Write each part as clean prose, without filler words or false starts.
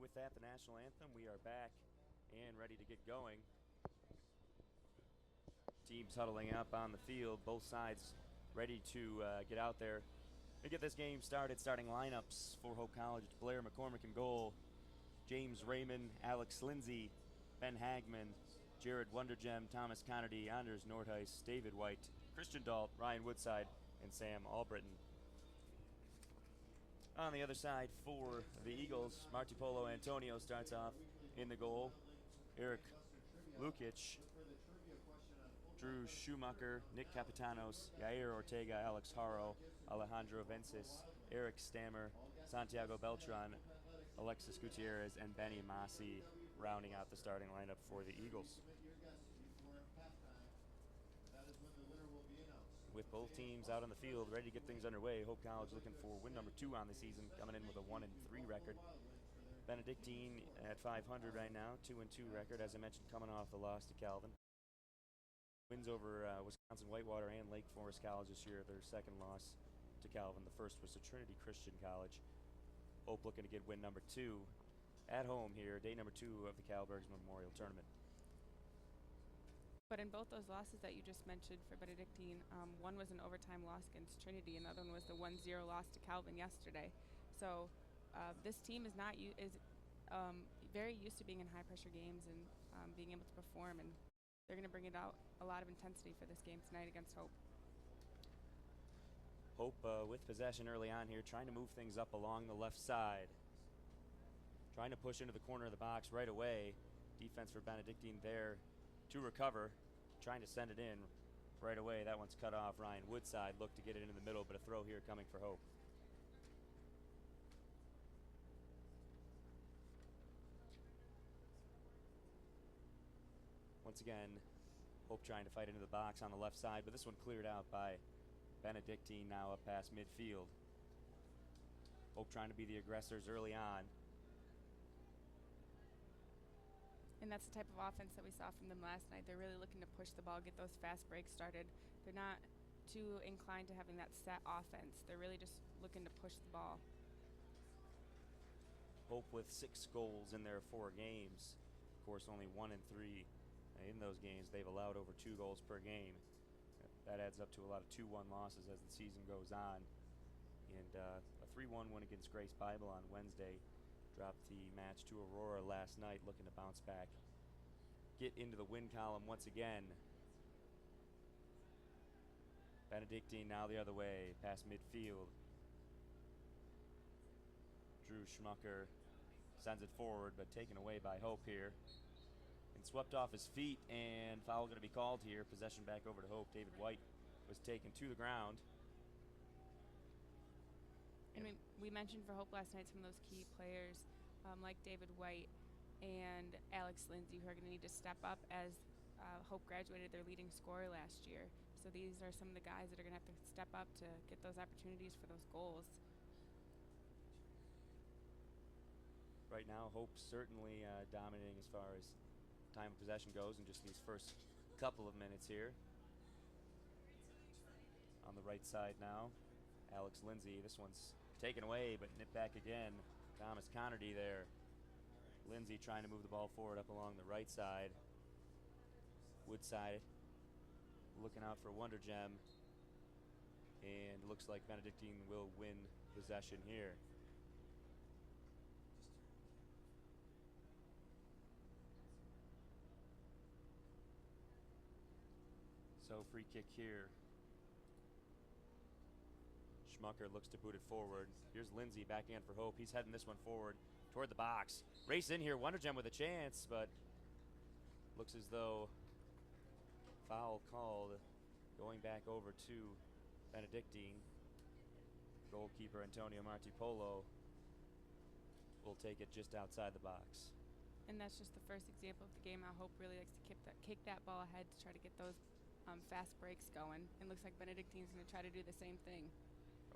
with that, the national anthem. We are back and ready to get going. Teams huddling up on the field, both sides ready to get out there and get this game started. Starting lineups for Hope College: Blair McCormick in goal, James Raymond, Alex Lindsay, Ben Hagman, Jared Wondergem, Thomas Connerty, Anders Nordheis, David White, Christian Dalt, Ryan Woodside, and Sam Albritton. On the other side for the Eagles, Martipolo Antonio starts off in the goal. Eric Lukic, Drew Schumacher, Nick Capitanos, Yair Ortega, Alex Haro, Alejandro Vences, Eric Stammer, Santiago Beltran, Alexis Gutierrez, and Benny Masi rounding out the starting lineup for the Eagles. With both teams out on the field, ready to get things underway, Hope College looking for win number 2 on the season, coming in with a 1-3 record. Benedictine at 500 right now, 2-2 record, as I mentioned, coming off the loss to Calvin. Wins over Wisconsin Whitewater and Lake Forest College this year, their second loss to Calvin. The first was to Trinity Christian College. Hope looking to get win number 2 at home here, day number 2 of the Calbergs Memorial Tournament. But in both those losses that you just mentioned for Benedictine, one was an overtime loss against Trinity, and the other one was the 1-0 loss to Calvin yesterday. So this team is very used to being in high-pressure games and being able to perform, and they're going to bring it out a lot of intensity for this game tonight against Hope. Hope with possession early on here, trying to move things up along the left side. Trying to push into the corner of the box right away. Defense for Benedictine there to recover, trying to send it in right away. That one's cut off. Ryan Woodside looked to get it into the middle, but a throw here coming for Hope. Once again, Hope trying to fight into the box on the left side, but this one cleared out by Benedictine now up past midfield. Hope trying to be the aggressors early on. And that's the type of offense that we saw from them last night. They're really looking to push the ball, get those fast breaks started. They're not too inclined to having that set offense. They're really just looking to push the ball. Hope with 6 goals in their 4 games. Of course, only 1-3 in those games. They've allowed over 2 goals per game. That adds up to a lot of 2-1 losses as the season goes on. And a 3-1 win against Grace Bible on Wednesday. Dropped the match to Aurora last night, looking to bounce back. Get into the win column once again. Benedictine now the other way, past midfield. Drew Schmucker sends it forward, but taken away by Hope here. And swept off his feet, and foul going to be called here. Possession back over to Hope. David White was taken to the ground. And we mentioned for Hope last night some of those key players like David White and Alex Lindsay, who are going to need to step up as Hope graduated their leading scorer last year. So these are some of the guys that are going to have to step up to get those opportunities for those goals. Right now, Hope certainly dominating as far as time of possession goes in just these first couple of minutes here. On the right side now, Alex Lindsay. This one's taken away, but nipped back again. Thomas Connerty there. Lindsay trying to move the ball forward up along the right side. Woodside looking out for Wondergem. And it looks like Benedictine will win possession here. So free kick here. Schmucker looks to boot it forward. Here's Lindsay backing in for Hope. He's heading this one forward toward the box. Race in here, Wondergem with a chance, but looks as though foul called. Going back over to Benedictine. Goalkeeper Antonio Martipolo will take it just outside the box. And that's just the first example of the game. I Hope really likes to kick that ball ahead to try to get those fast breaks going. And looks like Benedictine's going to try to do the same thing.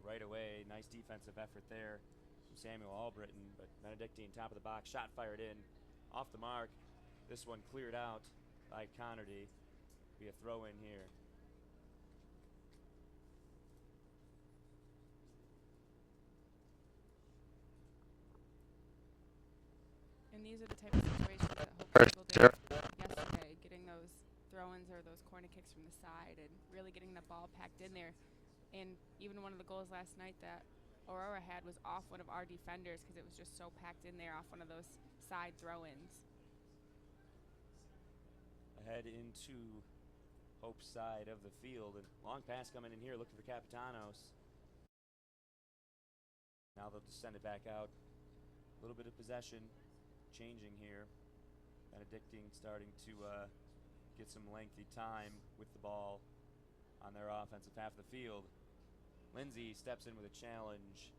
Right away, nice defensive effort there from Samuel Albritton, but Benedictine top of the box, shot fired in, off the mark. This one cleared out by Connerty. Be a throw in here. these are the type of situations that Hope was able to yesterday, getting those throw-ins or those corner kicks from the side and really getting the ball packed in there. And even one of the goals last night that Aurora had was off one of our defenders because it was just so packed in there off one of those side throw-ins. Ahead into Hope's side of the field, and long pass coming in here looking for Capitanos. Now they'll just send it back out. A little bit of possession changing here. Benedictine starting to get some lengthy time with the ball on their offensive half of the field. Lindsay steps in with a challenge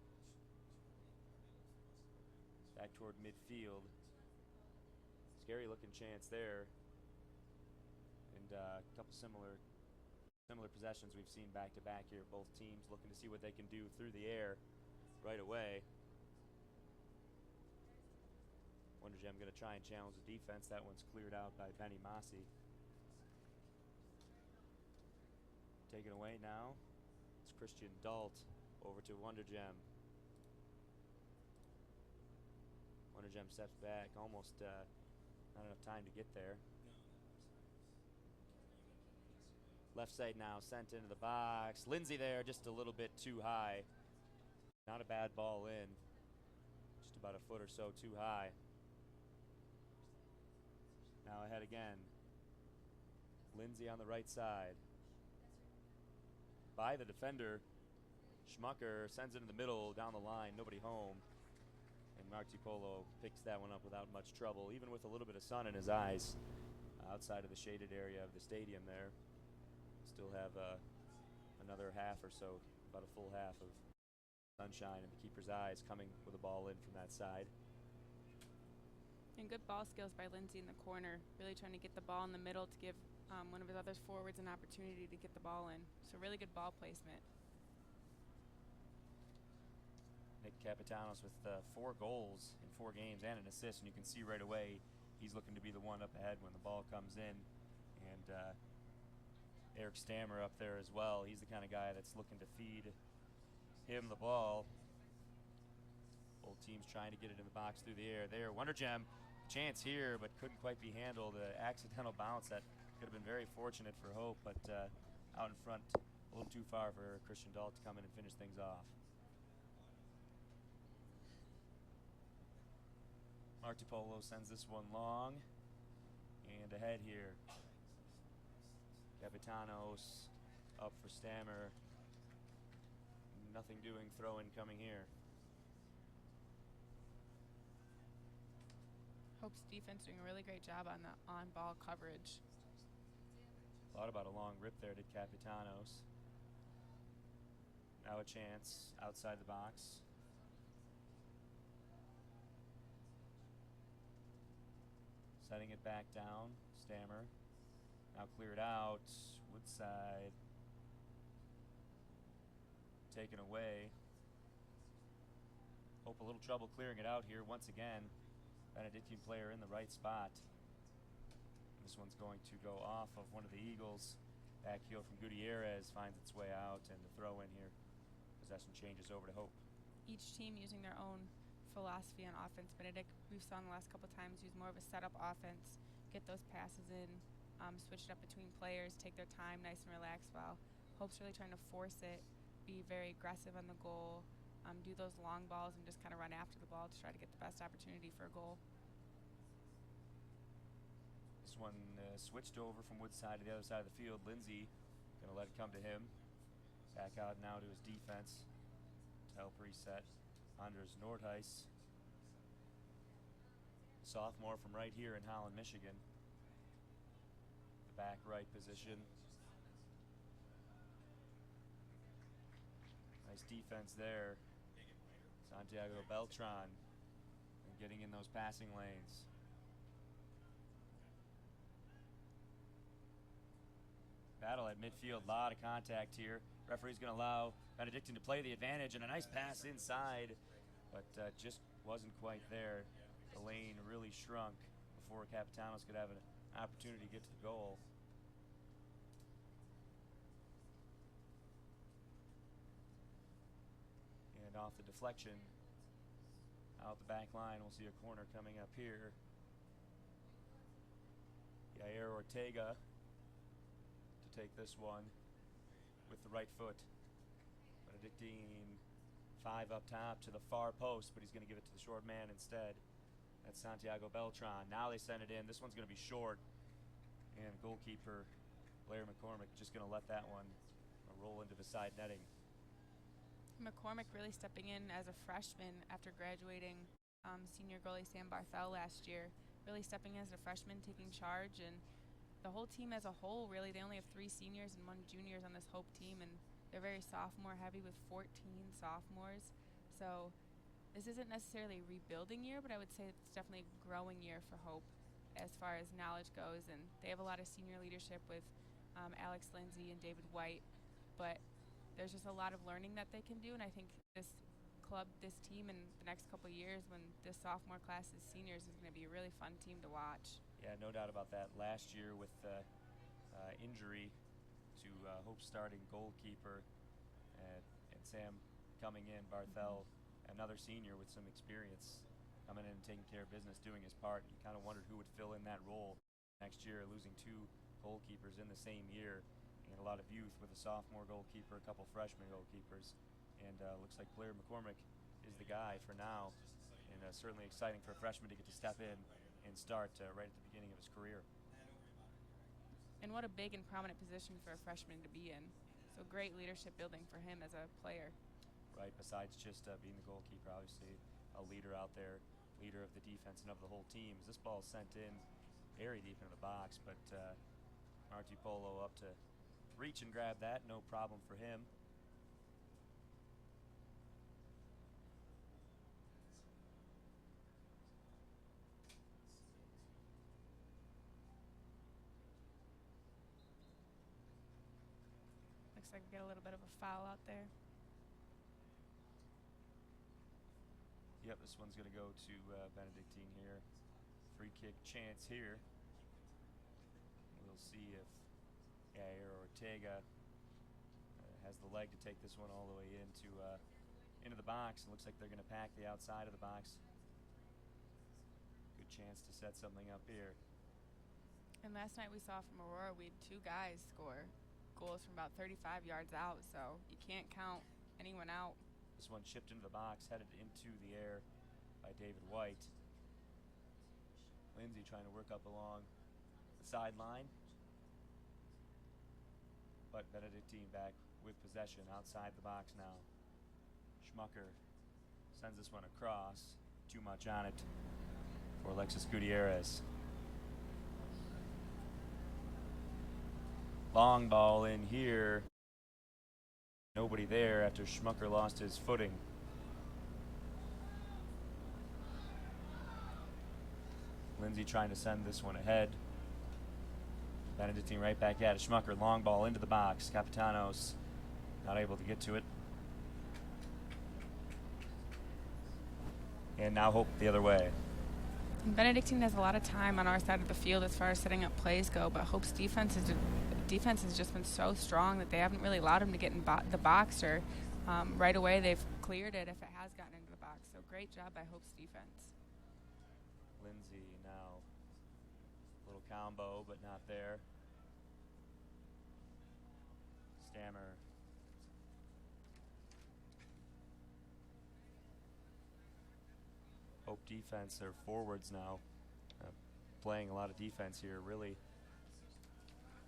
back toward midfield. Scary looking chance there. And a couple similar possessions we've seen back to back here. Both teams looking to see what they can do through the air right away. Wonder Gem going to try and challenge the defense. That one's cleared out by Benny Massey. Taken away now. It's Christian Dalt over to Wonder Gem. Wonder Gem steps back, almost not enough time to get there. Left side now, sent into the box. Lindsay there, just a little bit too high. Not a bad ball in. Just about a foot or so too high. Now ahead again. Lindsay on the right side. By the defender. Schmucker sends it in the middle, down the line, nobody home. And Martipolo picks that one up without much trouble, even with a little bit of sun in his eyes. Outside of the shaded area of the stadium there. Still have another half or so, about a full half of sunshine in the keeper's eyes, coming with a ball in from that side. And good ball skills by Lindsay in the corner, really trying to get the ball in the middle to give one of his other forwards an opportunity to get the ball in. So really good ball placement. Nick Capitanos with 4 goals in 4 games and an assist, and you can see right away he's looking to be the one up ahead when the ball comes in. And Eric Stammer up there as well. He's the kind of guy that's looking to feed him the ball. Both teams trying to get it in the box through the air there. Wonder Gem, chance here, but couldn't quite be handled. Accidental bounce that could have been very fortunate for Hope, but out in front, a little too far for Christian Dahl to come in and finish things off. Martipolo sends this one long, and ahead here. Capitanos up for Stammer. Nothing doing, throw-in coming here. Hope's defense doing a really great job on the on-ball coverage. Thought about a long rip there, did Capitanos. Now a chance outside the box. Setting it back down, Stammer. Now cleared out, Woodside. Taken away. Hope a little trouble clearing it out here once again. Benedictine player in the right spot. This one's going to go off of one of the Eagles. Back heel from Gutierrez finds its way out, and the throw in here. Possession changes over to Hope. Each team using their own philosophy on offense. Benedict, we've saw in the last couple times, use more of a setup offense, get those passes in, switch it up between players, take their time nice and relaxed, while Hope's really trying to force it, be very aggressive on the goal, do those long balls and just kind of run after the ball to try to get the best opportunity for a goal. This one switched over from Woodside to the other side of the field. Lindsay going to let it come to him. Back out now to his defense to help reset. Anders Nordheis, sophomore from right here in Holland, Michigan. The back right position. Nice defense there. Santiago Beltran getting in those passing lanes. Battle at midfield, a lot of contact here. Referee's going to allow Benedictine to play the advantage, and a nice pass inside, but just wasn't quite there. The lane really shrunk before Capitanos could have an opportunity to get to the goal. And off the deflection, Out the back line, we'll see a corner coming up here. Yair Ortega to take this one with the right foot. Benedictine 5 up top to the far post, but he's going to give it to the short man instead. That's Santiago Beltran. Now they send it in. This one's going to be short. And goalkeeper Blair McCormick just going to let that one roll into the side netting. McCormick really stepping in as a freshman after graduating senior goalie Sam Barthel last year. Really stepping in as a freshman, taking charge, and the whole team as a whole, really, they only have 3 seniors and 1 juniors on this Hope team, and they're very sophomore heavy with 14 sophomores. So this isn't necessarily a rebuilding year, but I would say it's definitely a growing year for Hope as far as knowledge goes, and they have a lot of senior leadership with Alex Lindsay and David White, but there's just a lot of learning that they can do, and I think this club, this team in the next couple of years when this sophomore class is seniors is going to be a really fun team to watch. Yeah, no doubt about that. Last year with injury to Hope's starting goalkeeper and Sam coming in, Barthel, another senior with some experience, coming in and taking care of business, doing his part. You kind of wondered who would fill in that role next year, losing 2 goalkeepers in the same year. And a lot of youth with a sophomore goalkeeper, a couple freshman goalkeepers, and looks like Blair McCormick is the guy for now, and certainly exciting for a freshman to get to step in and start right at the beginning of his career. And what a big and prominent position for a freshman to be in. So great leadership building for him as a player. Right, besides just being the goalkeeper, obviously a leader out there, leader of the defense and of the whole team. As this ball is sent in very deep into the box, but Marty Polo up to reach and grab that, no problem for him. Looks like we get a little bit of a foul out there. Yep, this one's going to go to Benedictine here. Free kick chance here. We'll see if Yair Ortega has the leg to take this one all the way into the box. It looks like they're going to pack the outside of the box. Good chance to set something up here. And last night we saw from Aurora, we had 2 guys score goals from about 35 yards out, so you can't count anyone out. This one chipped into the box, headed into the air by David White. Lindsay trying to work up along the sideline. But Benedictine back with possession outside the box now. Schmucker sends this one across. Too much on it for Alexis Gutierrez. Long ball in here. Nobody there after Schmucker lost his footing. Lindsay trying to send this one ahead. Benedictine right back at it. Schmucker, long ball into the box. Capitanos not able to get to it. And now Hope the other way. And Benedictine has a lot of time on our side of the field as far as setting up plays go, but Hope's defense has just been so strong that they haven't really allowed him to get in the box, or right away they've cleared it if it has gotten into the box. So great job by Hope's defense. Lindsay now. Little combo, but not there. Stammer. Hope defense, their forwards now playing a lot of defense here, really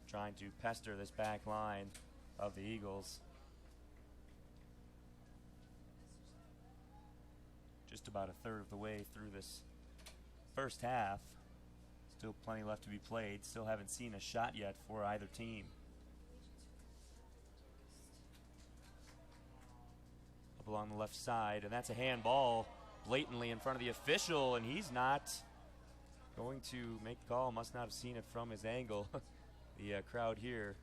trying to pester this back line of the Eagles. Just about a third of the way through this first half. Still plenty left to be played. Still haven't seen a shot yet for either team. Up along the left side, and that's a handball blatantly in front of the official, and he's not going to make the call. Must not have seen it from his angle. The crowd here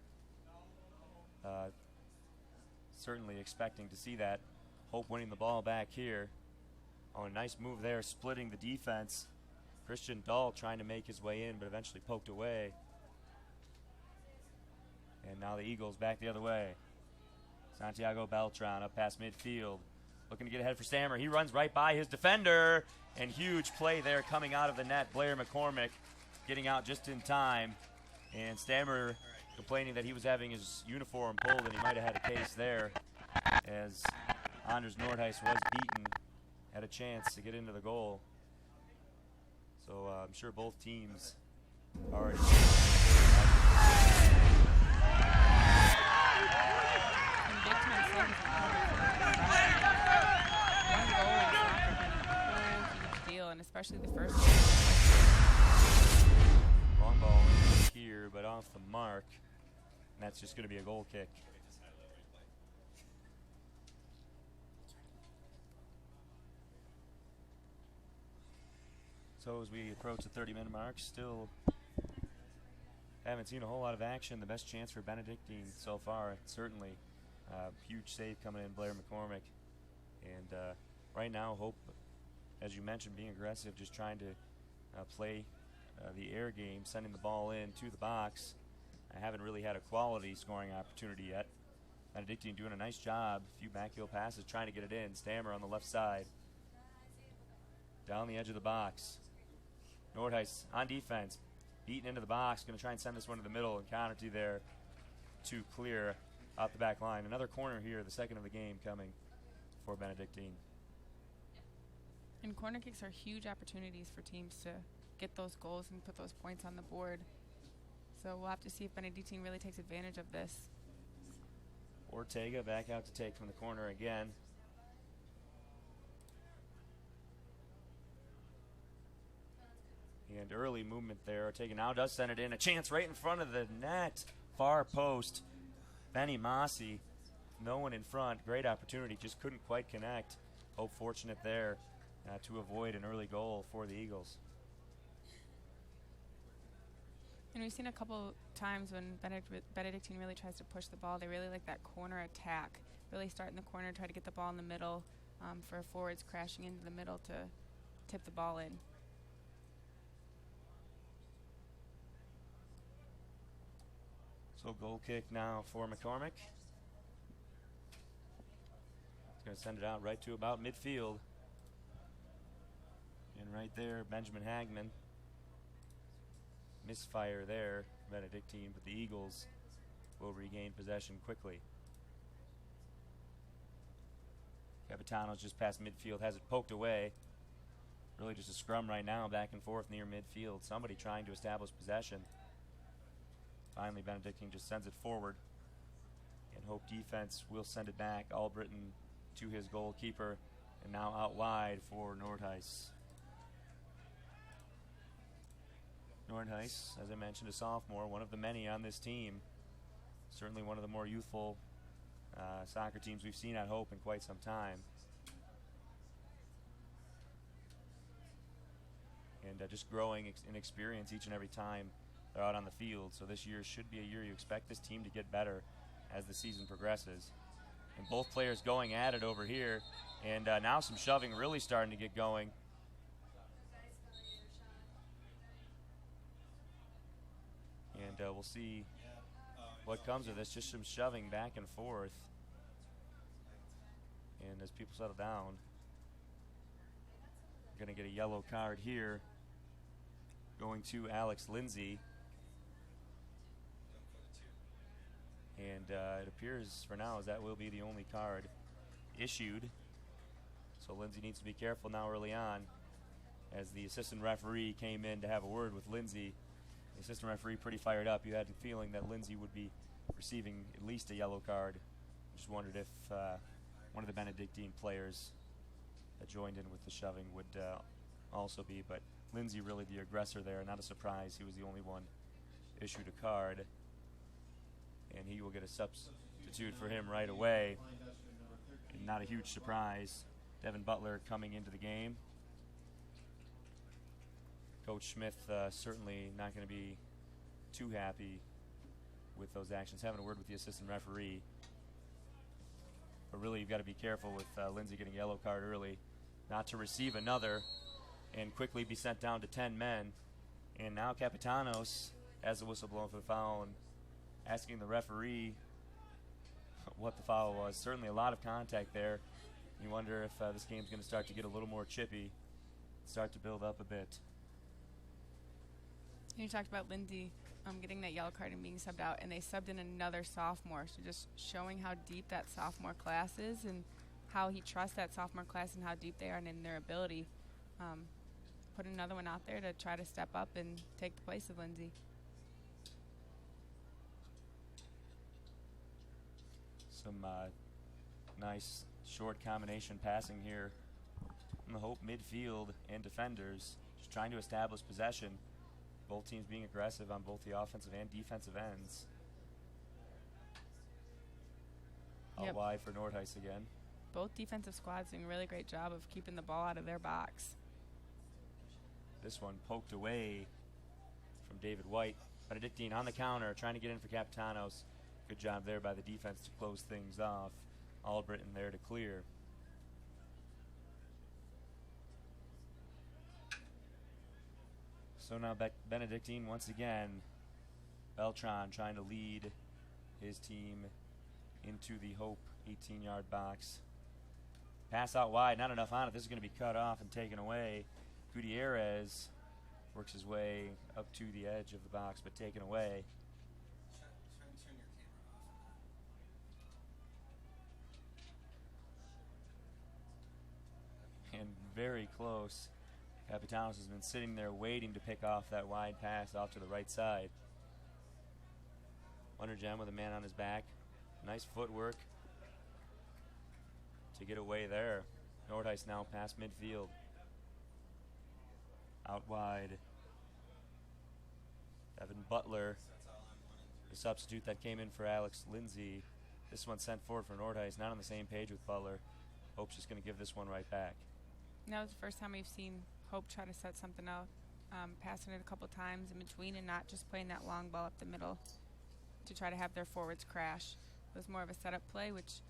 certainly expecting to see that. Hope winning the ball back here. Oh, a nice move there, splitting the defense. Christian Dahl trying to make his way in, but eventually poked away. And now the Eagles back the other way. Santiago Beltran up past midfield. looking to get ahead for Stammer. He runs right by his defender, and huge play there coming out of the net. Blair McCormick getting out just in time, and Stammer complaining that he was having his uniform pulled, and he might have had a case there, as Anders Nordheis was beaten, had a chance to get into the goal. So I'm sure both teams are already. And especially the first long ball in here, but off the mark, and that's just going to be a goal kick. So as we approach the 30-minute mark, still haven't seen a whole lot of action. The best chance for Benedictine so far, certainly. Huge save coming in, Blair McCormick. And right now, Hope, as you mentioned, being aggressive, just trying to play the air game, sending the ball in to the box. I haven't really had a quality scoring opportunity yet. Benedictine doing a nice job. A few backheel passes, trying to get it in. Stammer on the left side. Down the edge of the box. Nordheis on defense, beaten into the box, going to try and send this one to the middle, and counter to there to clear out the back line. Another corner here, the second of the game coming for Benedictine. And corner kicks are huge opportunities for teams to get those goals and put those points on the board. So we'll have to see if Benedictine really takes advantage of this. Ortega back out to take from the corner again. And early movement there. Ortega now does send it in. A chance right in front of the net. Far post. Benny Mossy. No one in front. Great opportunity. Just couldn't quite connect. Hope fortunate there to avoid an early goal for the Eagles. And we've seen a couple times when Benedictine really tries to push the ball. They really like that corner attack. Really start in the corner, try to get the ball in the middle for forwards crashing into the middle to tip the ball in. So goal kick now for McCormick. He's going to send it out right to about midfield. And right there, Benjamin Hagman. Misfire there, Benedictine, but the Eagles will regain possession quickly. Capitano's just past midfield, has it poked away. Really just a scrum right now, back and forth near midfield. Somebody trying to establish possession. Finally, Benedictine just sends it forward. And Hope defense will send it back. Albritton to his goalkeeper. And now out wide for Nordheis. Nordheis, as I mentioned, a sophomore, one of the many on this team. Certainly one of the more youthful soccer teams we've seen at Hope in quite some time. And just growing in experience each and every time they're out on the field. So this year should be a year you expect this team to get better as the season progresses. And both players going at it over here. And now some shoving really starting to get going. And we'll see what comes of this. Just some shoving back and forth. And as people settle down, we're going to get a yellow card here going to Alex Lindsay. And it appears for now as that will be the only card issued. So Lindsay needs to be careful now early on, as the assistant referee came in to have a word with Lindsay. The assistant referee pretty fired up. You had the feeling that Lindsay would be receiving at least a yellow card. Just wondered if one of the Benedictine players that joined in with the shoving would also be. But Lindsay really the aggressor there. Not a surprise. He was the only one issued a card. And he will get a substitute for him right away. And not a huge surprise. Devin Butler coming into the game. Coach Smith certainly not going to be too happy with those actions. Having a word with the assistant referee. But really, you've got to be careful with Lindsay getting a yellow card early, not to receive another and quickly be sent down to 10 men. And now Capitanos has the whistle blown for the foul and asking the referee what the foul was. Certainly a lot of contact there. You wonder if this game's going to start to get a little more chippy, start to build up a bit. You talked about Lindsay getting that yellow card and being subbed out, and they subbed in another sophomore. So just showing how deep that sophomore class is and how he trusts that sophomore class and how deep they are and in their ability. Put another one out there to try to step up and take the place of Lindsay. Some nice short combination passing here from the Hope midfield and defenders, just trying to establish possession. Both teams being aggressive on both the offensive and defensive ends. Out wide for Nordheis again. Both defensive squads doing a really great job of keeping the ball out of their box. This one poked away from David White. Benedictine on the counter, trying to get in for Capitanos. Good job there by the defense to close things off. Albritton there to clear. So now Benedictine once again. Beltran trying to lead his team into the Hope 18-yard box. Pass out wide, not enough on it. This is going to be cut off and taken away. Gutierrez works his way up to the edge of the box, but taken away. And very close. Capitanos has been sitting there waiting to pick off that wide pass off to the right side. Wonder Gem with a man on his back. Nice footwork to get away there. Nordheis now past midfield. Out wide. Evan Butler, the substitute that came in for Alex Lindsay. This one sent forward for Nordheis, not on the same page with Butler. Hope's just going to give this one right back. That was the first time we've seen Hope try to set something out, passing it a couple times in between and not just playing that long ball up the middle to try to have their forwards crash. It was more of a setup play, which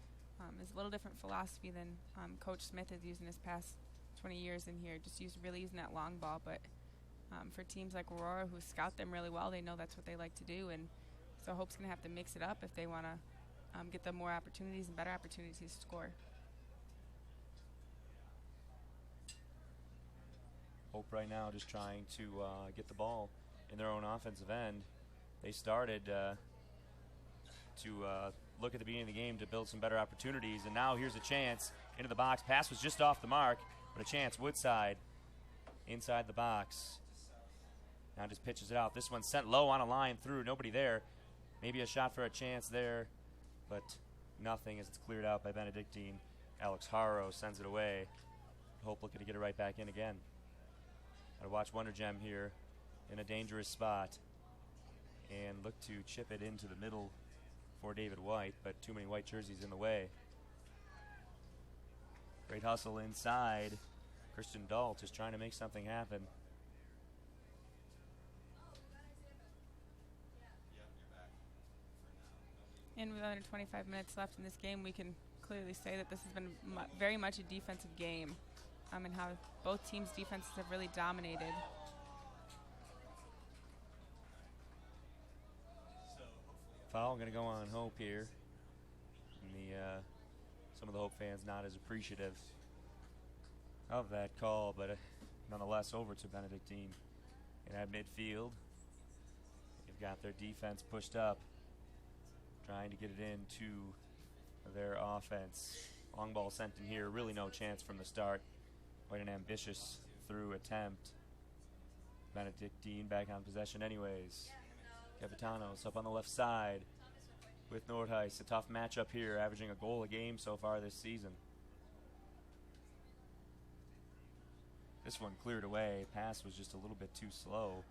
is a little different philosophy than Coach Smith has used in his past 20 years in here, just really using that long ball. But for teams like Aurora who scout them really well, they know that's what they like to do, and so Hope's going to have to mix it up if they want to get them more opportunities and better opportunities to score. Hope right now just trying to get the ball in their own offensive end. They started to look at the beginning of the game to build some better opportunities, and now here's a chance into the box. Pass was just off the mark, but a chance. Woodside inside the box. Now just pitches it out. This one sent low on a line through. Nobody there. Maybe a shot for a chance there, but nothing as it's cleared out by Benedictine. Alex Haro sends it away. Hope looking to get it right back in again. Got to watch Wonder Gem here in a dangerous spot and look to chip it into the middle for David White, but too many white jerseys in the way. Great hustle inside. Christian Dahl just trying to make something happen. And with under 25 minutes left in this game, we can clearly say that this has been very much a defensive game, and how both teams' defenses have really dominated. Foul going to go on Hope here. And some of the Hope fans not as appreciative of that call, but nonetheless over to Benedictine. And at midfield, they've got their defense pushed up, trying to get it into their offense. Long ball sent in here, really no chance from the start. Quite an ambitious through attempt. Benedictine back on possession anyways. Capitanos up on the left side with Nordheis. A tough matchup here, averaging a goal a game so far this season. This one cleared away. Pass was just a little bit too slow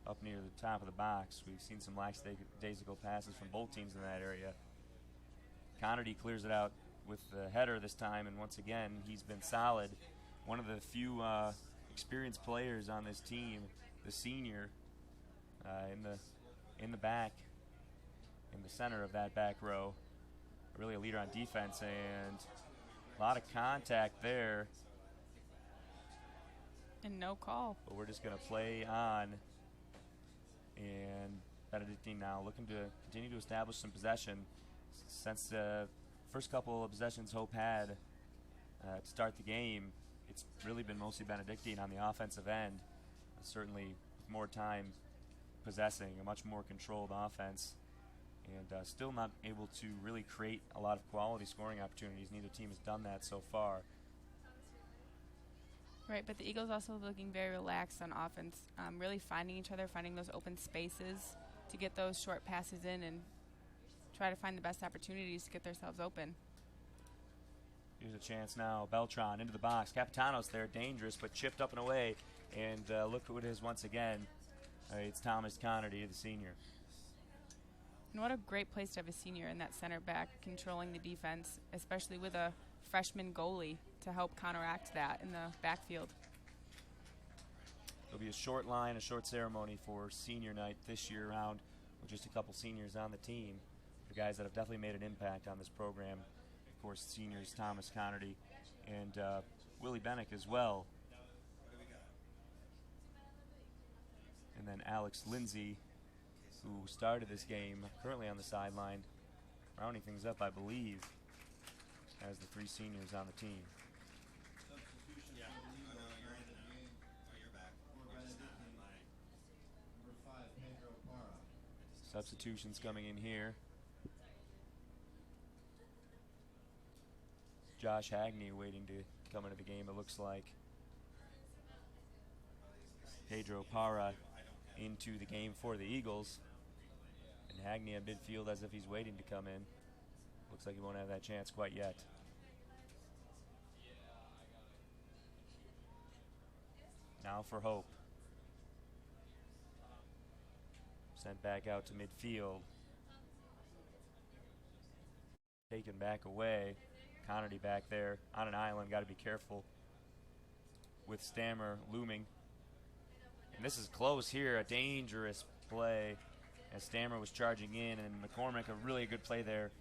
up near the top of the box. We've seen some lackadaisical passes from both teams in that area. Connerty clears it out with the header this time, and once again, he's been solid. One of the few experienced players on this team, the senior, in the back, in the center of that back row. Really a leader on defense, and a lot of contact there. And no call. But we're just going to play on. And Benedictine now looking to continue to establish some possession. Since the first couple of possessions Hope had, to start the game, it's really been mostly Benedictine on the offensive end. Certainly with more time possessing, a much more controlled offense, and still not able to really create a lot of quality scoring opportunities. Neither team has done that so far. Right, but the Eagles also looking very relaxed on offense, really finding each other, finding those open spaces to get those short passes in and try to find the best opportunities to get themselves open. Here's a chance now. Beltran into the box. Capitanos there, dangerous, but chipped up and away. And look who it is once again. It's Thomas Connerty, the senior. And what a great place to have a senior in that center back controlling the defense, especially with a freshman goalie to help counteract that in the backfield. There'll be a short line, a short ceremony for senior night this year around with just a couple seniors on the team. The guys that have definitely made an impact on this program. Of course, seniors Thomas Connerty and Willie Bennick as well. And then Alex Lindsay, who started this game, currently on the sideline, rounding things up, I believe, as the three seniors on the team. Substitutions coming in here. Josh Hagney waiting to come into the game, it looks like. Pedro Parra into the game for the Eagles. And Hagney at midfield as if he's waiting to come in. Looks like he won't have that chance quite yet. Now for Hope. Sent back out to midfield. Taken back away. Connerty back there on an island. Got to be careful with Stammer looming. And this is close here. A dangerous play as Stammer was charging in. And McCormick, a really good play there.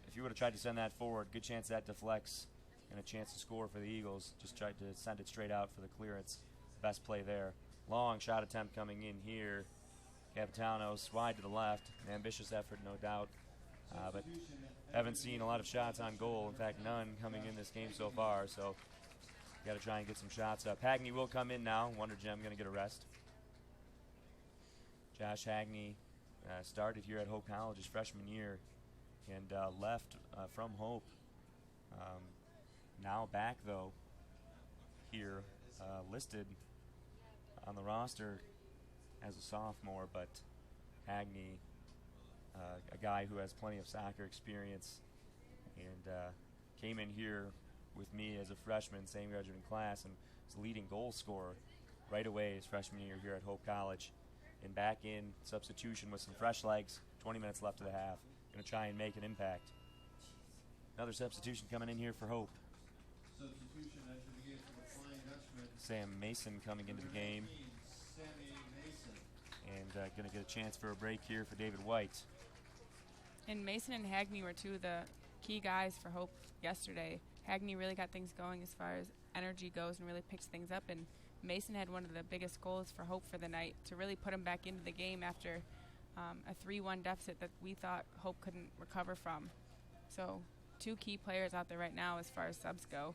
If you would have tried to send that forward, good chance that deflects and a chance to score for the Eagles. Just tried to send it straight out for the clearance. Best play there. Long shot attempt coming in here. Capitanos wide to the left. An ambitious effort, no doubt. But haven't seen a lot of shots on goal. In fact, none coming in this game so far. So got to try and get some shots up. Hagney will come in now. Wonder Gem going to get a rest. Josh Hagney started here at Hope College his freshman year and left from Hope. Now back, though, here listed on the roster as a sophomore, but Hagney, a guy who has plenty of soccer experience and came in here with me as a freshman, same graduating class, and was leading goal scorer right away his freshman year here at Hope College. And back in substitution with some fresh legs, 20 minutes left of the half. Going to try and make an impact. Another substitution coming in here for Hope. Substitution as you begin for the Flying Dutchman. Sam Mason coming into the game. And going to get a chance for a break here for David White. And Mason and Hagney were two of the key guys for Hope yesterday. Hagney really got things going as far as energy goes and really picked things up. And Mason had one of the biggest goals for Hope for the night to really put him back into the game after a 3-1 deficit that we thought Hope couldn't recover from. So two key players out there right now as far as subs go.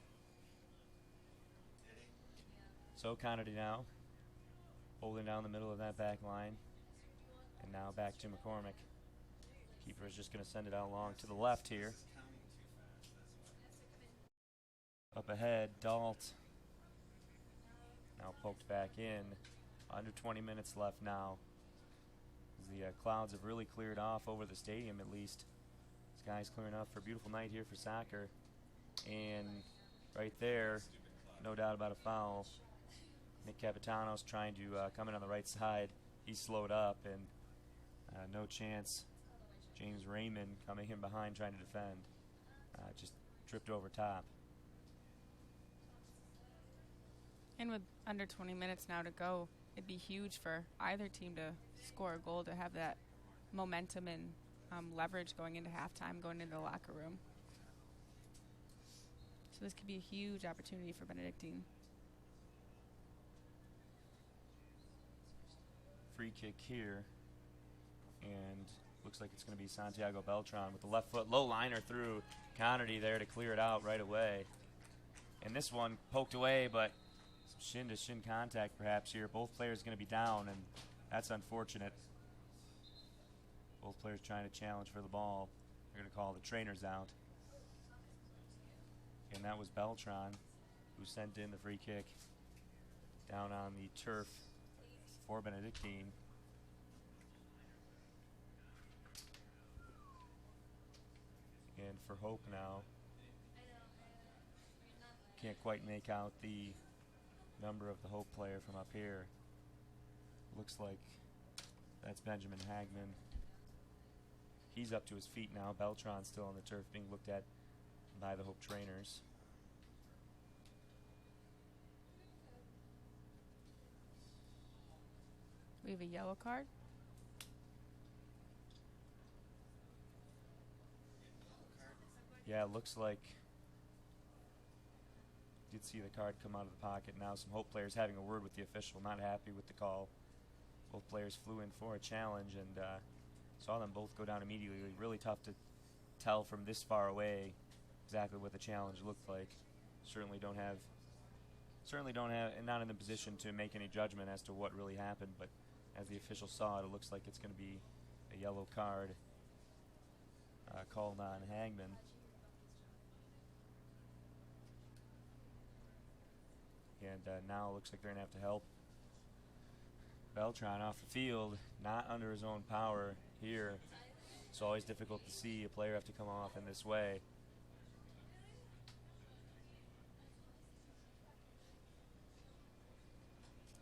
So Connerty now holding down the middle of that back line. And now back to McCormick. Keeper is just going to send it out long to the left here. Up ahead, Dalt. Now poked back in. Under 20 minutes left now. As the clouds have really cleared off over the stadium at least. Sky's clearing up for a beautiful night here for soccer. And right there, no doubt about a foul. Nick Capitanos trying to come in on the right side. He's slowed up and no chance. James Raymond coming in behind trying to defend. Just tripped over top. And with under 20 minutes now to go, it'd be huge for either team to score a goal to have that momentum and leverage going into halftime, going into the locker room. So this could be a huge opportunity for Benedictine. Free kick here. And looks like it's going to be Santiago Beltran with the left foot. Low liner through. Connerty there to clear it out right away. And this one poked away, but some shin-to-shin contact perhaps here. Both players going to be down, and that's unfortunate. Both players trying to challenge for the ball. They're going to call the trainers out. And that was Beltran who sent in the free kick down on the turf for Benedictine. And for Hope now, can't quite make out the number of the Hope player from up here. Looks like that's Benjamin Hagman. He's up to his feet now. Beltran's still on the turf being looked at by the Hope trainers. We have a yellow card. Yeah, it looks like did see the card come out of the pocket. Now some Hope players having a word with the official, not happy with the call. Both players flew in for a challenge and saw them both go down immediately. Really tough to tell from this far away exactly what the challenge looked like. Certainly don't have, and not in the position to make any judgment as to what really happened, but as the official saw it, it looks like it's going to be a yellow card called on Hagman. And now it looks like they're going to have to help Beltran off the field, not under his own power here. It's always difficult to see a player have to come off in this way.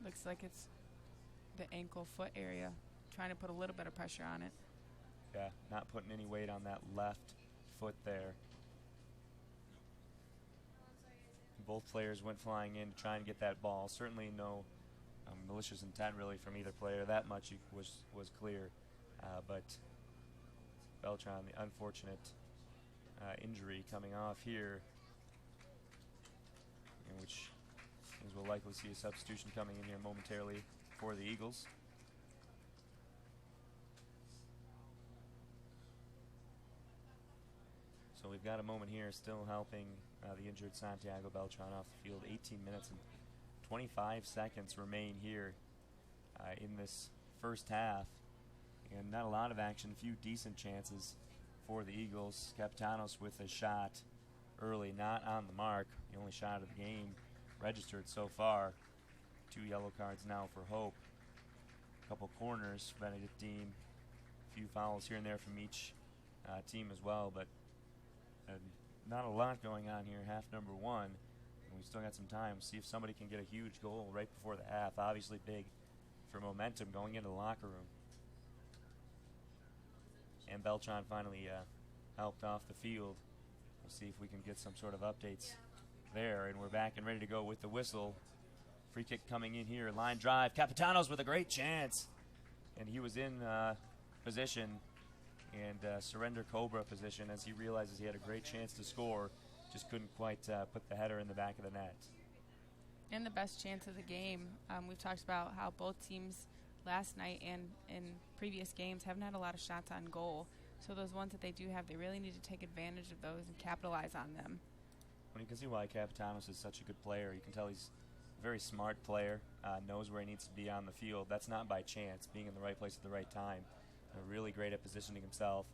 Looks like it's the ankle foot area, trying to put a little bit of pressure on it. Yeah, not putting any weight on that left foot there. Both players went flying in to try and get that ball. Certainly no malicious intent really from either player. That much was clear. But Beltran, the unfortunate injury coming off here, in which means we'll likely see a substitution coming in here momentarily for the Eagles. So we've got a moment here still helping the injured Santiago Beltran off the field. 18 minutes and 25 seconds remain here in this first half. And not a lot of action, few decent chances for the Eagles. Capitanos with a shot early, not on the mark. The only shot of the game registered so far. 2 yellow cards now for Hope. A couple corners, Benedictine. A few fouls here and there from each team as well, but not a lot going on here, half number one. And we've still got some time. See if somebody can get a huge goal right before the half. Obviously big for momentum going into the locker room. And Beltran finally helped off the field. We'll see if we can get some sort of updates there. And we're back and ready to go with the whistle. Free kick coming in here. Line drive. Capitanos with a great chance. And he was in position and surrender Cobra position as he realizes he had a great chance to score. Just couldn't quite put the header in the back of the net. And the best chance of the game. We've talked about how both teams last night and in previous games haven't had a lot of shots on goal. So those ones that they do have, they really need to take advantage of those and capitalize on them. Well, you can see why Capitanos is such a good player. You can tell he's a very smart player, knows where he needs to be on the field. That's not by chance, being in the right place at the right time. Really great at positioning himself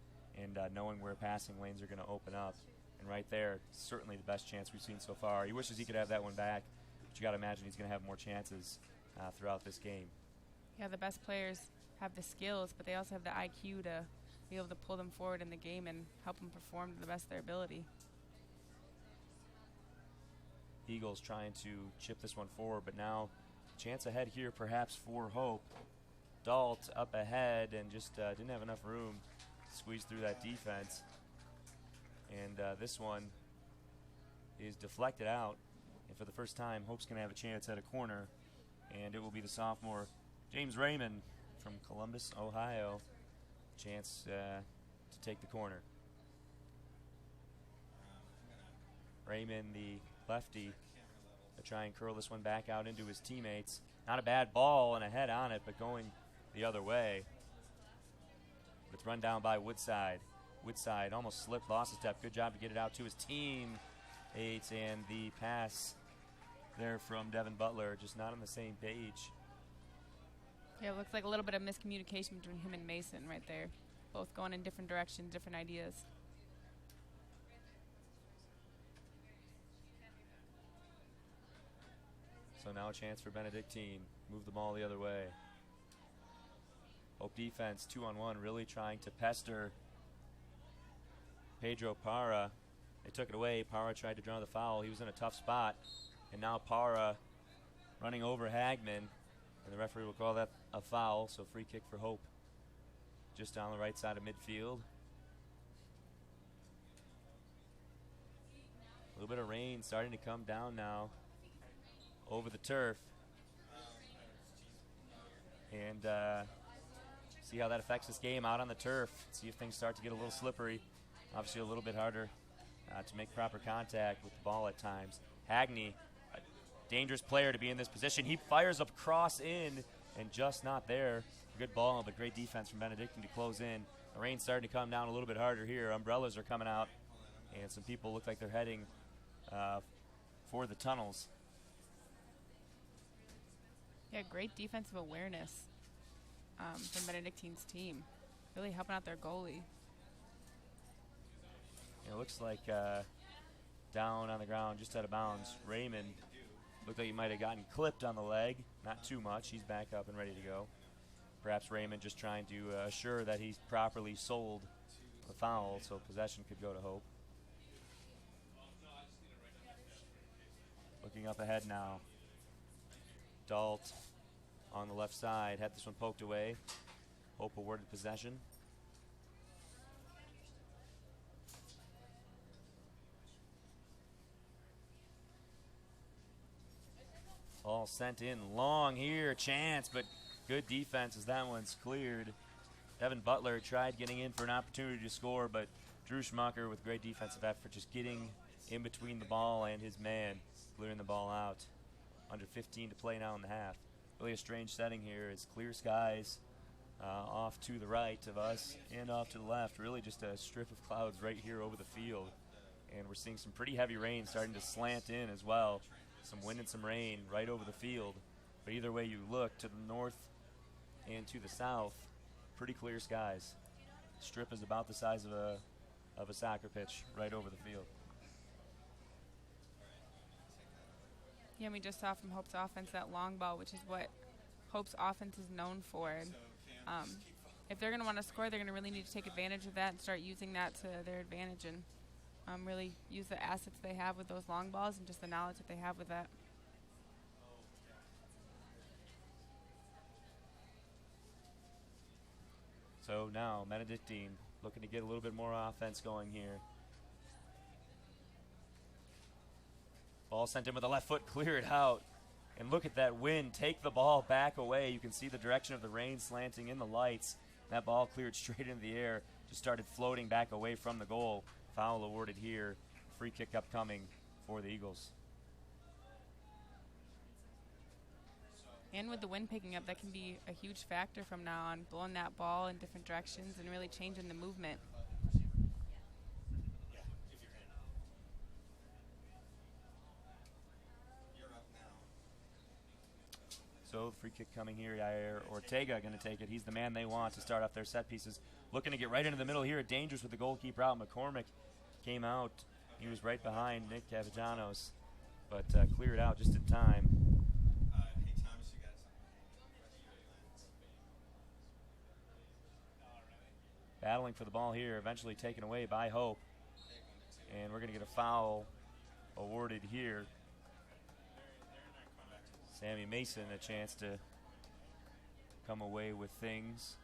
and knowing where passing lanes are going to open up. And right there, certainly the best chance we've seen so far. He wishes he could have that one back, but you got to imagine he's going to have more chances throughout this game. Yeah, the best players have the skills, but they also have the IQ to be able to pull them forward in the game and help them perform to the best of their ability. Eagles trying to chip this one forward, but now chance ahead here perhaps for Hope. Dalt up ahead and just didn't have enough room to squeeze through that defense. And this one is deflected out. And for the first time, Hope's going to have a chance at a corner. And it will be the sophomore James Raymond from Columbus, Ohio. Chance to take the corner. Raymond, the lefty, to try and curl this one back out into his teammates. Not a bad ball and a head on it, but going the other way. It's run down by Woodside. Woodside almost slipped, lost a step. Good job to get it out to his team. and the pass there from Devin Butler, just not on the same page. Yeah, it looks like a little bit of miscommunication between him and Mason right there. Both going in different directions, different ideas. So now a chance for Benedictine. Move the ball the other way. Hope defense 2-on-1, really trying to pester Pedro Parra. They took it away. Parra tried to draw the foul. He was in a tough spot. And now Parra running over Hagman. And the referee will call that a foul, so free kick for Hope. Just on the right side of midfield. A little bit of rain starting to come down now over the turf. And see how that affects this game out on the turf. See if things start to get a little slippery. Obviously a little bit harder to make proper contact with the ball at times. Hagney, a dangerous player to be in this position. He fires up cross in and just not there. Good ball, but great defense from Benedictine to close in. The rain's starting to come down a little bit harder here. Umbrellas are coming out, and some people look like they're heading for the tunnels. Yeah, great defensive awareness from Benedictine's team. Really helping out their goalie. It looks like down on the ground, just out of bounds. Raymond looked like he might have gotten clipped on the leg. Not too much. He's back up and ready to go. Perhaps Raymond just trying to assure that he's properly sold the foul, so possession could go to Hope. Looking up ahead now. Dalt on the left side. Had this one poked away. Hope awarded possession. Ball sent in long here, chance, but good defense as that one's cleared. Devin Butler tried getting in for an opportunity to score, but Drew Schmucker with great defensive effort, just getting in between the ball and his man, clearing the ball out. Under 15 to play now in the half. Really a strange setting here. It's clear skies off to the right of us and off to the left. Really just a strip of clouds right here over the field. And we're seeing some pretty heavy rain starting to slant in as well. Some wind and some rain right over the field. But either way you look, to the north and to the south, pretty clear skies. Strip is about the size of a soccer pitch right over the field. Yeah, we just saw from Hope's offense that long ball, which is what Hope's offense is known for. And, if they're going to want to score, they're going to really need to take advantage of that and start using that to their advantage and really use the assets they have with those long balls and just the knowledge that they have with that. So now Benedictine looking to get a little bit more offense going here. Ball sent in with the left foot, clear it out. And look at that wind, take the ball back away. You can see the direction of the rain slanting in the lights. That ball cleared straight into the air, just started floating back away from the goal. Foul awarded here. Free kick upcoming for the Eagles. And with the wind picking up, that can be a huge factor from now on, blowing that ball in different directions and really changing the movement. So the free kick coming here. Yair Ortega going to take it. He's the man they want to start off their set pieces. Looking to get right into the middle here. Dangerous with the goalkeeper out. McCormick came out. He was right behind Nick Cavajanos, but cleared out just in time. Battling for the ball here, eventually taken away by Hope. And we're going to get a foul awarded here. Sammy Mason a chance to come away with things.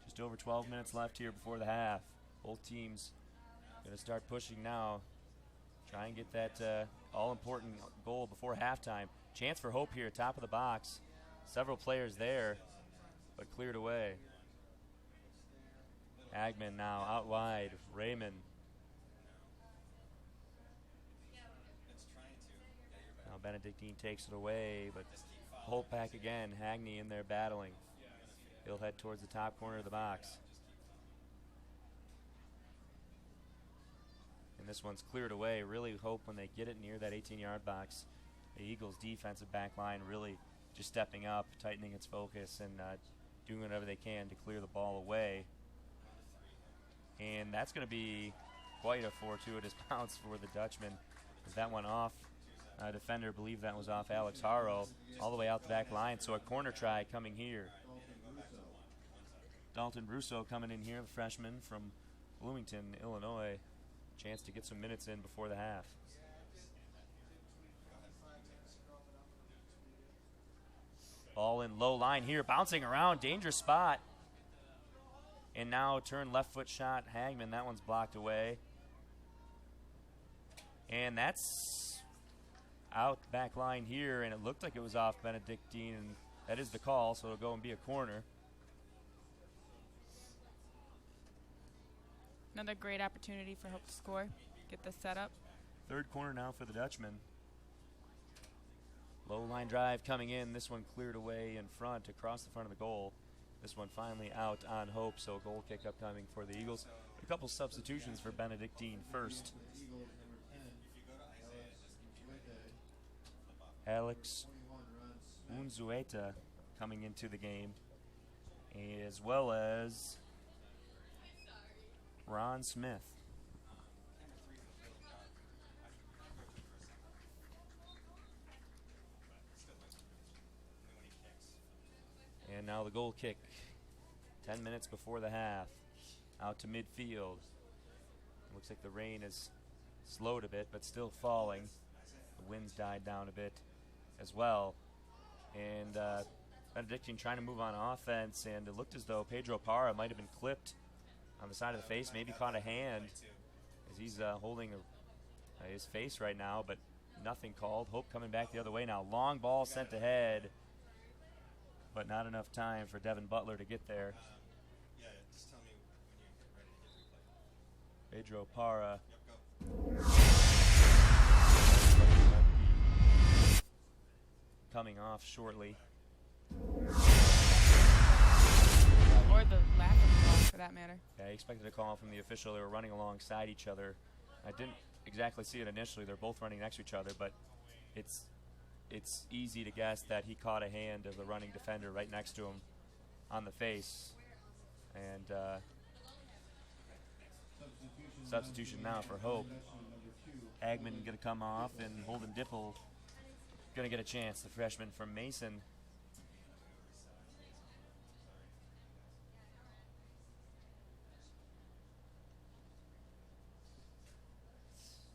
Just over 12 minutes left here before the half. Both teams going to start pushing now. Try and get that all-important goal before halftime. Chance for Hope here, top of the box. Several players there, but cleared away. Agman now out wide. Raymond. Now Benedictine takes it away, but Hope back again. Hagney in there battling. He'll head towards the top corner of the box. And this one's cleared away. Really hope when they get it near that 18-yard box, the Eagles' defensive back line really just stepping up, tightening its focus, and doing whatever they can to clear the ball away. And that's going to be quite a fortuitous bounce for the Dutchman. That went off. Defender believed that was off Alex Haro all the way out the back line. So a corner try coming here. Dalton Russo coming in here, the freshman from Bloomington, Illinois. Chance to get some minutes in before the half. Ball in low line here, bouncing around, dangerous spot. And now turn left foot shot, Hagman. That one's blocked away. And that's out back line here, and it looked like it was off Benedictine, and that is the call, so it'll go and be a corner. Another great opportunity for Hope to score, get this set up. Third corner now for the Dutchman. Low line drive coming in. This one cleared away in front, across the front of the goal. This one finally out on Hope, so goal kick upcoming for the Eagles. A couple substitutions for Benedictine first. Alex Unzueta coming into the game, as well as Ron Smith. And now the goal kick. 10 minutes before the half. Out to midfield. Looks like the rain has slowed a bit, but still falling. The wind's died down a bit as well. And Benedictine trying to move on offense, and it looked as though Pedro Parra might have been clipped on the side of the face, maybe caught a hand as he's holding his face right now, but nothing called. Hope coming back the other way now. Long ball sent ahead, but not enough time for Devin Butler to get there. Yeah, just tell me when you're ready to hit replay. Pedro Parra. Coming off shortly. Or the lack of call, for that matter. Yeah, I expected a call from the official. They were running alongside each other. I didn't exactly see it initially. They're both running next to each other, but it's easy to guess that he caught a hand of the running defender right next to him on the face. And substitution now for Hope. Hagman going to come off, and Holden Dipple going to get a chance, the freshman from Mason.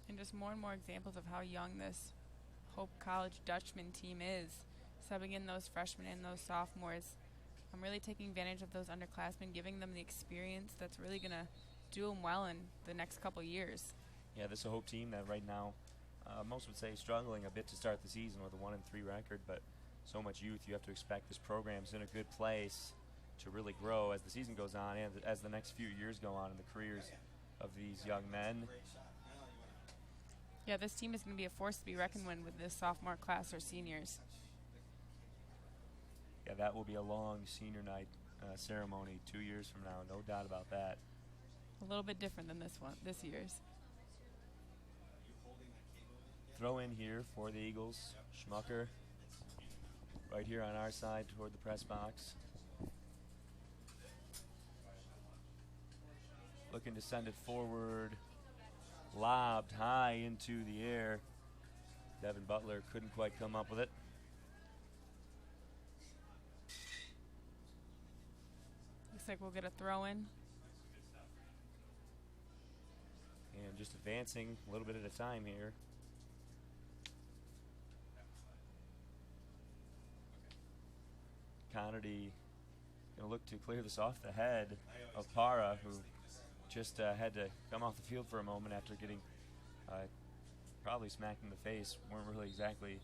And just more and more examples of how young this Hope College Dutchman team is. Subbing in those freshmen and those sophomores. I'm really taking advantage of those underclassmen, giving them the experience that's really going to do them well in the next couple years. Yeah, this is a Hope team that right now, most would say struggling a bit to start the season with a 1-3 record, but so much youth, you have to expect this program's in a good place to really grow as the season goes on and as the next few years go on in the careers of these young men. Yeah, this team is going to be a force to be reckoned with this sophomore class or seniors. Yeah, that will be a long senior night ceremony 2 years from now, no doubt about that. A little bit different than this year's. Throw in here for the Eagles. Schmucker right here on our side toward the press box. Looking to send it forward. Lobbed high into the air. Devin Butler couldn't quite come up with it. Looks like we'll get a throw in. And just advancing a little bit at a time here. Connerty going to look to clear this off the head of Parra, who just had to come off the field for a moment after getting probably smacked in the face. Weren't really exactly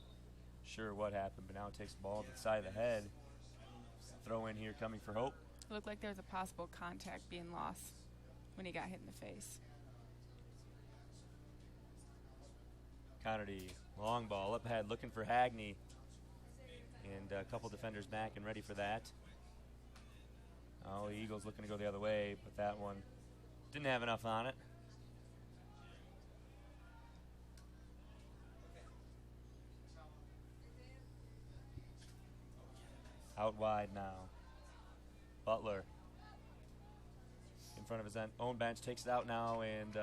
sure what happened, but now it takes the ball to the side of the head. Throw in here coming for Hope. It looked like there was a possible contact being lost when he got hit in the face. Connerty, long ball up ahead, looking for Hagney. And a couple defenders back and ready for that. Oh, the Eagles looking to go the other way, but that one didn't have enough on it. Out wide now. Butler in front of his own bench, takes it out now, and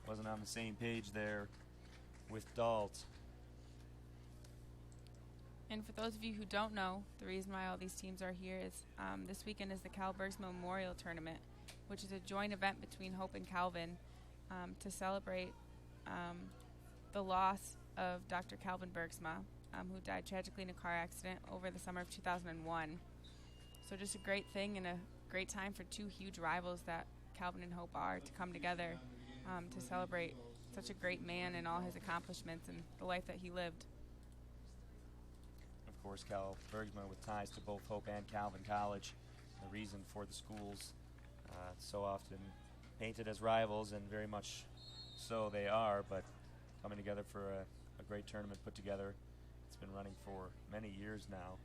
wasn't on the same page there with Dalt. And for those of you who don't know, the reason why all these teams are here is this weekend is the Cal Bergsma Memorial Tournament, which is a joint event between Hope and Calvin to celebrate the loss of Dr. Calvin Bergsma, who died tragically in a car accident over the summer of 2001. So just a great thing and a great time for two huge rivals that Calvin and Hope are to come together to celebrate such a great man and all his accomplishments and the life that he lived. Of course, Cal Bergsma with ties to both Hope and Calvin College. The reason for the schools so often painted as rivals, and very much so they are, but coming together for a great tournament put together. It's been running for many years now.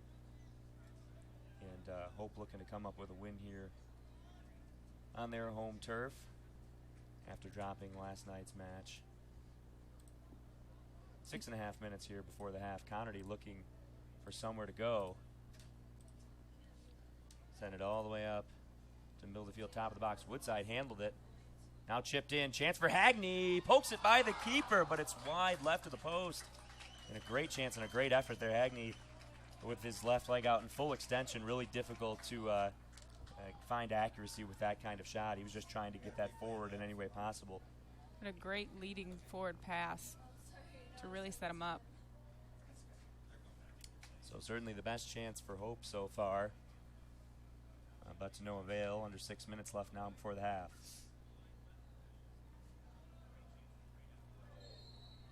And Hope looking to come up with a win here on their home turf after dropping last night's match. 6.5 minutes here before the half. Connerty looking for somewhere to go. Send it all the way up to middle of the field, top of the box. Woodside handled it. Now chipped in. Chance for Hagney. Pokes it by the keeper, but it's wide left of the post. And a great chance and a great effort there. Hagney with his left leg out in full extension. Really difficult to find accuracy with that kind of shot. He was just trying to get that forward in any way possible. What a great leading forward pass to really set him up. So certainly the best chance for Hope so far. But to no avail. Under 6 minutes left now before the half.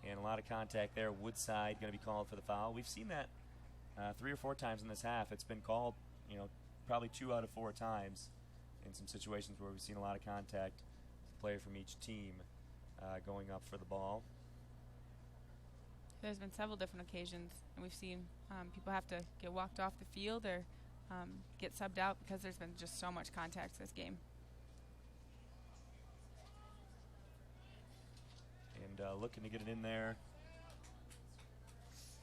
And a lot of contact there. Woodside going to be called for the foul. We've seen that 3 or 4 times in this half. It's been called, probably 2 out of 4 times in some situations where we've seen a lot of contact. A player from each team going up for the ball. There's been several different occasions, and we've seen people have to get walked off the field or get subbed out because there's been just so much contact this game. And looking to get it in there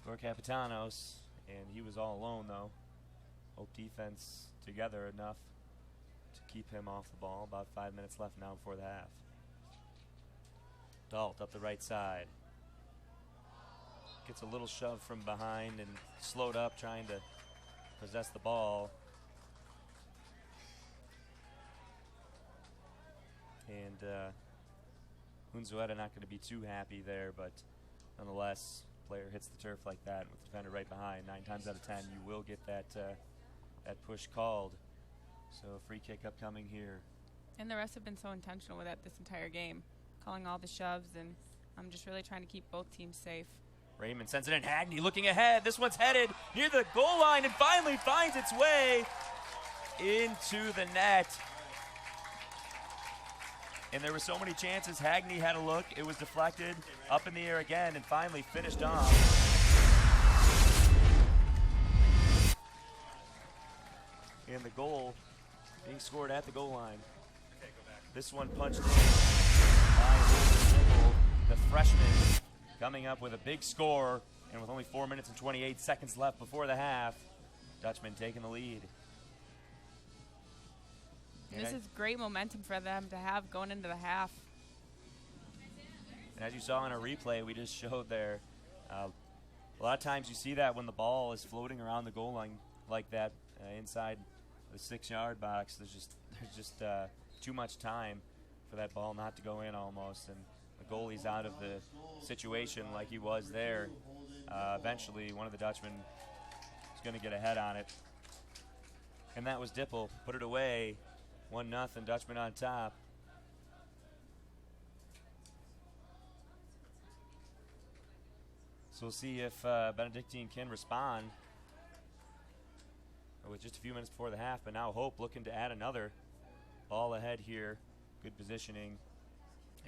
for Capitanos, and he was all alone though. Hope defense together enough to keep him off the ball. About 5 minutes left now before the half. Dalt up the right side. Gets a little shove from behind and slowed up trying to possess the ball. And Unzueta not going to be too happy there, but nonetheless, player hits the turf like that with the defender right behind. 9 times out of 10, you will get that push called. So a free kick upcoming here. And the refs have been so intentional with that this entire game, calling all the shoves, and I'm just really trying to keep both teams safe. Raymond sends it in. Hagney looking ahead. This one's headed near the goal line and finally finds its way into the net. And there were so many chances. Hagney had a look. It was deflected up in the air again and finally finished off. And the goal being scored at the goal line. This one punched in by the freshman, coming up with a big score, and with only 4 minutes and 28 seconds left before the half, Dutchman taking the lead. And this is great momentum for them to have going into the half. And as you saw in a replay we just showed there, a lot of times you see that when the ball is floating around the goal line like that inside the 6-yard box, there's just too much time for that ball not to go in almost, and the goalie's out of the situation like he was there. Eventually one of the Dutchmen is going to get a head on it, and that was Dipple. Put it away. 1-0, Dutchman on top. So we'll see if Benedictine can respond with just a few minutes before the half, but now Hope looking to add another. Ball ahead here. Good positioning.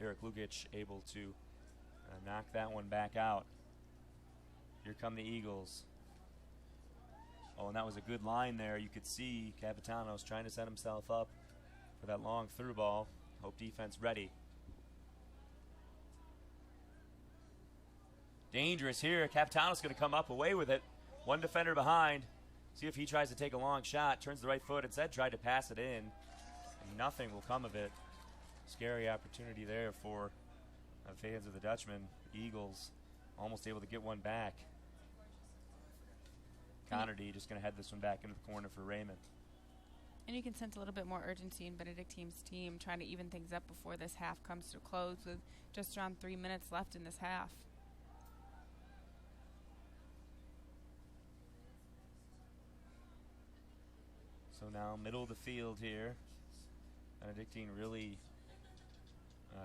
Eric Lugic able to knock that one back out. Here come the Eagles. Oh, and that was a good line there. You could see Capitanos trying to set himself up for that long through ball. Hope defense ready. Dangerous here. Capitanos going to come up away with it. One defender behind. See if he tries to take a long shot, turns the right foot, instead tried to pass it in. And nothing will come of it. Scary opportunity there for fans of the Dutchman. Eagles almost able to get one back. Connerty just going to head this one back into the corner for Raymond. And you can sense a little bit more urgency in Benedictine's team trying to even things up before this half comes to a close with just around 3 minutes left in this half. So now middle of the field here. Benedictine really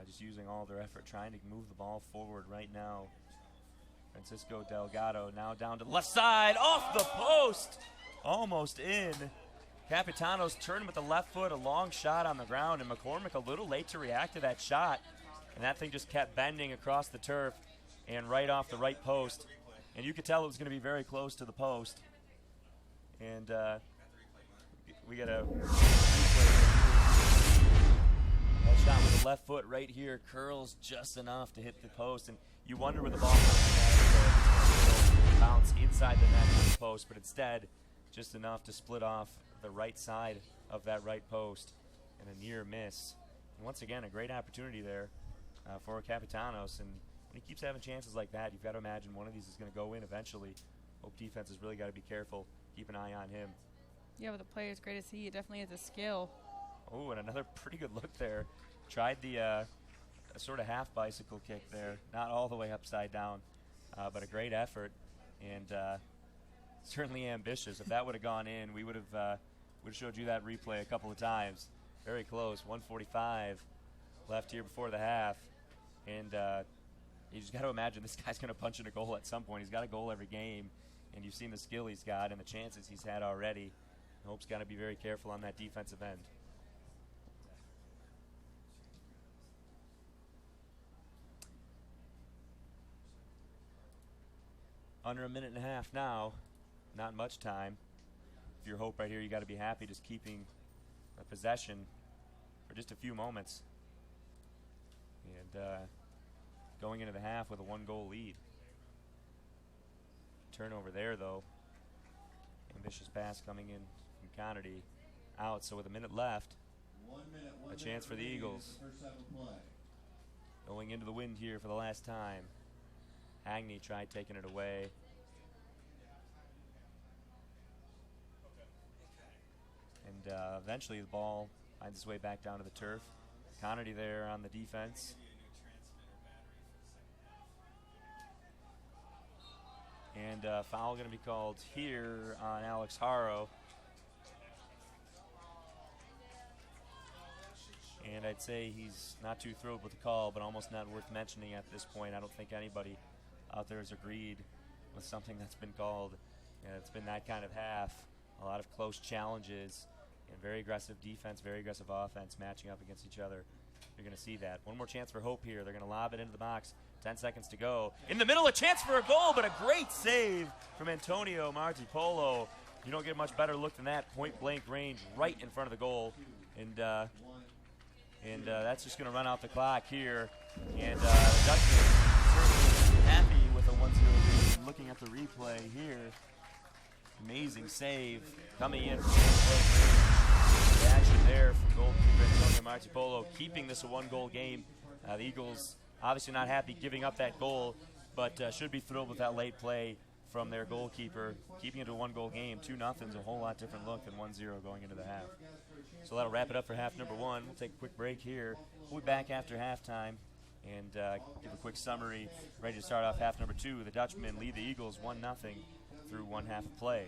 just using all their effort trying to move the ball forward right now. Francisco Delgado now down to the left side, off the post, almost in. Capitanos turned with the left foot, a long shot on the ground, and McCormick a little late to react to that shot. And that thing just kept bending across the turf and right off the right post. And you could tell it was going to be very close to the post. And we got a that shot with the left foot right here curls just enough to hit the post. And you wonder where the ball comes from. Bounce inside the net on the post, but instead just enough to split off the right side of that right post, and a near miss. And once again, a great opportunity there for Capitanos, and when he keeps having chances like that, you've got to imagine one of these is going to go in eventually. Hope defense has really got to be careful, keep an eye on him. Yeah, with a player as great as he definitely has a skill. Oh, and another pretty good look there. Tried the sort of half bicycle kick there, not all the way upside down, but a great effort, and certainly ambitious. If that would have gone in, we would have showed you that replay a couple of times. Very close. 1:45 left here before the half, and you just got to imagine this guy's going to punch in a goal at some point. He's got a goal every game, and you've seen the skill he's got and the chances he's had already. Hope's got to be very careful on that defensive end. Under a minute and a half now. Not much time. If you're Hope right here, you got to be happy just keeping a possession for just a few moments. And going into the half with a 1-goal lead. Turnover there, though. Ambitious pass coming in from Connerty. Out, so with a minute left, a chance for the Eagles. Going into the wind here for the last time. Hagney tried taking it away. And eventually the ball finds its way back down to the turf. Connerty there on the defense. And foul going to be called here on Alex Haro. And I'd say he's not too thrilled with the call, but almost not worth mentioning at this point. I don't think anybody out there has agreed with something that's been called. It's been that kind of half. A lot of close challenges and very aggressive defense, very aggressive offense matching up against each other. You're going to see that. One more chance for Hope here. They're going to lob it into the box. 10 seconds to go. In the middle, a chance for a goal, but a great save from Antonio Martipolo. You don't get a much better look than that. Point-blank range right in front of the goal. And that's just going to run out the clock here. And the Dutchman certainly happy with a 1-0 lead. Looking at the replay here, amazing save coming in from point-blank range. The action there from goalkeeper Antonio Martipolo, keeping this a 1-goal game. The Eagles obviously not happy giving up that goal, but should be thrilled with that late play from their goalkeeper. Keeping it to a 1-goal game, 2-0 is a whole lot different look than 1-0 going into the half. So that'll wrap it up for half number one. We'll take a quick break here. We'll be back after halftime and give a quick summary. Ready to start off half number two. The Dutchmen lead the Eagles 1-0 through one half of play.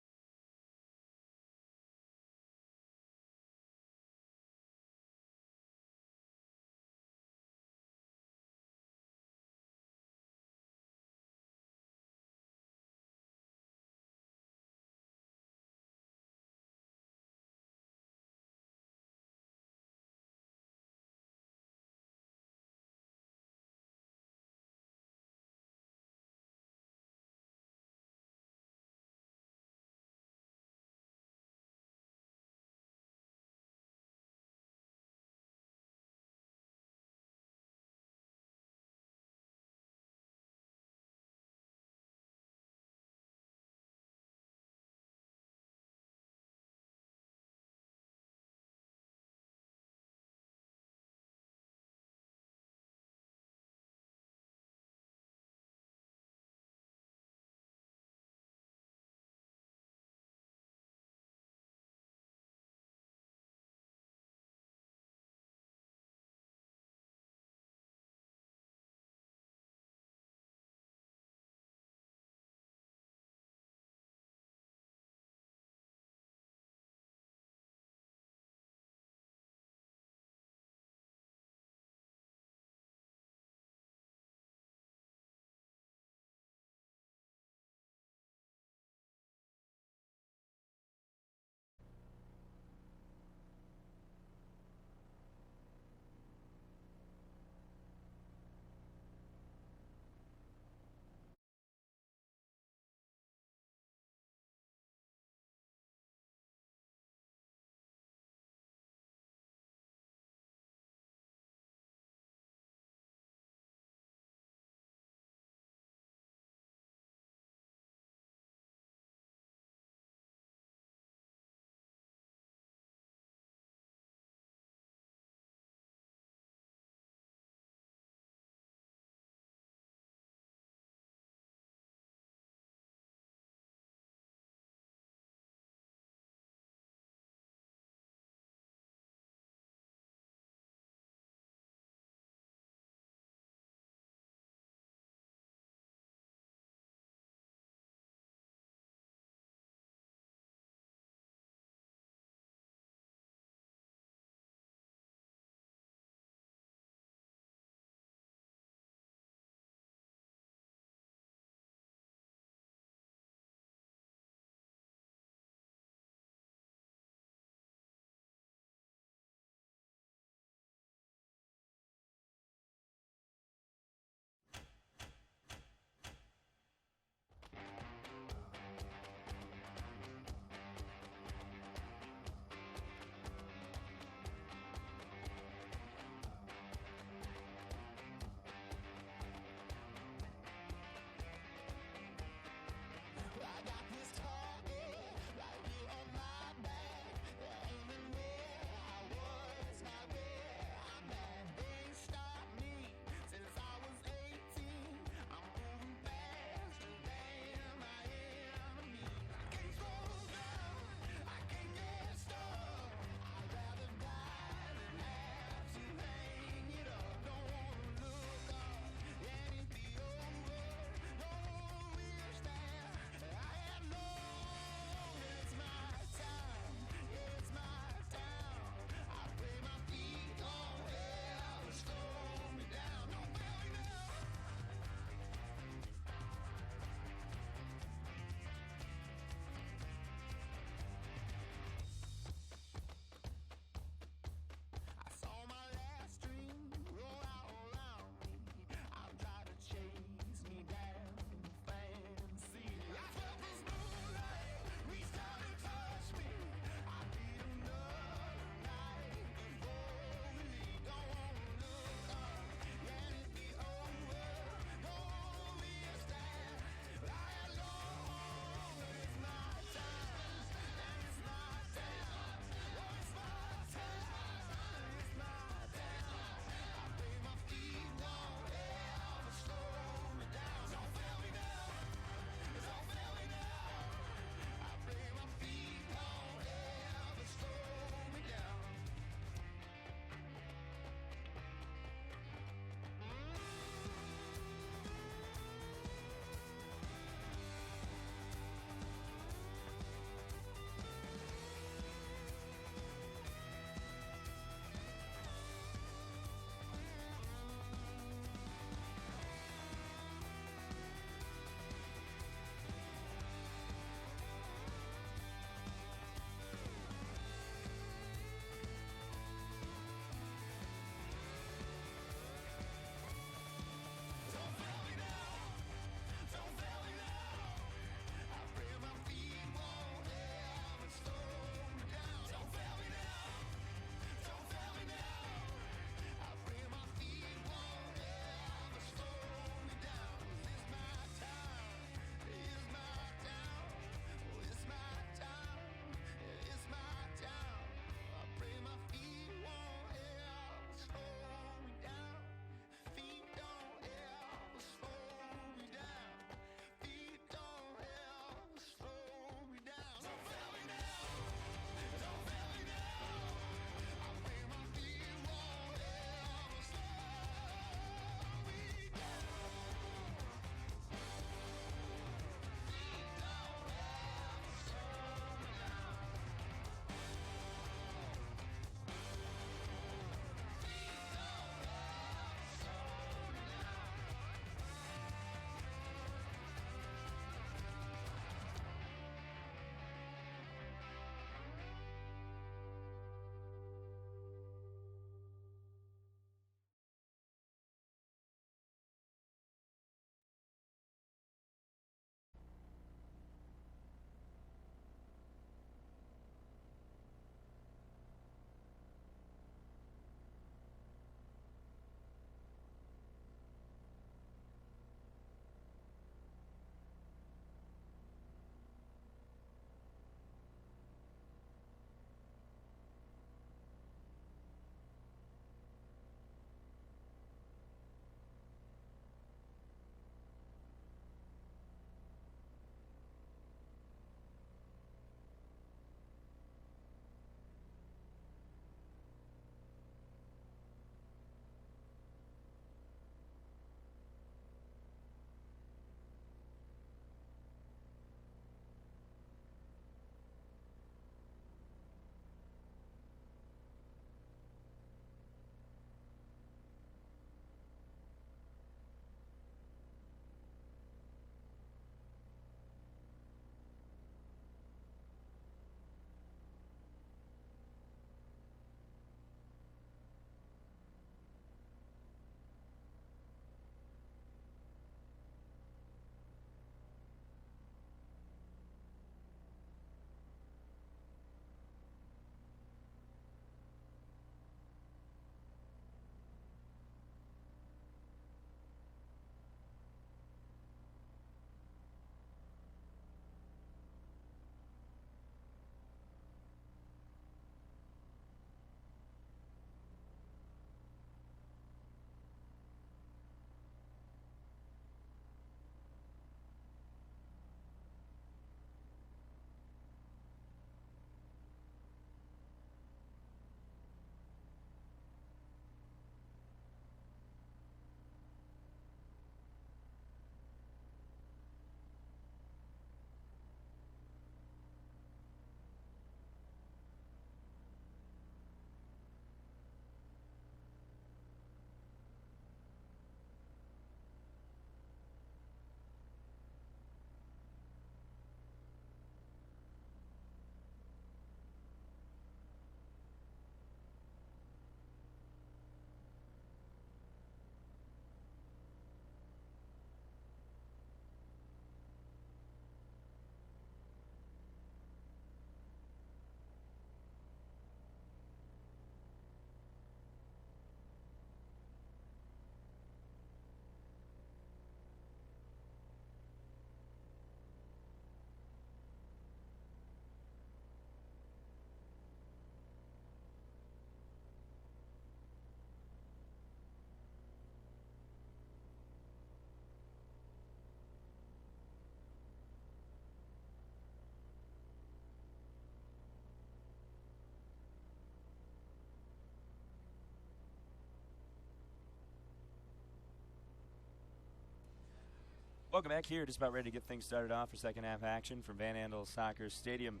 Welcome back here. Just about ready to get things started off for second half action from Van Andel Soccer Stadium.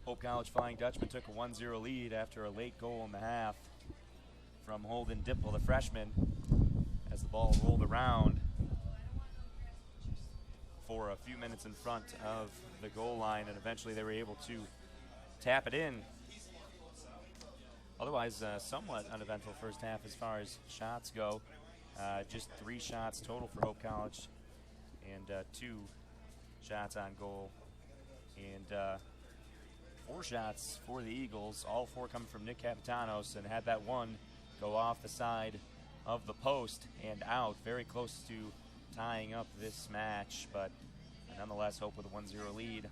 Hope College Flying Dutchman took a 1-0 lead after a late goal in the half from Holden Dipple, the freshman, as the ball rolled around for a few minutes in front of the goal line, and eventually they were able to tap it in. Otherwise, somewhat uneventful first half as far as shots go. Just 3 shots total for Hope College and 2 shots on goal. And 4 shots for the Eagles, all 4 coming from Nick Capitanos, and had that one go off the side of the post and out, very close to tying up this match, but nonetheless Hope with a 1-0 lead.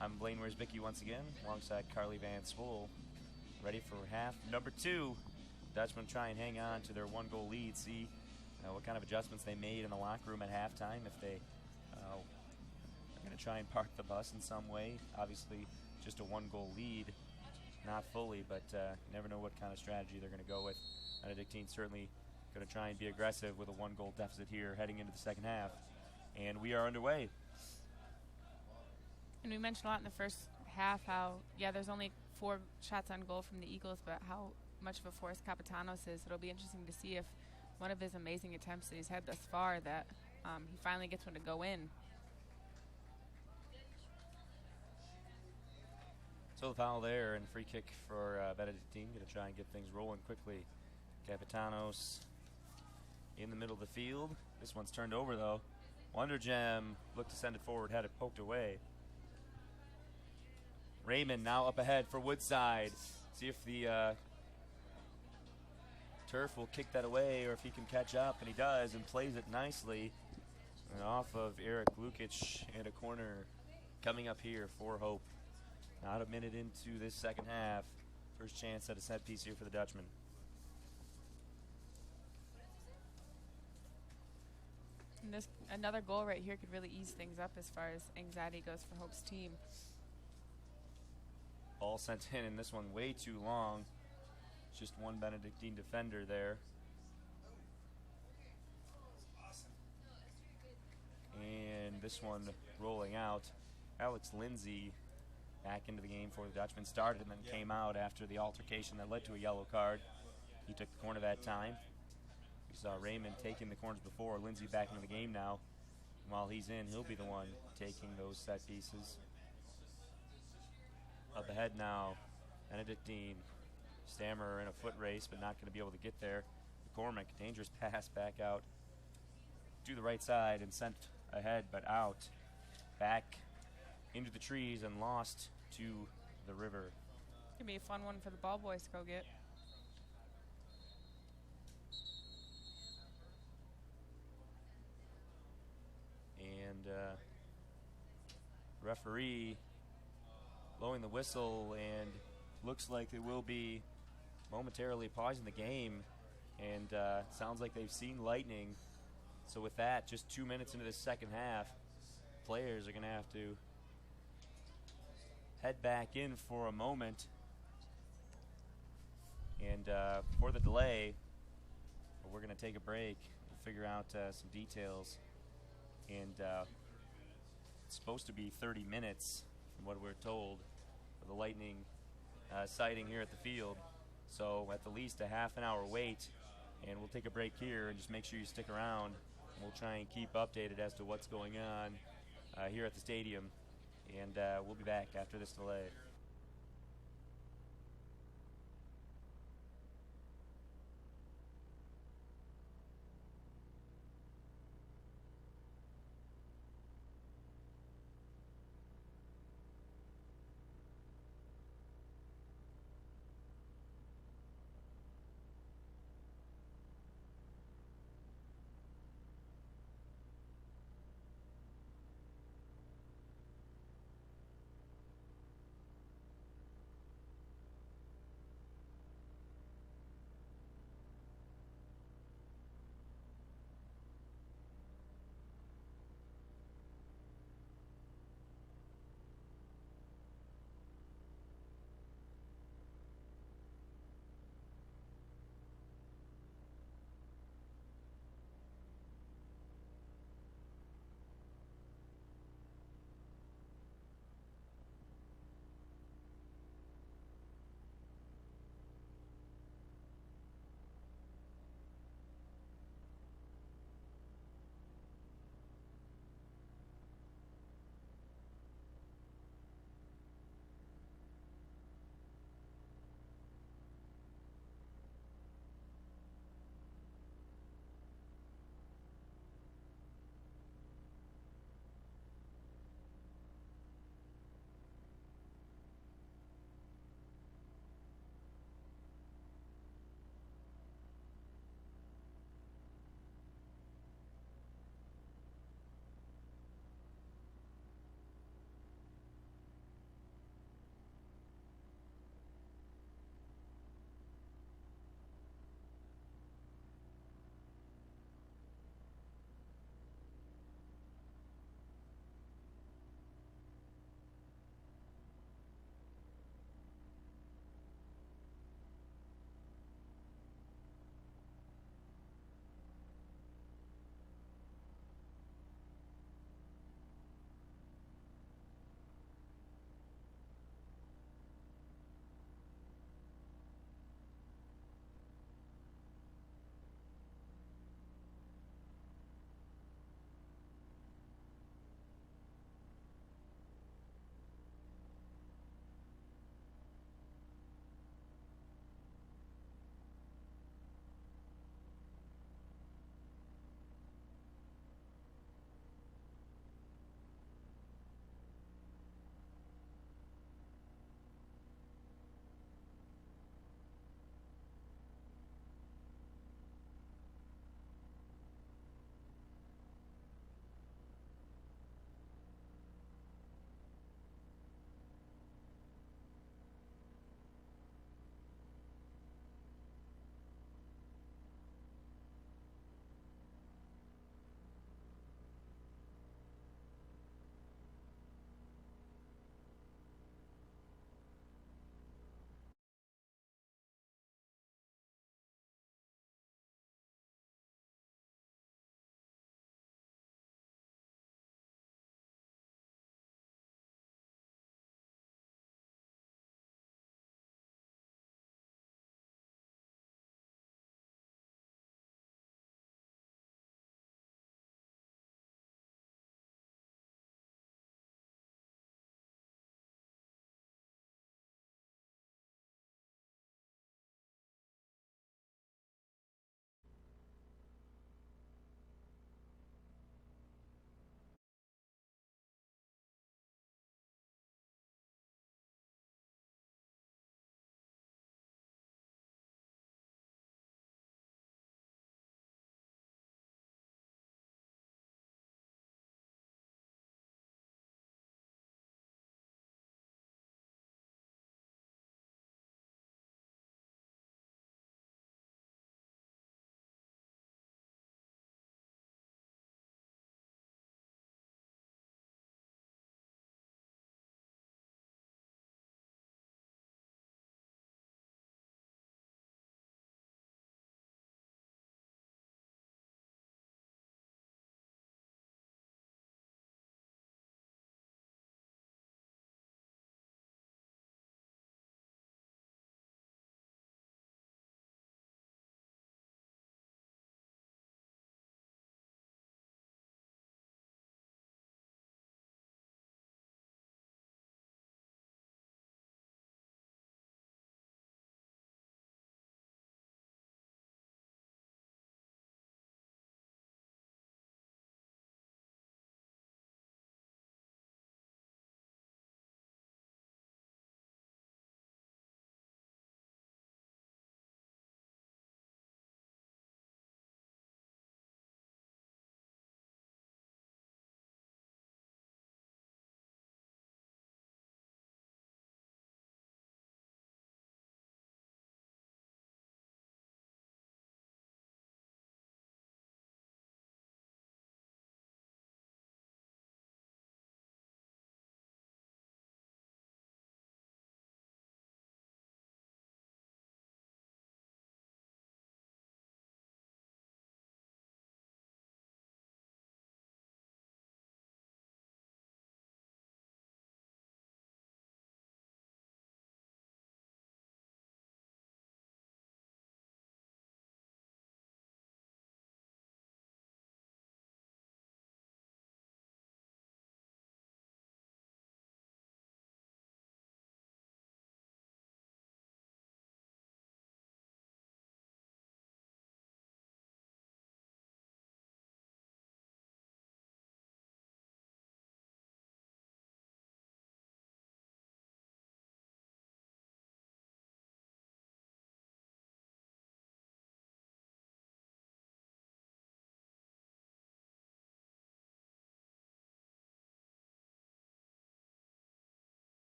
I'm Blaine Wiersbicki once again, alongside Carly Van Swoel, ready for half number 2. Dutchmen try and hang on to their 1-goal lead, see what kind of adjustments they made in the locker room at halftime, if they are going to try and park the bus in some way. Obviously, just a 1-goal lead, not fully, but you never know what kind of strategy they're going to go with. Benedictine certainly going to try and be aggressive with a 1-goal deficit here heading into the second half. And we are underway. And we mentioned a lot in the first half how, there's only 4 shots on goal from the Eagles, but how much of a force Capitanos is. It'll be interesting to see if one of his amazing attempts that he's had thus far, that he finally gets one to go in. So the foul there, and free kick for Benedictine. Going to try and get things rolling quickly. Capitanos in the middle of the field. This one's turned over, though. Wonder Gem looked to send it forward, had it poked away. Raymond now up ahead for Woodside. See if the Turf will kick that away, or if he can catch up, and he does, and plays it nicely. And off of Eric Lukic, and a corner coming up here for Hope. Not a minute into this second half. First chance at a set piece here for the Dutchman. And this another goal right here could really ease things up as far as anxiety goes for Hope's team. Ball sent in, and this one way too long. Just one Benedictine defender there. And this one rolling out. Alex Lindsay back into the game for the Dutchman. Started and then came out after the altercation that led to a yellow card. He took the corner that time. We saw Raymond taking the corners before. Lindsay back into the game now. And while he's in, he'll be the one taking those set pieces. Up ahead now, Benedictine. Stammer in a foot race, but not going to be able to get there. McCormick, dangerous pass back out to the right side and sent ahead, but out. Back into the trees and lost to the river. Gonna be a fun one for the ball boys to go get. And referee blowing the whistle, and looks like it will be momentarily pausing the game, and sounds like they've seen lightning. So with that, just 2 minutes into this second half, players are going to have to head back in for a moment. And for the delay, we're going to take a break. We'll figure out some details. And it's supposed to be 30 minutes from what we're told for the lightning sighting here at the field. So at the least a half an hour wait, and we'll take a break here and just make sure you stick around. We'll try and keep updated as to what's going on here at the stadium, and we'll be back after this delay.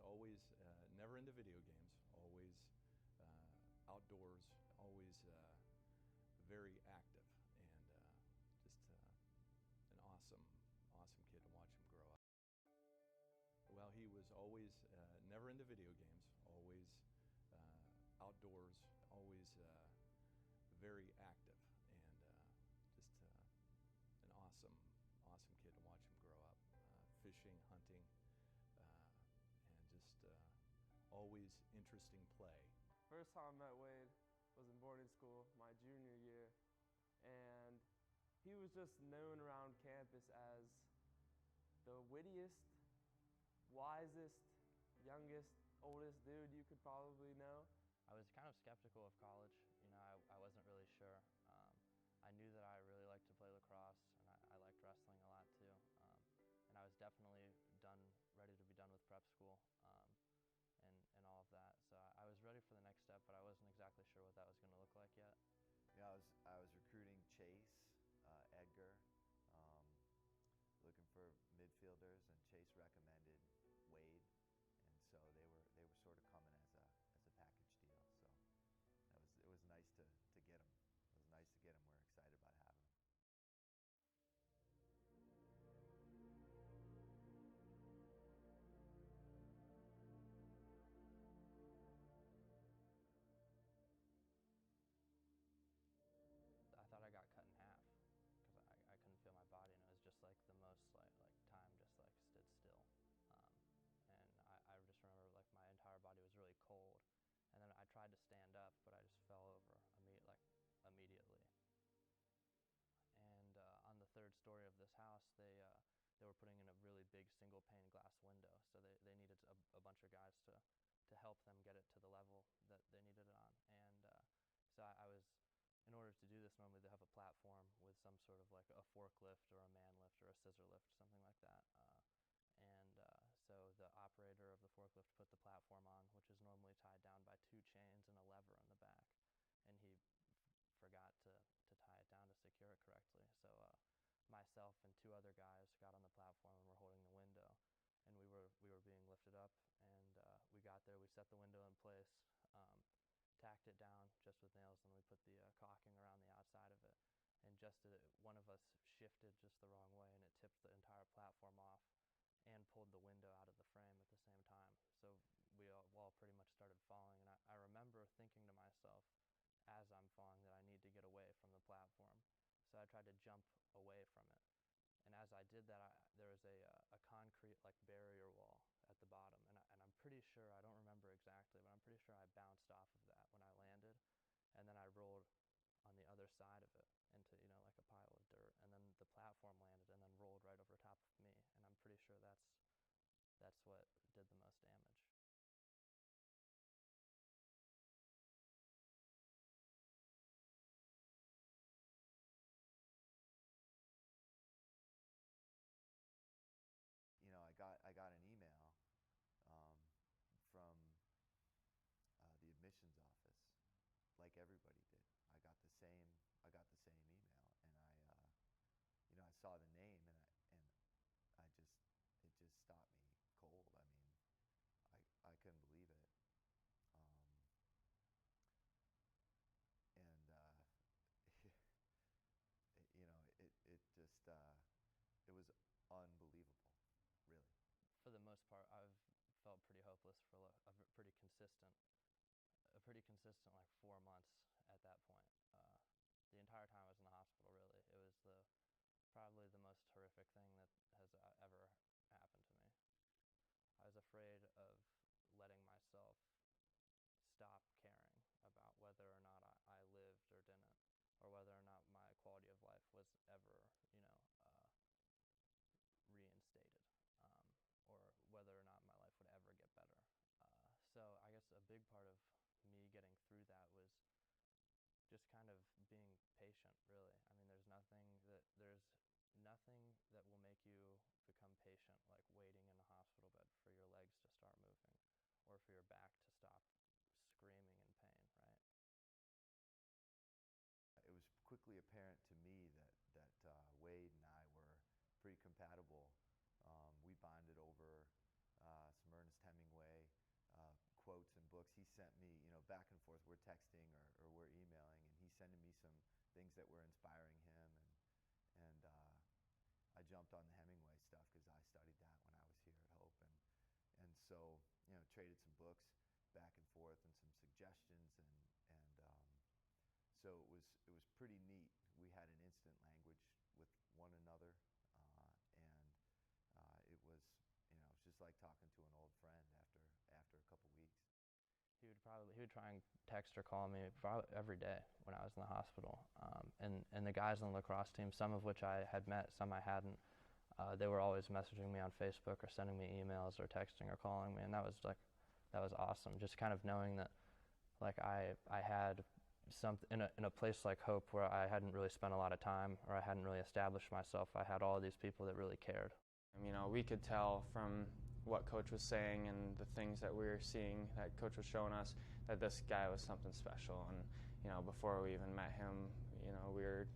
always never into video games, always outdoors, always very active, and just an awesome kid to watch him grow up. Well, he was always never into video games, always outdoors, always very active, and just an awesome kid to watch him grow up. Fishing, hunting, and just always interesting play. First time I met Wade was in boarding school my junior year, and he was just known around campus as the wittiest, wisest, youngest, oldest dude you could probably know. I was kind of skeptical of college. You know, I wasn't really sure. I knew that I really liked to play lacrosse, and I liked wrestling a lot too. And I was definitely ready to be done with prep school, and all of that. So I was ready for the next step, but I wasn't exactly sure what that was going to look like yet. Yeah, I was recruiting Chase, Edgar, looking for midfielders, and Chase recommended Wade, and so they were sort of coming as a package deal. So it was nice to get him. It was nice to get him. We're excited about having him. I thought I got cut in half because I couldn't feel my body, and it was just like the most like time just like stood still. And I just remember like my entire body was really cold, and then I tried to stand up, but I just fell over immediately. And on the third story of this house, they were putting in a really big single pane glass window, so they needed a bunch of guys to help them get it to the level that they needed it on. And so I was, in order to do this, normally they have a platform with some sort of like a forklift or a man lift or a scissor lift, something like that. So the operator of the forklift put the platform on, which is normally tied down by 2 chains and a lever in the back, and he forgot to tie it down to secure it correctly. So myself and 2 other guys got on the platform and were holding the window, and we were being lifted up, and we got there. We set the window in place, tacked it down just with nails, and we put the caulking around the outside of it. And one of us shifted just the wrong way, and it tipped the entire platform off and pulled the window out of the frame at the same time. So we all pretty much started falling, and I remember thinking to myself as I'm falling that I need to get away from the platform. So I tried to jump away from it. And as I did that, there was a concrete like barrier wall at the bottom, and I'm pretty sure, I don't remember exactly, but I'm pretty sure I bounced off of that when I landed, and then I rolled on the other side of it into, you know, like a pile of dirt, and then the platform landed and then rolled right over top of me, and I'm pretty sure that's what did the most damage. You know, I got an email from the admissions office, like everybody did. I got the same email, and I saw the name, and it just stopped me cold. I mean, I couldn't believe it. And it was unbelievable, really. For the most part, I've felt pretty hopeless for a pretty consistent like 4 months at that point. The entire time I was in the hospital, really, it was probably the most horrific thing that has ever happened to me. I was afraid of letting myself stop caring about whether or not I lived or didn't, or whether or not my quality of life was ever, reinstated, or whether or not my life would ever get better. So I guess a big part of me getting through that was just kind of being patient, really. I mean, there's nothing that will make you become patient like waiting in a hospital bed for your legs to start moving or for your back to stop screaming in pain, right? It was quickly apparent to me that Wade and I were pretty compatible. We bonded over some Ernest Hemingway sent me, back and forth. We're texting or we're emailing, and he's sending me some things that were inspiring him, and I jumped on the Hemingway stuff because I studied that when I was here at Hope, and so traded some books back and forth and some suggestions, and so it was pretty neat. We had an instant language with one another, and it was just like talking to an old friend after a couple weeks. He would try and text or call me probably every day when I was in the hospital. And the guys on the lacrosse team, some of which I had met, some I hadn't, they were always messaging me on Facebook or sending me emails or texting or calling me, and that was awesome. Just kind of knowing that I had something in a place like Hope where I hadn't really spent a lot of time or I hadn't really established myself. I had all of these people that really cared. We could tell from what Coach was saying and the things that we were seeing that Coach was showing us that this guy was something special. And before we even met him, we were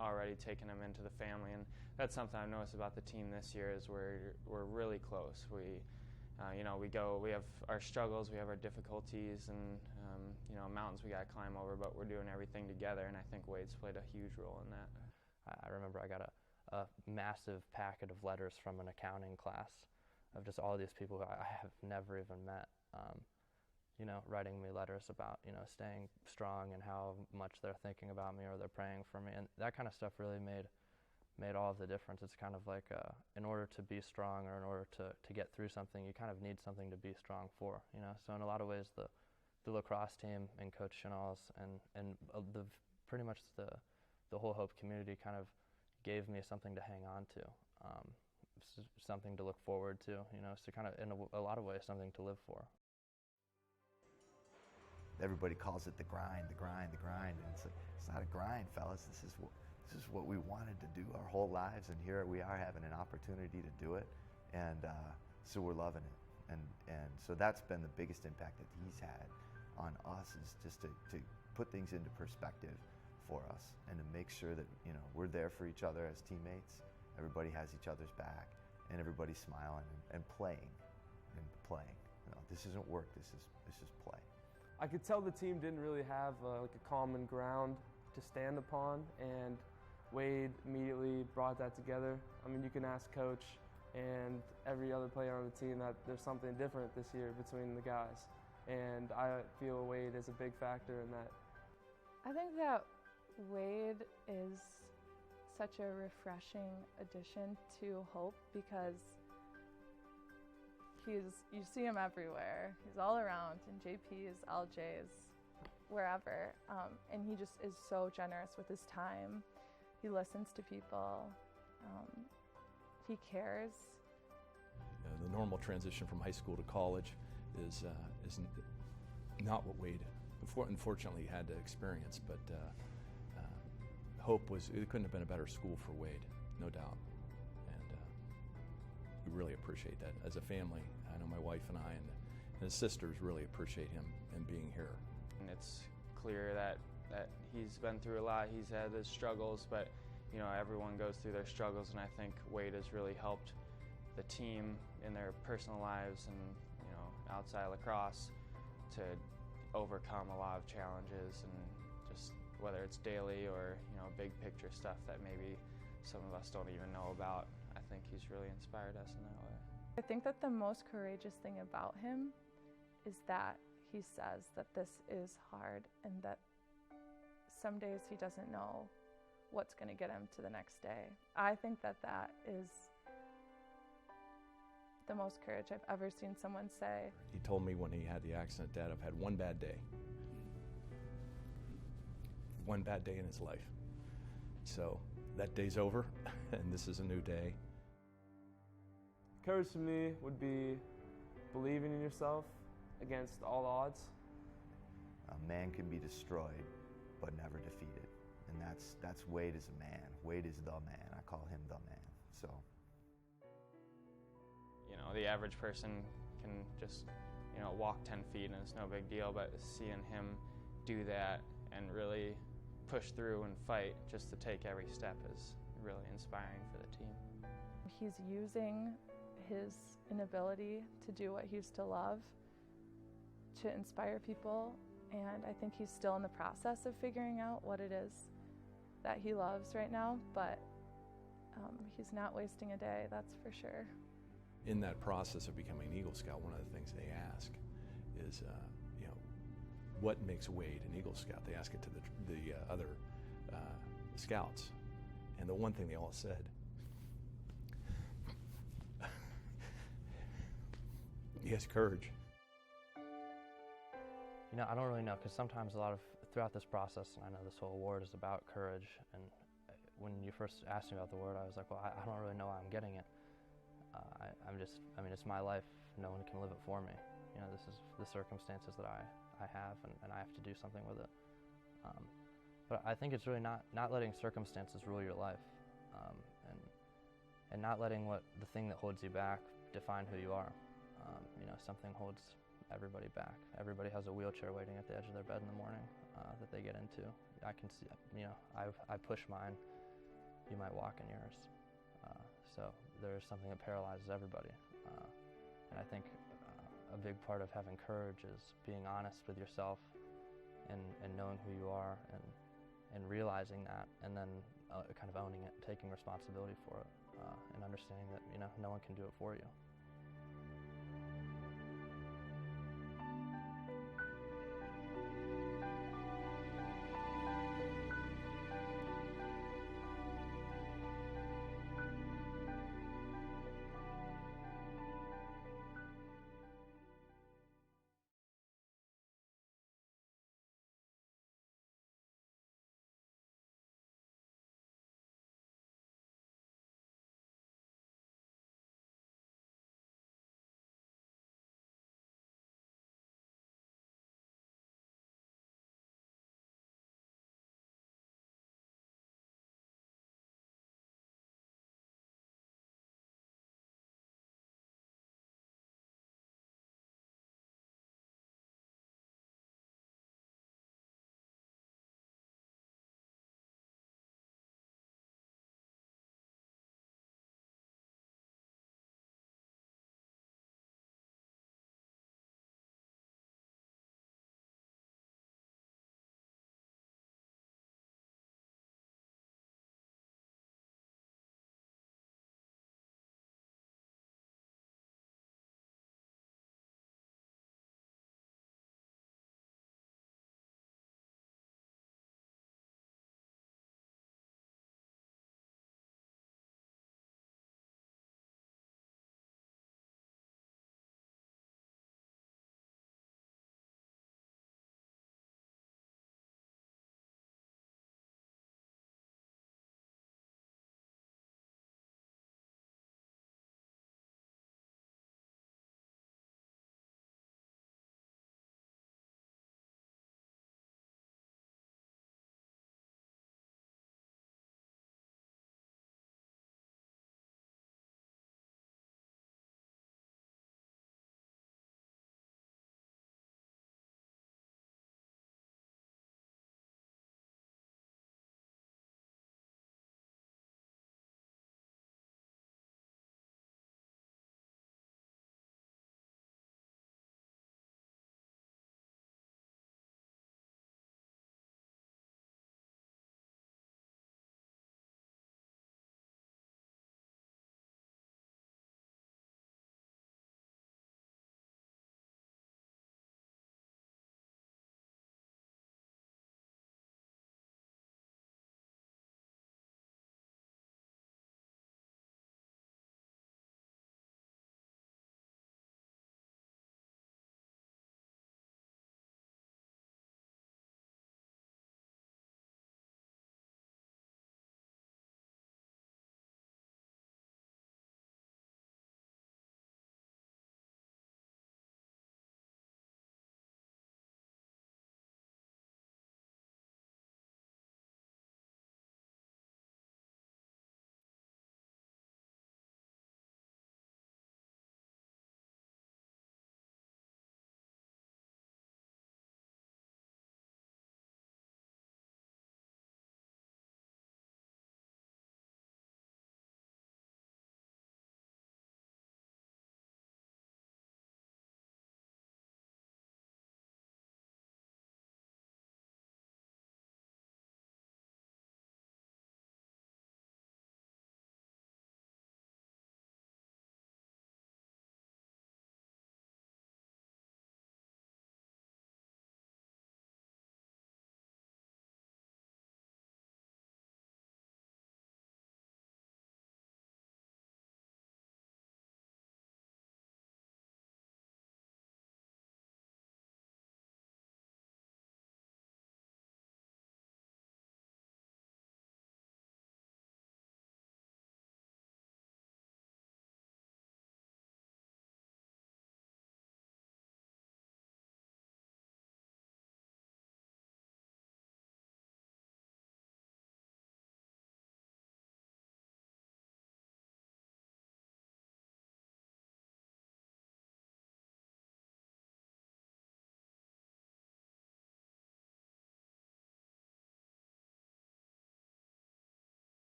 already taking him into the family. And that's something I've noticed about the team this year is we're really close. We have our struggles, we have our difficulties, and mountains we got to climb over, but we're doing everything together. And I think Wade's played a huge role in that. I remember I got a massive packet of letters from an accounting class of just all these people who I have never even met, writing me letters about, staying strong and how much they're thinking about me or they're praying for me. And that kind of stuff really made all of the difference. It's kind of like in order to be strong or in order to get through something, you kind of need something to be strong for, So in a lot of ways, the lacrosse team and Coach Chanel's and pretty much the whole Hope community kind of gave me something to hang on to. Something to look forward to, so kind of in a lot of ways something to live for. Everybody calls it the grind, and it's like, it's not a grind, fellas. This is what we wanted to do our whole lives, and here we are having an opportunity to do it, and so we're loving it. And so that's been the biggest impact that he's had on us, is just to put things into perspective for us and to make sure that we're there for each other as teammates. Everybody has each other's back, and everybody's smiling and playing. This isn't work. This is play. I could tell the team didn't really have a common ground to stand upon, and Wade immediately brought that together. You can ask Coach and every other player on the team that there's something different this year between the guys, and I feel Wade is a big factor in that. I think that Wade is such a refreshing addition to Hope because you see him everywhere. He's all around in JPs, LJs, wherever, and he just is so generous with his time. He listens to people. He cares. The normal transition from high school to college is not what Wade unfortunately had to experience, but Hope it couldn't have been a better school for Wade, no doubt. And we really appreciate that as a family. I know my wife and I and his sisters really appreciate him and being here. And it's clear that he's been through a lot. He's had his struggles, but everyone goes through their struggles, and I think Wade has really helped the team in their personal lives and outside lacrosse to overcome a lot of challenges, and just whether it's daily or big picture stuff that maybe some of us don't even know about. I think he's really inspired us in that way. I think that the most courageous thing about him is that he says that this is hard and that some days he doesn't know what's going to get him to the next day. I think that is the most courage I've ever seen someone say. He told me when he had the accident, Dad, I've had one bad day. One bad day in his life. So that day's over, and this is a new day. Courage to me would be believing in yourself against all odds. A man can be destroyed, but never defeated. And that's Wade as a man. Wade is the man. I call him the man. So. The average person can just, walk 10 feet and it's no big deal, but seeing him do that and really push through and fight just to take every step is really inspiring for the team. He's using his inability to do what he used to love to inspire people, and I think he's still in the process of figuring out what it is that he loves right now, but he's not wasting a day, that's for sure. In that process of becoming an Eagle Scout, one of the things they ask is, what makes Wade an Eagle Scout? They ask it to the other scouts, and the one thing they all said, he has courage. You know, I don't really know, because sometimes throughout this process, and I know this whole award is about courage, and when you first asked me about the award, I was like, well, I don't really know why I'm getting it. It's my life. No one can live it for me. You know, this is the circumstances that I have, and I have to do something with it. But I think it's really not letting circumstances rule your life, and not letting the thing that holds you back define who you are. Something holds everybody back. Everybody has a wheelchair waiting at the edge of their bed in the morning that they get into. I can see, I push mine. You might walk in yours. So there's something that paralyzes everybody. And I think a big part of having courage is being honest with yourself and knowing who you are and realizing that, and then kind of owning it, taking responsibility for it, and understanding that no one can do it for you.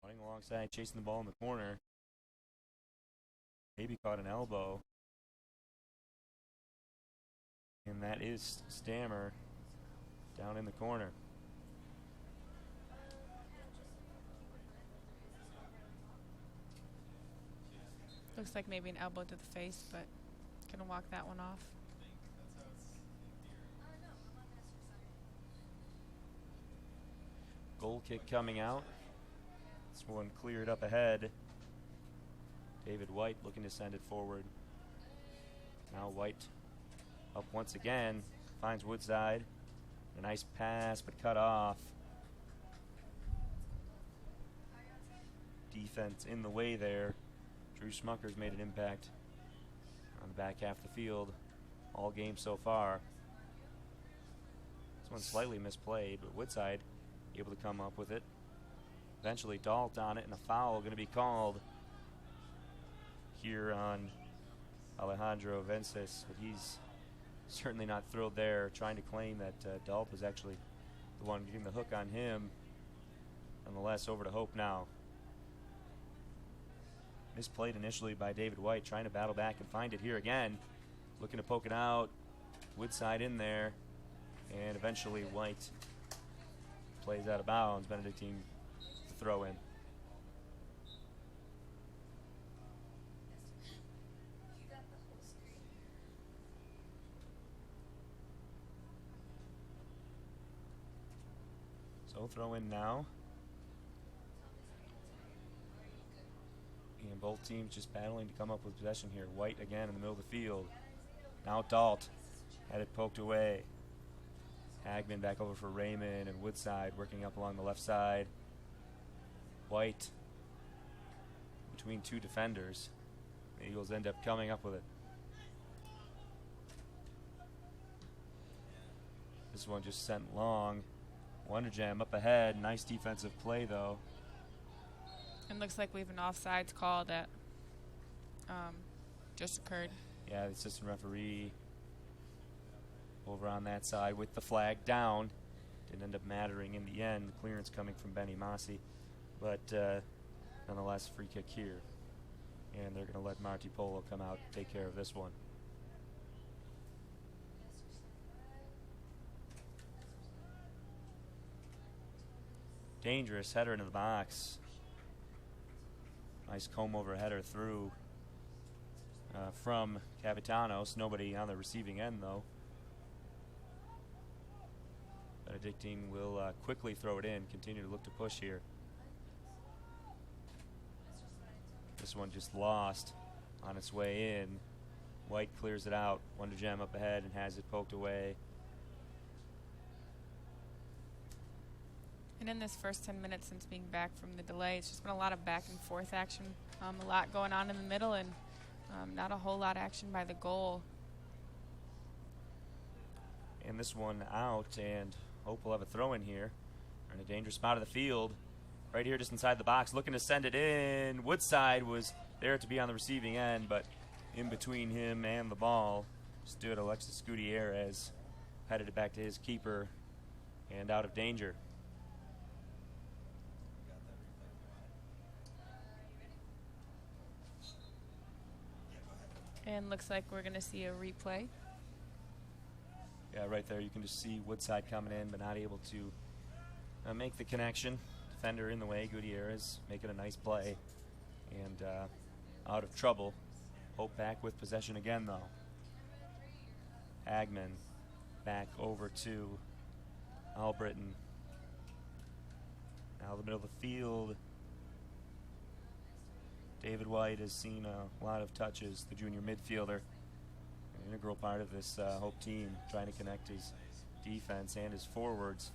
Running alongside, chasing the ball in the corner. Maybe caught an elbow. And that is Stammer down in the corner. Looks like maybe an elbow to the face, but gonna walk that one off. Goal kick coming out. This one cleared up ahead. David White looking to send it forward. Now White up once again. Finds Woodside. A nice pass, but cut off. Defense in the way there. Drew Smucker's made an impact on the back half of the field all game so far. This one's slightly misplayed, but Woodside able to come up with it. Eventually Dalt on it, and a foul going to be called here on Alejandro Vences, but he's certainly not thrilled there, trying to claim that Dalt was actually the one getting the hook on him. Nonetheless, over to Hope now. Misplayed initially by David White, trying to battle back and find it here again. Looking to poke it out. Woodside in there. And eventually White plays out of bounds. Benedictine throw in. So throw in now. And both teams just battling to come up with possession here. White again in the middle of the field. Now Dalt had it poked away. Hagman back over for Raymond, and Woodside working up along the left side. White between two defenders. The Eagles end up coming up with it. This one just sent long. Wonder Jam up ahead. Nice defensive play though. And looks like we have an offsides call that just occurred. Yeah, the assistant referee over on that side with the flag down. Didn't end up mattering in the end. The clearance coming from Benny Massey. But nonetheless, free kick here. And they're going to let Marty Polo come out and take care of this one. Dangerous header into the box. Nice comb over header through from Capitanos. Nobody on the receiving end though. Benedictine will quickly throw it in, continue to look to push here. This one just lost on its way in. White clears it out. Wonder Jam up ahead and has it poked away. And in this first 10 minutes since being back from the delay, it's just been a lot of back and forth action. A lot going on in the middle, and not a whole lot of action by the goal. And this one out, and Hope will have a throw in here. We're in a dangerous spot of the field. Right here just inside the box, looking to send it in. Woodside was there to be on the receiving end, but in between him and the ball stood Alexis Gutierrez, headed it back to his keeper, and out of danger. And looks like we're going to see a replay. Yeah, right there you can just see Woodside coming in, but not able to make the connection. Defender in the way, Gutierrez making a nice play, and out of trouble. Hope back with possession again though. Hagman back over to Albritton. Now the middle of the field. David White has seen a lot of touches, the junior midfielder. An integral part of this Hope team, trying to connect his defense and his forwards.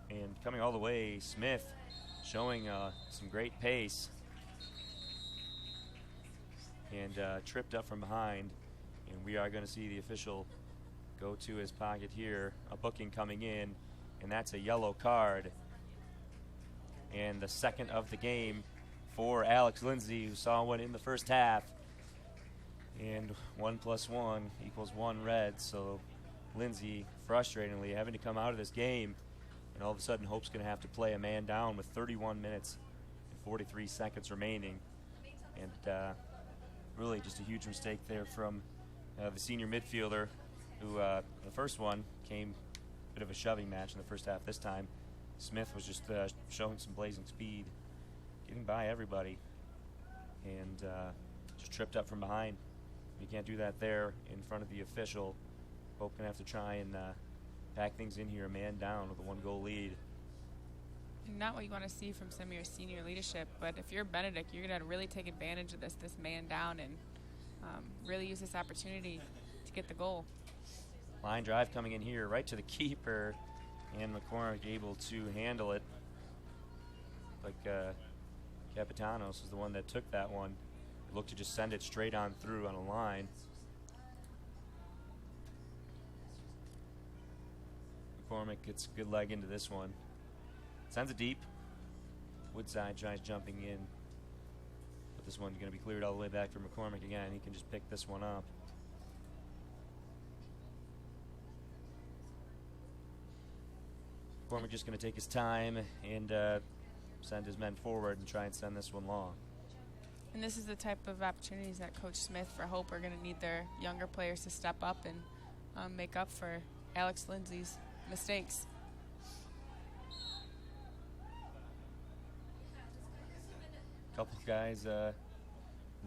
And coming all the way, Smith showing some great pace. And tripped up from behind. And we are going to see the official go to his pocket here. A booking coming in, and that's a yellow card. And the second of the game for Alex Lindsay, who saw one in the first half. And 1 + 1 = 1 red. So Lindsay, frustratingly, having to come out of this game And all of a sudden, Hope's going to have to play a man down with 31 minutes and 43 seconds remaining. And really just a huge mistake there from the senior midfielder, who the first one came a bit of a shoving match in the first half. This time, Smith was just showing some blazing speed, getting by everybody, and just tripped up from behind. You can't do that there in front of the official. Hope going to have to try and pack things in here, a man down with a 1-goal lead. Not what you want to see from some of your senior leadership, but if you're Benedict, you're going to really take advantage of this man down and really use this opportunity to get the goal. Line drive coming in here right to the keeper, and McCormick able to handle it. Like Capitanos was the one that took that one. Looked to just send it straight on through on a line. McCormick gets a good leg into this one. Sends it deep. Woodside tries jumping in. But this one's going to be cleared all the way back for McCormick again. He can just pick this one up. McCormick just going to take his time and send his men forward and try and send this one long. And this is the type of opportunities that Coach Smith for Hope are going to need their younger players to step up and make up for Alex Lindsay's mistakes. Couple guys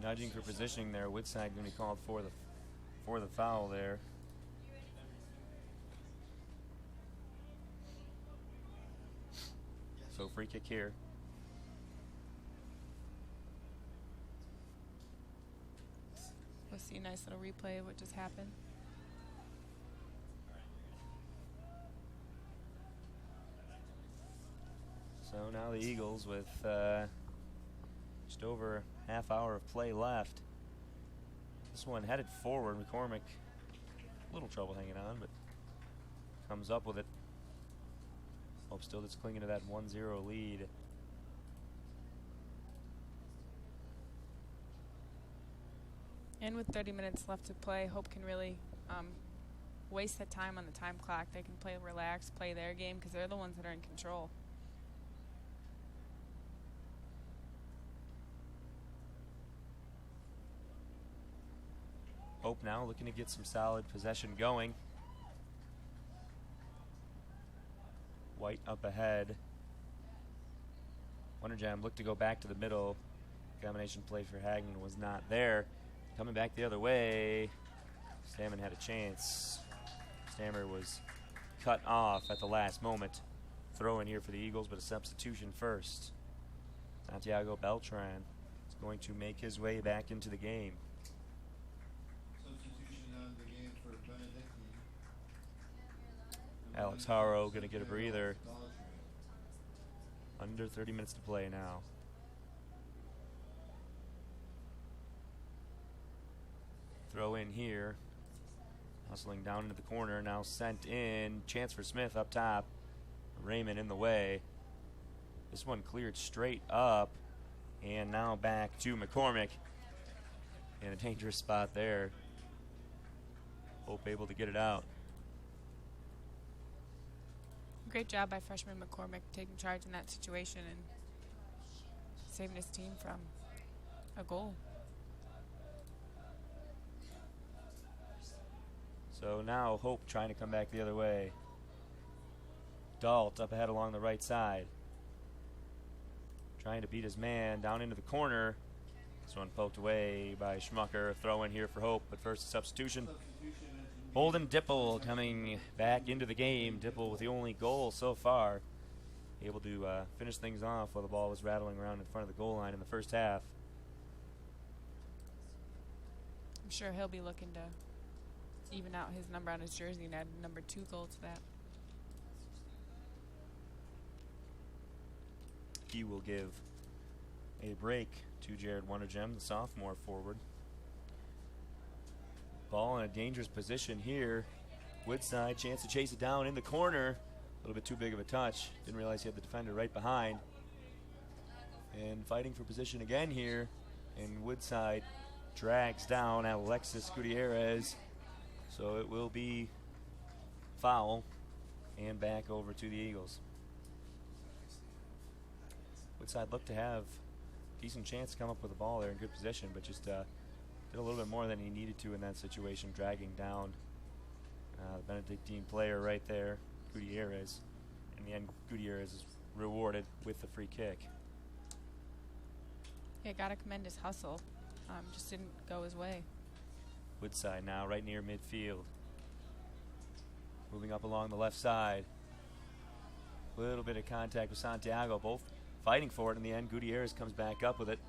nudging for positioning there. Woodside going to be called for the foul there. So free kick here. We'll see a nice little replay of what just happened. So now the Eagles with just over half hour of play left. This one headed forward. McCormick, a little trouble hanging on, but comes up with it. Hope still just clinging to that 1-0 lead. And with 30 minutes left to play, Hope can really waste that time on the time clock. They can play relaxed, play their game, because they're the ones that are in control. Hope now looking to get some solid possession going. White up ahead. Wonderjam looked to go back to the middle. Combination play for Hagman was not there. Coming back the other way. Stammen had a chance. Stammer was cut off at the last moment. Throw in here for the Eagles, but a substitution first. Santiago Beltran is going to make his way back into the game. Substitution on the game for Benedictine. Alex Haro going to get a breather. Under 30 minutes to play now. Throw in here. Hustling down into the corner. Now sent in. Chance for Smith up top. Raymond in the way. This one cleared straight up. And now back to McCormick. In a dangerous spot there. Hope able to get it out. Great job by freshman McCormick taking charge in that situation and saving his team from a goal. So now Hope trying to come back the other way. Dalt up ahead along the right side. Trying to beat his man down into the corner. This one poked away by Schmucker. Throw in here for Hope, but first a substitution. Holden Dipple coming back into the game. Dipple with the only goal so far. Able to finish things off while the ball was rattling around in front of the goal line in the first half. I'm sure he'll be looking to even out his number on his jersey and add number 2 goal to that. He will give a break to Jared Wondergem, the sophomore forward. Ball in a dangerous position here. Woodside, chance to chase it down in the corner. A little bit too big of a touch. Didn't realize he had the defender right behind. And fighting for position again here. And Woodside drags down Alexis Gutierrez. So it will be foul and back over to the Eagles. Woodside looked to have a decent chance to come up with the ball there in good position, but just did a little bit more than he needed to in that situation, dragging down the Benedictine player right there, Gutierrez. In the end, Gutierrez is rewarded with the free kick. Yeah, got to commend his hustle. Just didn't go his way. Woodside now right near midfield. Moving up along the left side. A little bit of contact with Santiago, both fighting for it. In the end, Gutierrez comes back up with it.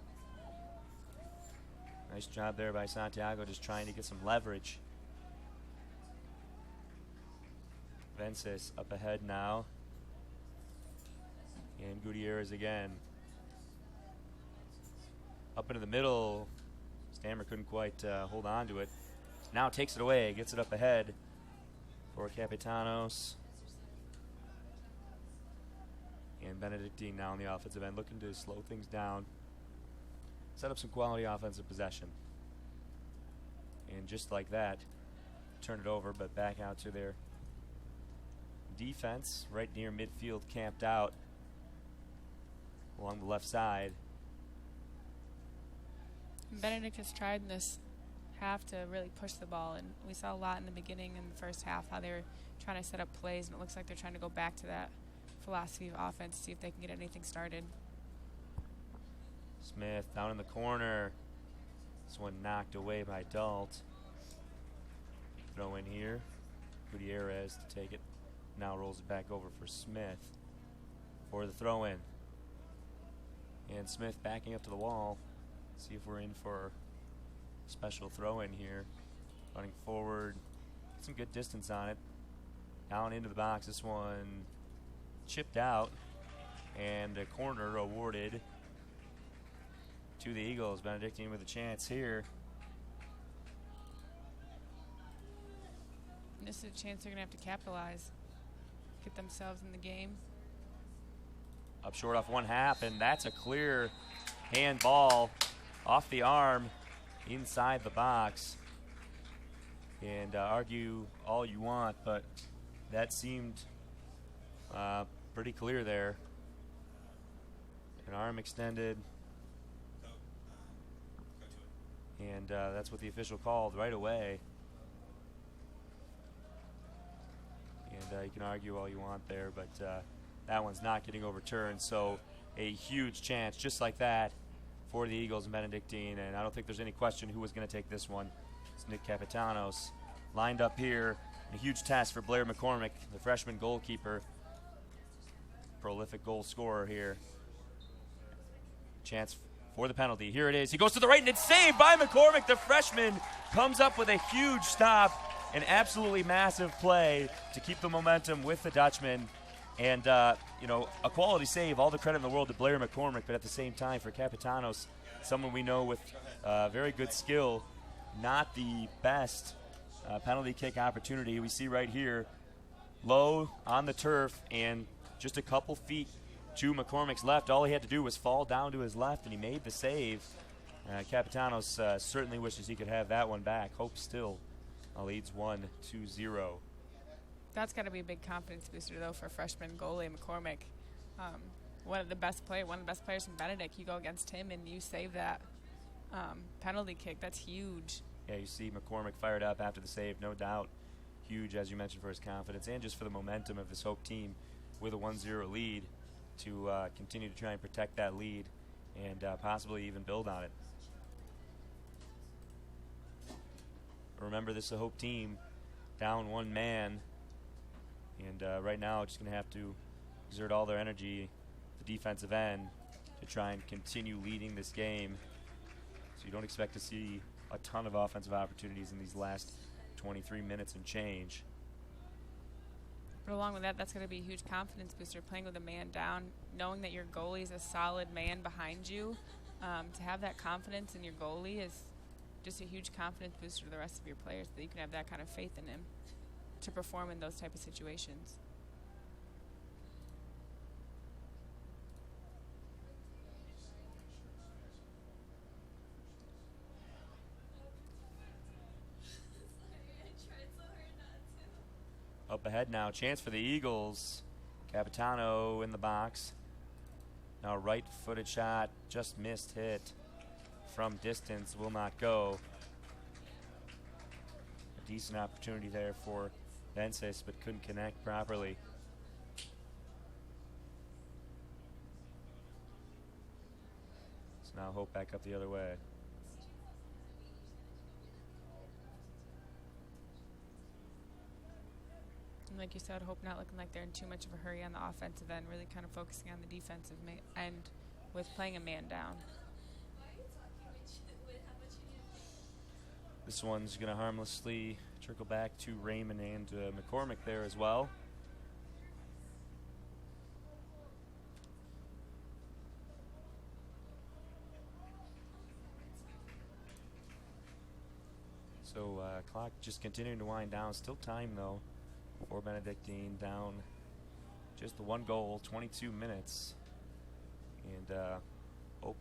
Nice job there by Santiago, just trying to get some leverage. Vences up ahead now. And Gutierrez again. Up into the middle. Stammer couldn't quite hold on to it. Now takes it away, gets it up ahead for Capitanos. And Benedictine now on the offensive end, looking to slow things down. Set up some quality offensive possession. And just like that, turn it over, but back out to their defense, right near midfield, camped out along the left side. Benedict has tried in this half to really push the ball, and we saw a lot in the beginning in the first half how they were trying to set up plays, and it looks like they're trying to go back to that philosophy of offense, see if they can get anything started. Smith down in the corner. This one knocked away by Dalt. Throw in here. Gutierrez to take it. Now rolls it back over for Smith for the throw in. And Smith backing up to the wall. See if we're in for a special throw in here. Running forward. Some good distance on it. Down into the box. This one chipped out. And a corner awarded to the Eagles. Benedictine with a chance here. And this is a chance they're going to have to capitalize. Get themselves in the game. Up short off one half, and that's a clear handball off the arm inside the box. And argue all you want, but that seemed pretty clear there. An arm extended. And that's what the official called right away. And you can argue all you want there, but that one's not getting overturned. So a huge chance just like that for the Eagles and Benedictine. And I don't think there's any question who was going to take this one. It's Nick Capitanos lined up here. A huge task for Blair McCormick, the freshman goalkeeper. Prolific goal scorer here. Chance for the penalty. Here it is. He goes to the right, and it's saved by McCormick. The freshman comes up with a huge stop. An absolutely massive play to keep the momentum with the Dutchman. And, you know, a quality save. All the credit in the world to Blair McCormick, but at the same time for Capitanos, someone we know with very good skill, not the best penalty kick opportunity. We see right here, low on the turf and just a couple feet to McCormick's left. All he had to do was fall down to his left, and he made the save. Capitanos certainly wishes he could have that one back. Hope still leads 1-0. That's got to be a big confidence booster, though, for freshman goalie McCormick. One of the best players in Benedict. You go against him and you save that penalty kick. That's huge. Yeah, you see McCormick fired up after the save, no doubt. Huge, as you mentioned, for his confidence and just for the momentum of this Hope team with a 1-0 lead to continue to try and protect that lead and possibly even build on it. Remember, this is a Hope team down one man, and right now just going to have to exert all their energy at the defensive end to try and continue leading this game. So you don't expect to see a ton of offensive opportunities in these last 23 minutes and change. But along with that, that's going to be a huge confidence booster, playing with a man down, knowing that your goalie is a solid man behind you. To have that confidence in your goalie is just a huge confidence booster to the rest of your players, that you can have that kind of faith in him to perform in those type of situations. Up ahead now, chance for the Eagles. Capitano in the box. Now right-footed shot, just missed hit from distance, will not go. A decent opportunity there for Vences, but couldn't connect properly. So now Hope back up the other way. And like you said, Hope not looking like they're in too much of a hurry on the offensive end, really kind of focusing on the defensive end with playing a man down. This one's going to harmlessly trickle back to Raymond and McCormick there as well. So clock just continuing to wind down. Still time, though, for Benedictine, down just the one goal, 22 minutes. And Hope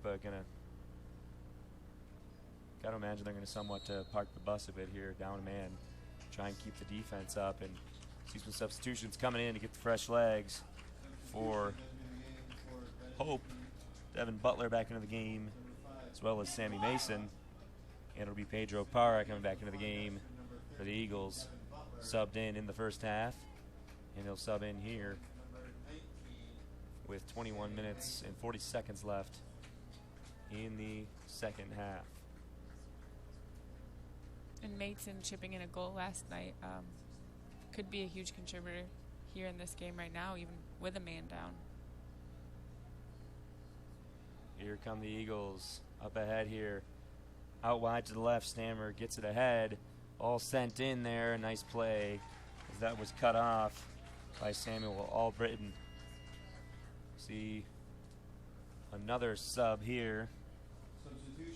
gotta imagine they're gonna somewhat park the bus a bit here, down a man, try and keep the defense up, and see some substitutions coming in to get the fresh legs for Hope. Devin Butler back into the game, as well as Sammy Mason. And it'll be Pedro Parra coming back into the game for the Eagles. Subbed in the first half, and he'll sub in here with 21 minutes and 40 seconds left in the second half. And Mason chipping in a goal last night could be a huge contributor here in this game right now, even with a man down. Here come the Eagles up ahead here. Out wide to the left, Stammer gets it ahead. All sent in there, nice play. As that was cut off by Samuel Albritton. See another sub here.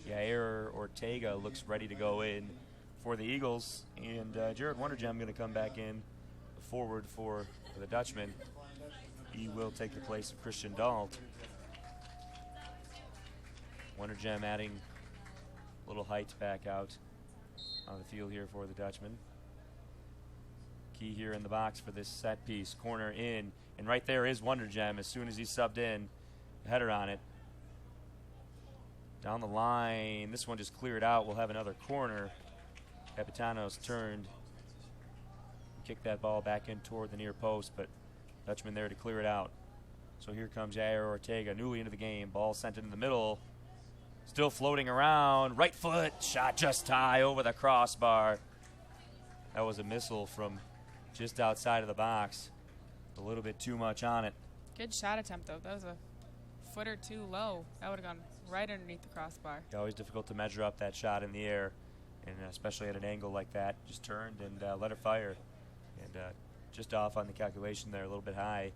Yair Ortega looks ready to go in for the Eagles. And Jared Wondergem going to come back in forward for the Dutchman. He will take the place of Christian Dalt. Wondergem adding a little height back out on the field here for the Dutchman. Key here in the box for this set piece. Corner in. And right there is Wondergem as soon as he subbed in. Header on it. Down the line. This one just cleared out. We'll have another corner. Capitano's turned. Kicked that ball back in toward the near post, but Dutchman there to clear it out. So here comes Jair Ortega, newly into the game. Ball sent into the middle. Still floating around. Right foot. Shot just high over the crossbar. That was a missile from just outside of the box. A little bit too much on it. Good shot attempt, though. That was a foot or two low. That would have gone right underneath the crossbar. Always difficult to measure up that shot in the air, and especially at an angle like that. Just turned and let her fire. And just off on the calculation there, a little bit high.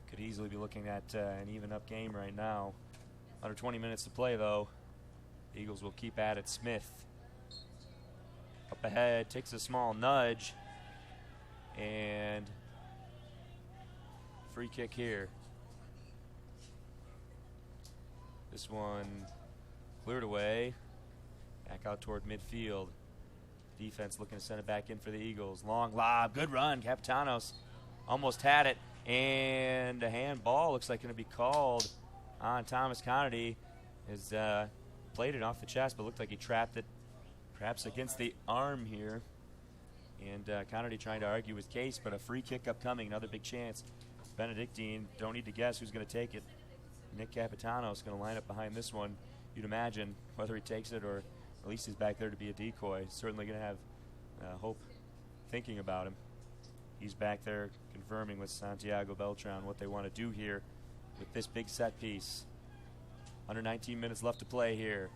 Could easily be looking at an even-up game right now. Under 20 minutes to play, though. The Eagles will keep at it. Smith up ahead, takes a small nudge, and free kick here. This one cleared away, back out toward midfield. Defense looking to send it back in for the Eagles. Long lob, good run. Capitanos almost had it, and a handball looks like going to be called on Thomas Connerty. Has played it off the chest, but looked like he trapped it perhaps against the arm here. And Connerty trying to argue his case, but a free kick upcoming, another big chance. Benedictine, don't need to guess who's going to take it. Nick Capitano is going to line up behind this one. You'd imagine whether he takes it or at least he's back there to be a decoy. Certainly going to have Hope thinking about him. He's back there confirming with Santiago Beltran what they want to do here with this big set piece. Under 19 minutes left to play here.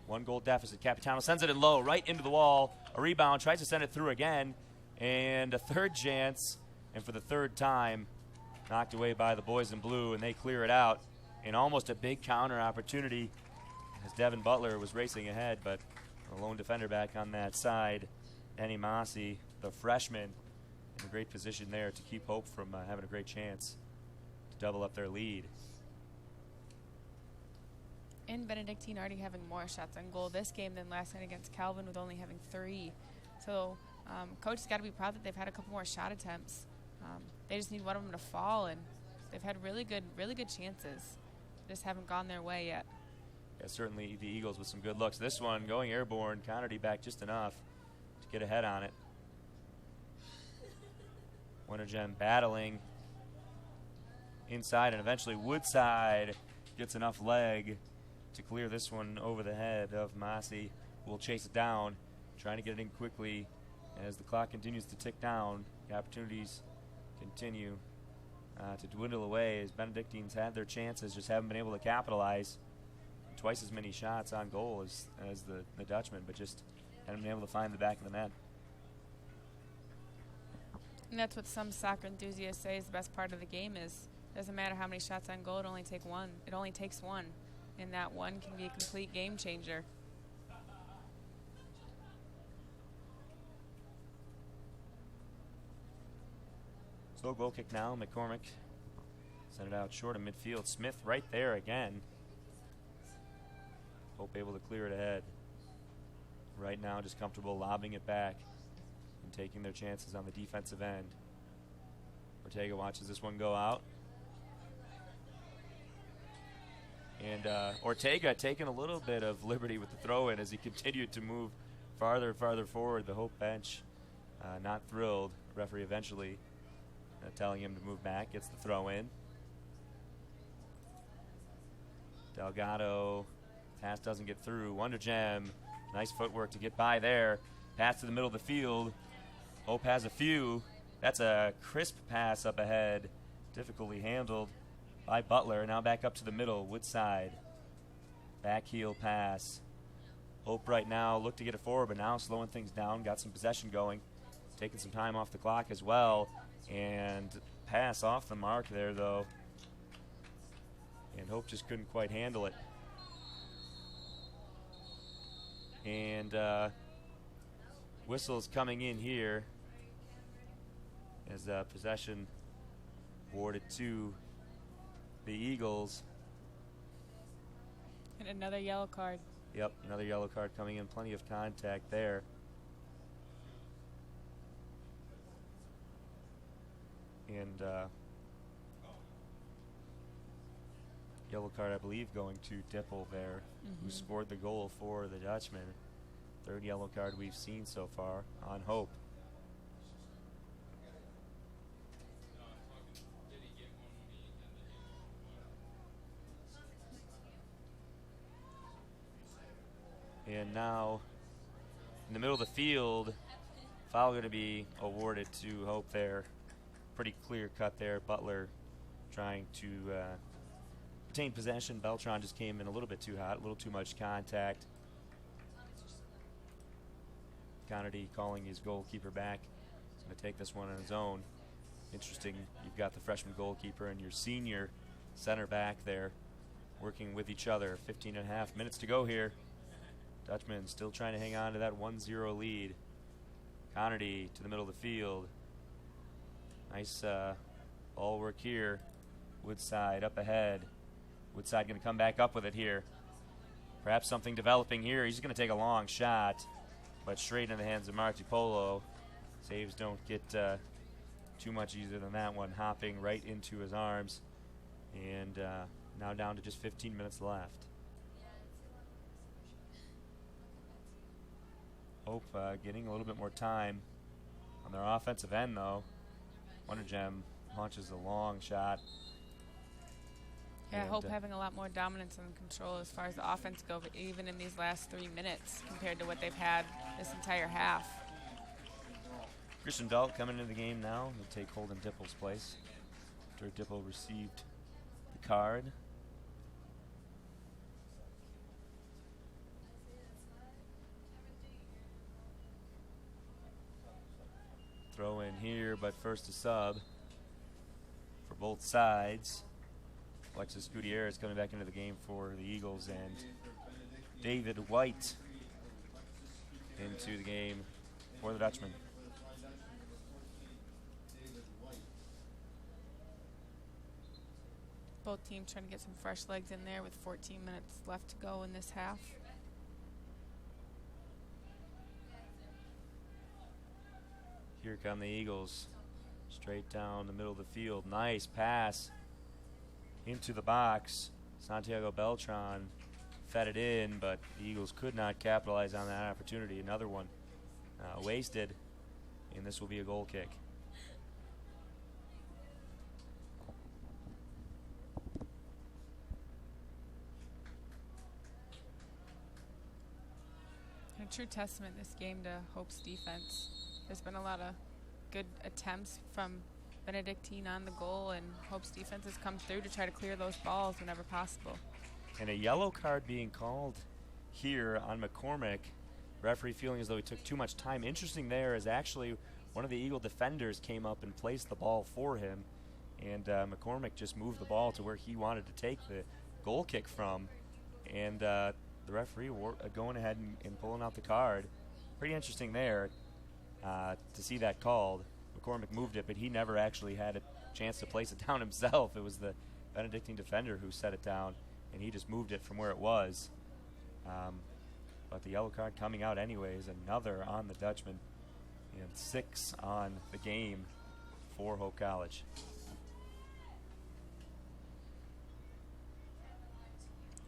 1 goal deficit. Capitano sends it in low, right into the wall. A rebound, tries to send it through again. And a third chance, and for the third time, knocked away by the boys in blue, and they clear it out. And almost a big counter opportunity as Devin Butler was racing ahead, but a lone defender back on that side. Danny Massey, the freshman, in a great position there to keep Hope from having a great chance to double up their lead. And Benedictine already having more shots on goal this game than last night against Calvin, with only having 3. So coach has got to be proud that they've had a couple more shot attempts. They just need one of them to fall, and they've had really good chances. just haven't gone their way yet. Yeah, certainly the Eagles with some good looks. This one going airborne. Connerty back just enough to get ahead on it. Wintergem battling inside, and eventually Woodside gets enough leg to clear this one over the head of Massey, who will chase it down, trying to get it in quickly. As the clock continues to tick down, the opportunities continue to dwindle away as Benedictines had their chances, just haven't been able to capitalize. Twice as many shots on goal as the Dutchman, but just haven't been able to find the back of the net. And that's what some soccer enthusiasts say is the best part of the game is, doesn't matter how many shots on goal, it only takes one. And that one can be a complete game changer. Slow goal kick now. McCormick sent it out short of midfield. Smith right there again. Hope able to clear it ahead. Right now just comfortable lobbing it back and taking their chances on the defensive end. Ortega watches this one go out. And Ortega taking a little bit of liberty with the throw-in as he continued to move farther and farther forward. The Hope bench not thrilled. The referee eventually telling him to move back. Gets the throw-in. Delgado. Pass doesn't get through. Wondergem. Nice footwork to get by there. Pass to the middle of the field. Hope has a few. That's a crisp pass up ahead. Difficultly handled by Butler. Now back up to the middle. Woodside. Back heel pass. Hope right now look to get it forward, but now slowing things down. Got some possession going. Taking some time off the clock as well. And pass off the mark there, though. And Hope just couldn't quite handle it. And whistles coming in here as possession awarded to the Eagles. And another yellow card. Yep, another yellow card coming in. Plenty of contact there. And yellow card, I believe, going to Dipple there, who scored the goal for the Dutchman. Third yellow card we've seen so far on Hope. And now, in the middle of the field, foul going to be awarded to Hope there. Pretty clear cut there. Butler trying to retain possession. Beltran just came in a little bit too hot, a little too much contact. Connerty calling his goalkeeper back. He's going to take this one on his own. Interesting, you've got the freshman goalkeeper and your senior center back there working with each other. 15 and a half minutes to go here. Dutchman still trying to hang on to that 1-0 lead. Connerty to the middle of the field. Nice ball work here. Woodside up ahead. Woodside going to come back up with it here. Perhaps something developing here. He's going to take a long shot, but straight in the hands of Marty Polo. Saves don't get too much easier than that one. Hopping right into his arms. And now down to just 15 minutes left. Hope getting a little bit more time on their offensive end, though. Wondergem launches a long shot. Yeah, Hope having a lot more dominance and control as far as the offense goes, even in these last 3 minutes compared to what they've had this entire half. Christian Dalt coming into the game now. He'll take Holden Dipple's place after Dipple received the card. Throw in here, but first a sub for both sides. Alexis Gutierrez coming back into the game for the Eagles, and David White into the game for the Dutchman. Both teams trying to get some fresh legs in there with 14 minutes left to go in this half. Here come the Eagles, straight down the middle of the field. Nice pass into the box. Santiago Beltran fed it in, but the Eagles could not capitalize on that opportunity. Another one wasted, and this will be a goal kick. A true testament this game to Hope's defense. There's been a lot of good attempts from Benedictine on the goal, and Hope's defense has come through to try to clear those balls whenever possible. And a yellow card being called here on McCormick. Referee feeling as though he took too much time. Interesting there is actually one of the Eagle defenders came up and placed the ball for him, and McCormick just moved the ball to where he wanted to take the goal kick from, and the referee going ahead and pulling out the card. Pretty interesting there to see that called. McCormick moved it, but he never actually had a chance to place it down himself. It was the Benedictine defender who set it down, and he just moved it from where it was. But the yellow card coming out anyways, another on the Dutchman, and 6 on the game for Hope College.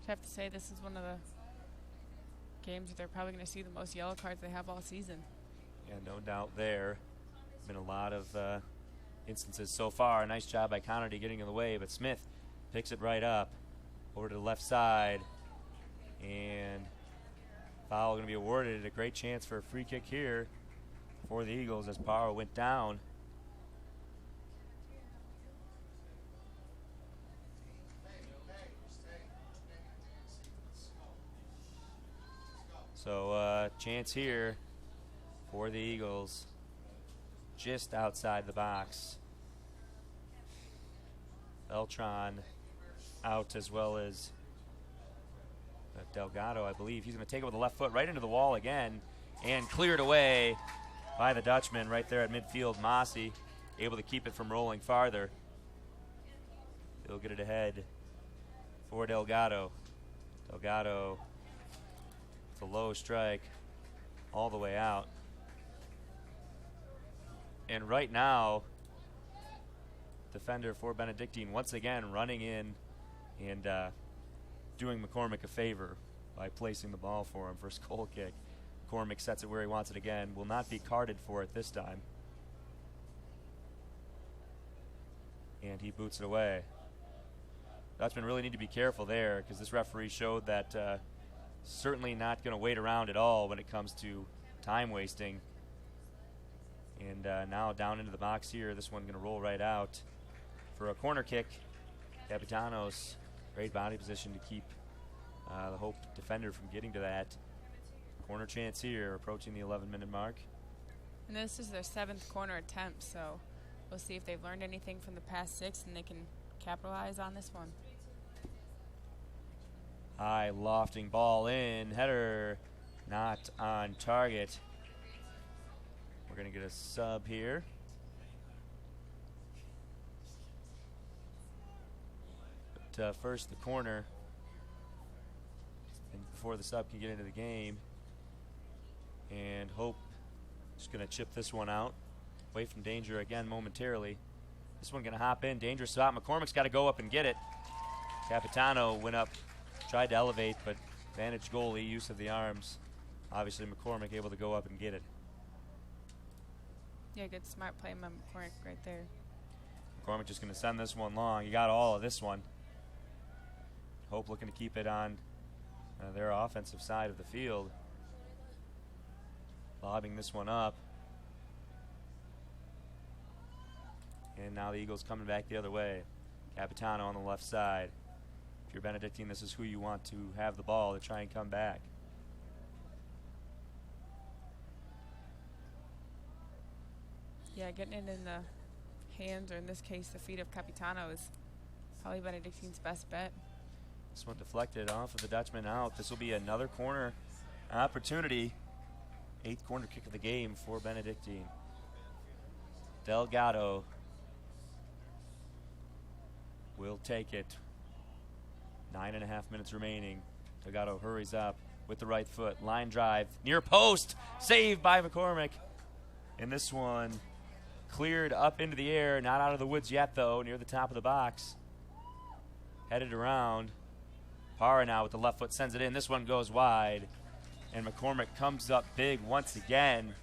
I have to say this is one of the games that they're probably going to see the most yellow cards they have all season. Yeah, no doubt there. Been a lot of instances so far. Nice job by Connerty getting in the way, but Smith picks it right up over to the left side, and foul going to be awarded. A great chance for a free kick here for the Eagles as Parra went down. So chance here for the Eagles just outside the box. Beltran out, as well as Delgado, I believe. He's going to take it with the left foot right into the wall again, and cleared away by the Dutchman right there at midfield. Mossy able to keep it from rolling farther. He'll get it ahead for Delgado. Delgado, it's a low strike all the way out. And right now, defender for Benedictine once again running in and doing McCormick a favor by placing the ball for him. First goal kick. McCormick sets it where he wants it again. Will not be carded for it this time. And he boots it away. Dutchmen really need to be careful there, because this referee showed that certainly not going to wait around at all when it comes to time wasting. And now down into the box here. This one going to roll right out for a corner kick. Capitanos, great body position to keep the Hope defender from getting to that. Corner chance here, approaching the 11-minute mark. And this is their 7th corner attempt, so we'll see if they've learned anything from the past 6 and they can capitalize on this one. High lofting ball in, header not on target. We're going to get a sub here. But first the corner, and before the sub can get into the game. And Hope just going to chip this one out, away from danger again momentarily. This one going to hop in, dangerous spot. McCormick's got to go up and get it. Capitano went up, tried to elevate, but advantage goalie, use of the arms. Obviously McCormick able to go up and get it. Yeah, good smart play by McCormick right there. McCormick just going to send this one long. He got all of this one. Hope looking to keep it on their offensive side of the field. Lobbing this one up. And now the Eagles coming back the other way. Capitano on the left side. If you're Benedictine, this is who you want to have the ball to try and come back. Yeah, getting it in the hands, or in this case the feet of Capitano, is probably Benedictine's best bet. This one deflected off of the Dutchman out. This will be another corner opportunity. 8th corner kick of the game for Benedictine. Delgado will take it. 9.5 minutes remaining. Delgado hurries up with the right foot. Line drive. Near post. Saved by McCormick. And this one cleared up into the air. Not out of the woods yet, though. Near the top of the box. Headed around. Parra now with the left foot sends it in. This one goes wide. And McCormick comes up big once again.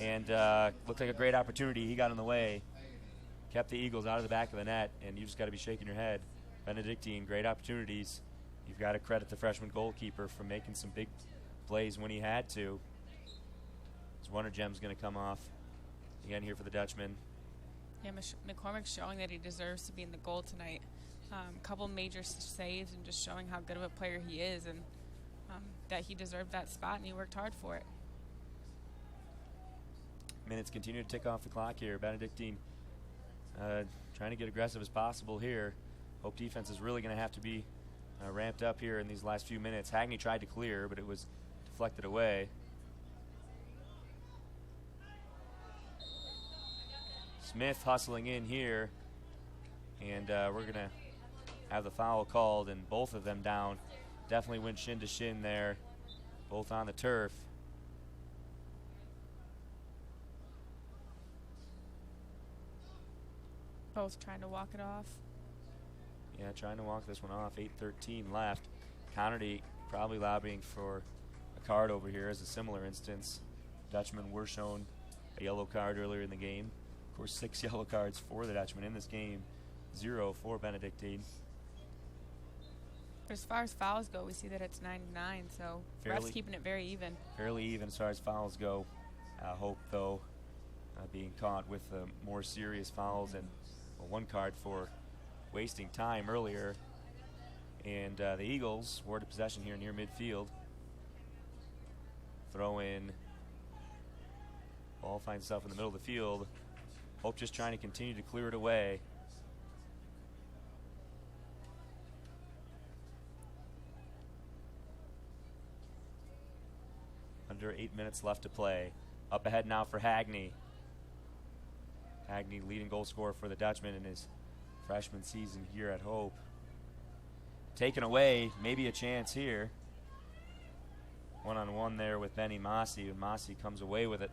And looked like a great opportunity. He got in the way. Kept the Eagles out of the back of the net. And you just got to be shaking your head. Benedictine, great opportunities. You've got to credit the freshman goalkeeper for making some big plays when he had to. His Wonder Gem's going to come off again here for the Dutchman. Yeah, McCormick's showing that he deserves to be in the goal tonight. Couple major saves and just showing how good of a player he is, and that he deserved that spot and he worked hard for it. Minutes continue to tick off the clock here. Benedictine trying to get aggressive as possible here. Hope defense is really going to have to be ramped up here in these last few minutes. Hagney tried to clear, but it was deflected away. Smith hustling in here, and we're going to have the foul called, and both of them down. Definitely went shin to shin there, both on the turf. Both trying to walk it off. Yeah, trying to walk this one off. 8:13 left. Connerty probably lobbying for a card over here as a similar instance. Dutchmen were shown a yellow card earlier in the game. Of course, 6 yellow cards for the Dutchmen in this game, 0 for Benedictine. But as far as fouls go, we see that it's 9-9, so refs keeping it very even. Fairly even as far as fouls go. Hope, though, being caught with more serious fouls and one card for wasting time earlier. And the Eagles warded possession here near midfield. Throw in. Ball finds itself in the middle of the field. Hope just trying to continue to clear it away. Under 8 minutes left to play. Up ahead now for Hagney. Hagney leading goal scorer for the Dutchman in his freshman season here at Hope. Taken away, maybe a chance here. One-on-one there with Benny Mossy, and Mossy comes away with it.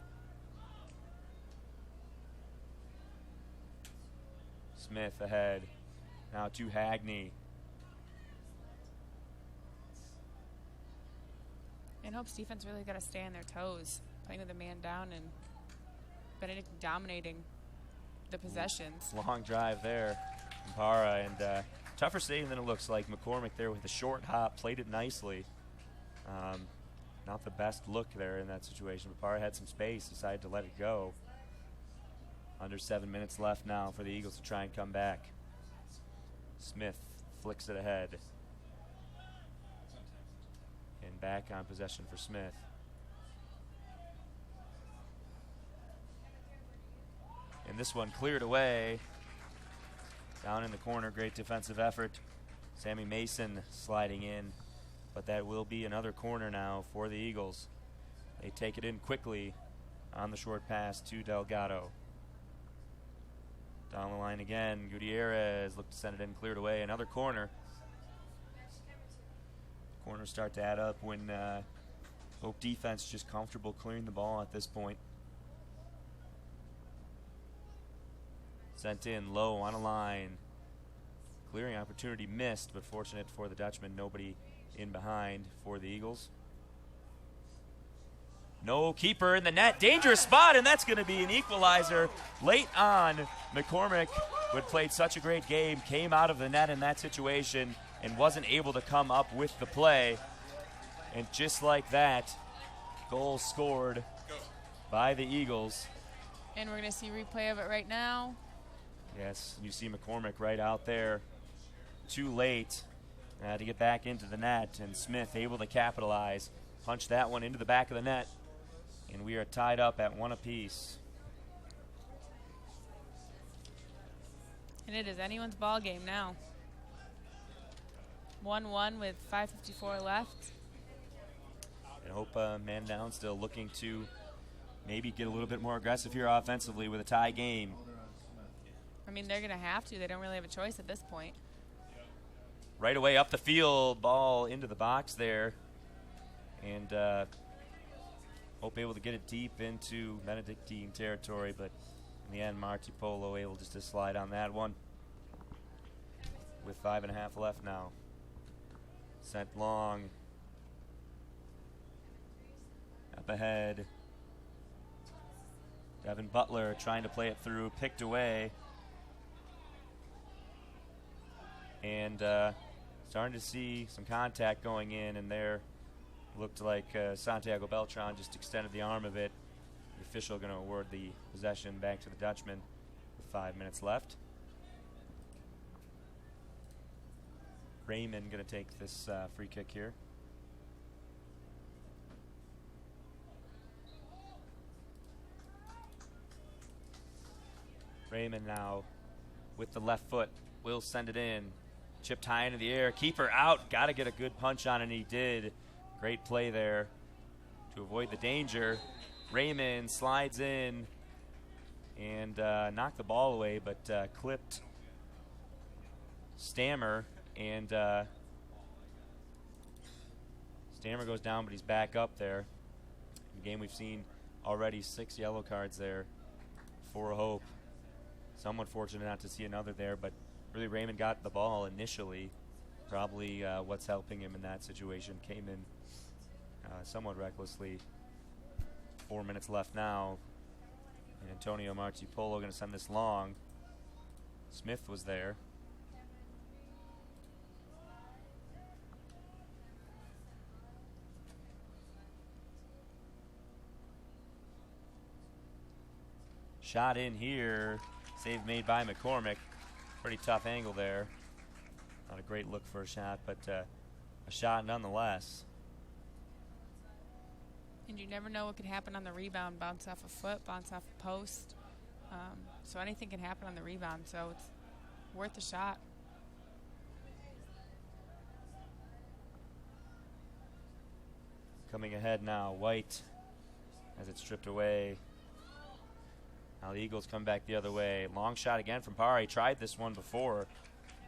Smith ahead. Now to Hagney. And Hope's defense really got to stay on their toes, playing with a man down and Benedict dominating the possessions. Long drive there from Parra, and tougher save than it looks like. McCormick there with a short hop, played it nicely. Not the best look there in that situation, but Parra had some space, decided to let it go. Under 7 minutes left now for the Eagles to try and come back. Smith flicks it ahead. And back on possession for Smith. And this one cleared away. Down in the corner, great defensive effort. Sammy Mason sliding in. But that will be another corner now for the Eagles. They take it in quickly on the short pass to Delgado. Down the line again, Gutierrez looked to send it in, cleared away. Another corner. Corners start to add up when Hope defense just comfortable clearing the ball at this point. Sent in low on a line. Clearing opportunity missed, but fortunate for the Dutchman, nobody in behind for the Eagles. No keeper in the net. Dangerous spot, and that's going to be an equalizer late on. McCormick, who had played such a great game, came out of the net in that situation and wasn't able to come up with the play. And just like that, goal scored by the Eagles. And we're going to see replay of it right now. Yes, you see McCormick right out there. Too late to get back into the net, and Smith able to capitalize. Punch that one into the back of the net. And we are tied up at 1 apiece. And it is anyone's ball game now. 1-1 with 5:54 left. And Hope man down, still looking to maybe get a little bit more aggressive here offensively with a tie game. I mean, they're going to have to. They don't really have a choice at this point. Right away up the field, ball into the box there. And Hope able to get it deep into Benedictine territory, but in the end, Marti Polo able just to slide on that one with 5.5 left now. Sent long. Up ahead. Devin Butler trying to play it through, picked away. And starting to see some contact going in, and there looked like Santiago Beltran just extended the arm of it. The official going to award the possession back to the Dutchman with 5 minutes left. Raymond going to take this free kick here. Raymond now with the left foot will send it in. Chipped high into the air. Keeper out. Got to get a good punch on it, and he did. Great play there to avoid the danger. Raymond slides in and knocked the ball away, but clipped Stammer, and Stammer goes down, but he's back up there. In the game, we've seen already 6 yellow cards there for Hope. Somewhat fortunate not to see another there, but really Raymond got the ball initially. Probably what's helping him in that situation. Came in somewhat recklessly. 4 minutes left now. And Antonio Martipolo going to send this long. Smith was there. Shot in here. Save made by McCormick. Pretty tough angle there. Not a great look for a shot, but a shot nonetheless. And you never know what could happen on the rebound. Bounce off a foot, bounce off a post. So anything can happen on the rebound, so it's worth a shot. Coming ahead now, White as it's stripped away. Now the Eagles come back the other way. Long shot again from Pari. Tried this one before,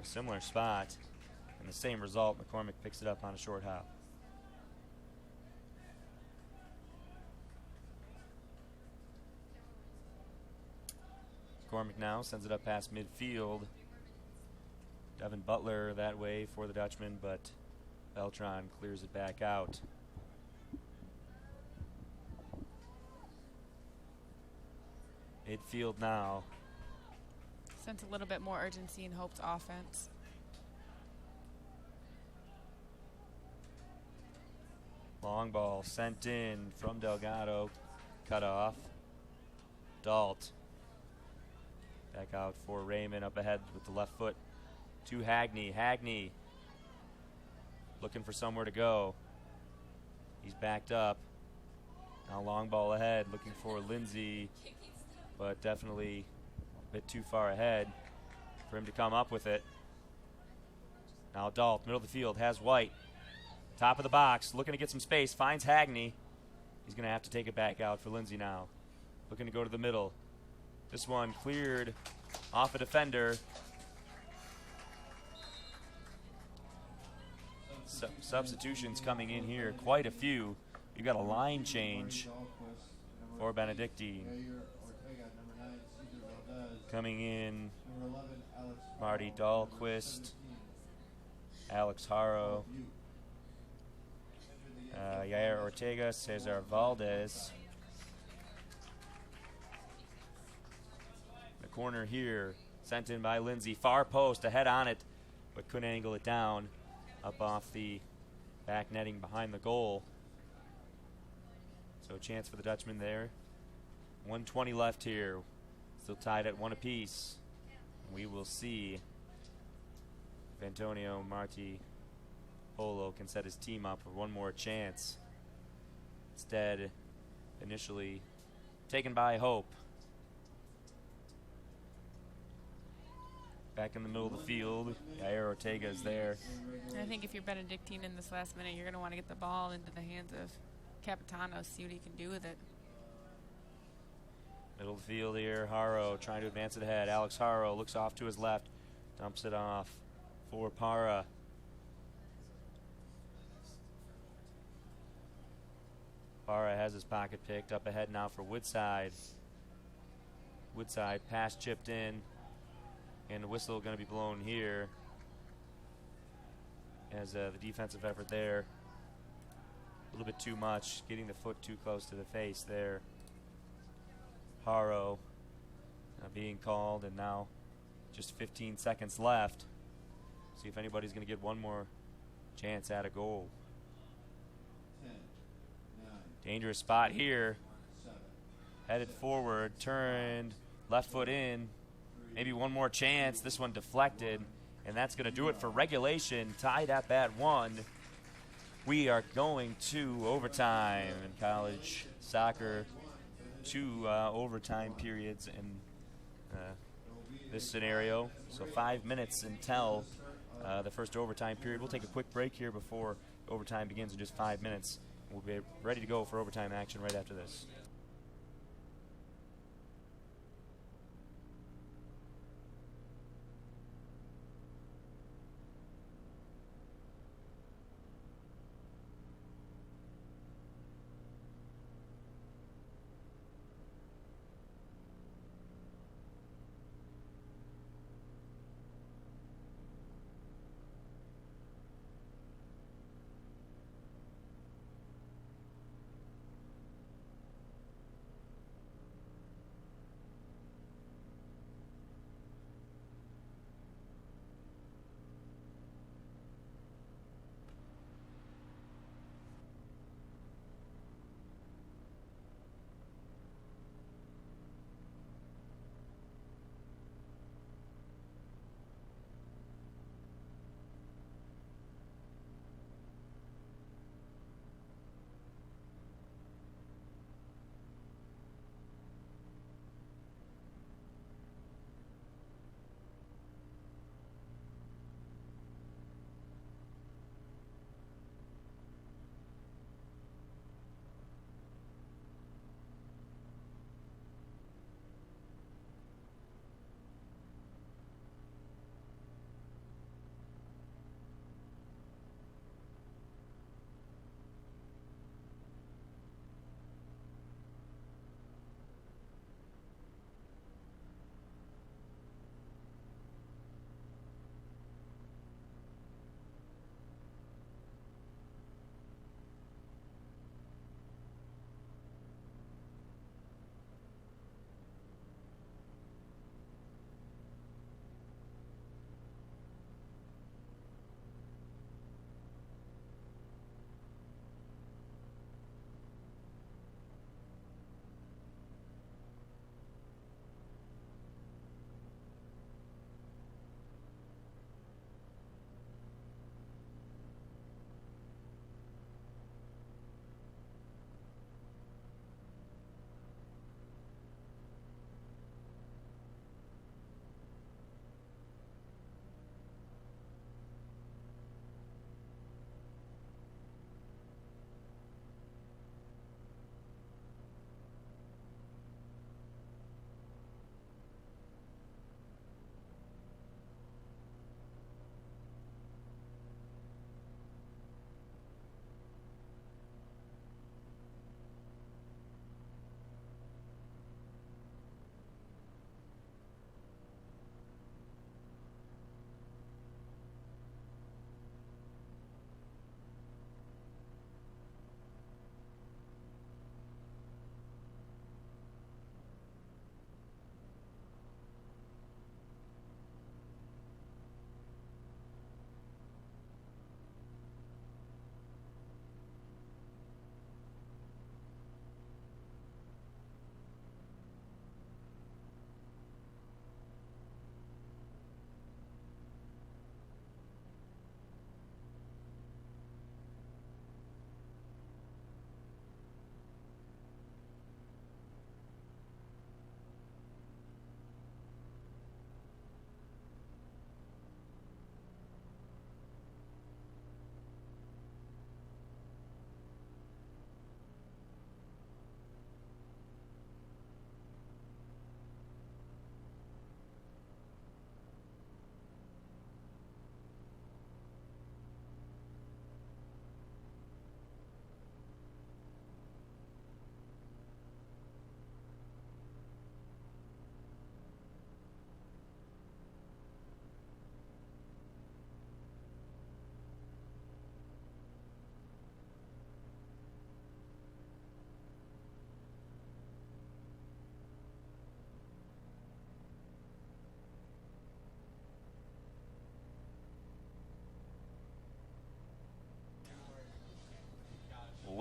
a similar spot, and the same result. McCormick picks it up on a short hop. McCormick now sends it up past midfield. Devin Butler that way for the Dutchman, but Beltran clears it back out. Midfield now. Sense a little bit more urgency in Hope's offense. Long ball sent in from Delgado. Cut off. Dalt. Back out for Raymond up ahead with the left foot to Hagney. Hagney looking for somewhere to go. He's backed up. Now long ball ahead, looking for Lindsay, but definitely a bit too far ahead for him to come up with it. Now Dalt, middle of the field, has White. Top of the box, looking to get some space, finds Hagney. He's going to have to take it back out for Lindsay now. Looking to go to the middle. This one cleared off a defender. Substitutions coming in here, quite a few. You've got a line change for Benedictine. Coming in, Marty Dahlquist, Alex Haro, Yair Ortega, Cesar Valdez. The corner here, sent in by Lindsay. Far post, ahead on it, but couldn't angle it down. Up off the back netting behind the goal. So a chance for the Dutchman there. 1:20 left here. Still tied at 1 apiece. We will see if Antonio Marti Polo can set his team up for one more chance. Instead, initially taken by Hope. Back in the middle of the field, Yair Ortega is there. And I think if you're Benedictine in this last minute, you're going to want to get the ball into the hands of Capitano, see what he can do with it. Middle of the field here, Haro trying to advance it ahead. Alex Haro looks off to his left, dumps it off for Para. Para has his pocket picked. Up ahead now for Woodside. Woodside pass chipped in, and the whistle going to be blown here. as the defensive effort there, a little bit too much, getting the foot too close to the face there. Haro being called, and now just 15 seconds left. See if anybody's going to get one more chance at a goal. 10, 9, Dangerous spot here. 7, Headed forward, turned, left foot in. Maybe one more chance. This one deflected, and that's going to do it for regulation. Tied at that 1. We are going to overtime in college soccer. 2 overtime periods in this scenario. So 5 minutes until the first overtime period. We'll take a quick break here before overtime begins in just 5 minutes. We'll be ready to go for overtime action right after this.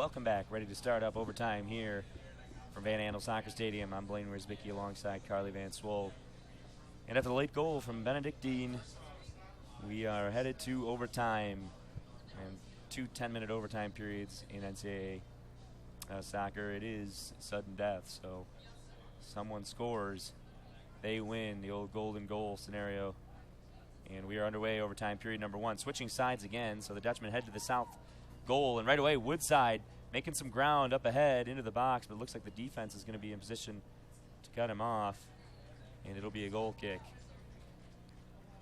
Welcome back. Ready to start up overtime here from Van Andel Soccer Stadium. I'm Blaine Wierzbicki alongside Carly Van Swol. And after the late goal from Benedictine, we are headed to overtime. And 2 10-minute overtime periods in NCAA soccer. It is sudden death, so someone scores, they win, the old golden goal scenario. And we are underway overtime period number 1. Switching sides again, so the Dutchmen head to the south goal, and right away Woodside making some ground up ahead into the box, but it looks like the defense is going to be in position to cut him off, and it'll be a goal kick.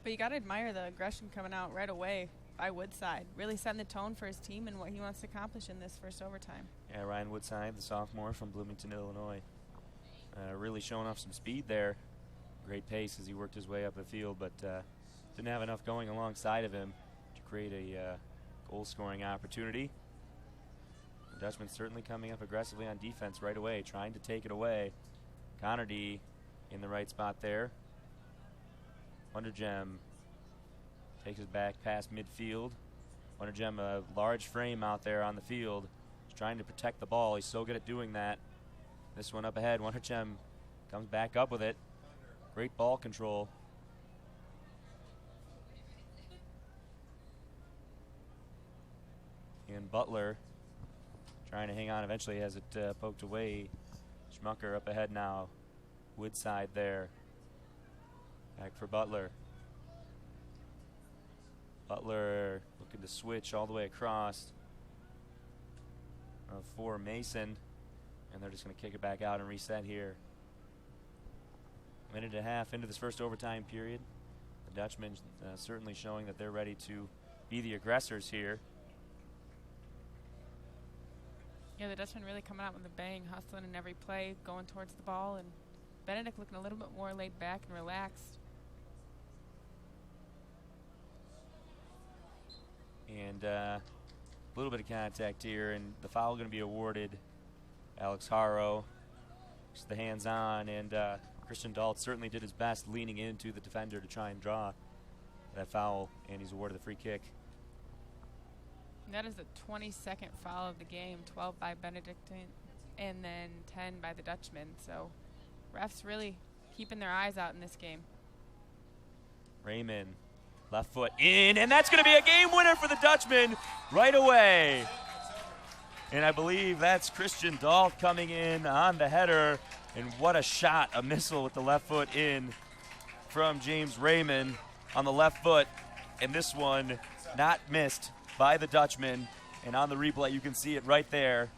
But you got to admire the aggression coming out right away by Woodside, really setting the tone for his team and what he wants to accomplish in this first overtime. Yeah, Ryan Woodside, the sophomore from Bloomington, Illinois, really showing off some speed there. Great pace as he worked his way up the field, but didn't have enough going alongside of him to create a goal-scoring opportunity. The Dutchman certainly coming up aggressively on defense right away, trying to take it away. Connerty in the right spot there. Wondergem takes it back past midfield. Wondergem, a large frame out there on the field. He's trying to protect the ball. He's so good at doing that. This one up ahead. Wondergem comes back up with it. Great ball control. And Butler trying to hang on. Eventually has it poked away. Schmucker up ahead now. Woodside there. Back for Butler. Butler looking to switch all the way across for Mason. And they're just going to kick it back out and reset here. Minute and a half into this first overtime period. The Dutchmen certainly showing that they're ready to be the aggressors here. Yeah, the Dutchmen really coming out with a bang, hustling in every play, going towards the ball, and Benedict looking a little bit more laid back and relaxed. And a little bit of contact here, and the foul going to be awarded. Alex Haro, just the hands on, and Christian Dalt certainly did his best leaning into the defender to try and draw that foul, and he's awarded the free kick. And that is the 22nd foul of the game, 12 by Benedictine, and then 10 by the Dutchman. So refs really keeping their eyes out in this game. Raymond, left foot in, and that's going to be a game winner for the Dutchman right away. And I believe that's Christian Dalt coming in on the header. And what a shot, a missile with the left foot in from James Raymond on the left foot. And this one not missed by the Dutchman. And on the replay, you can see it right there.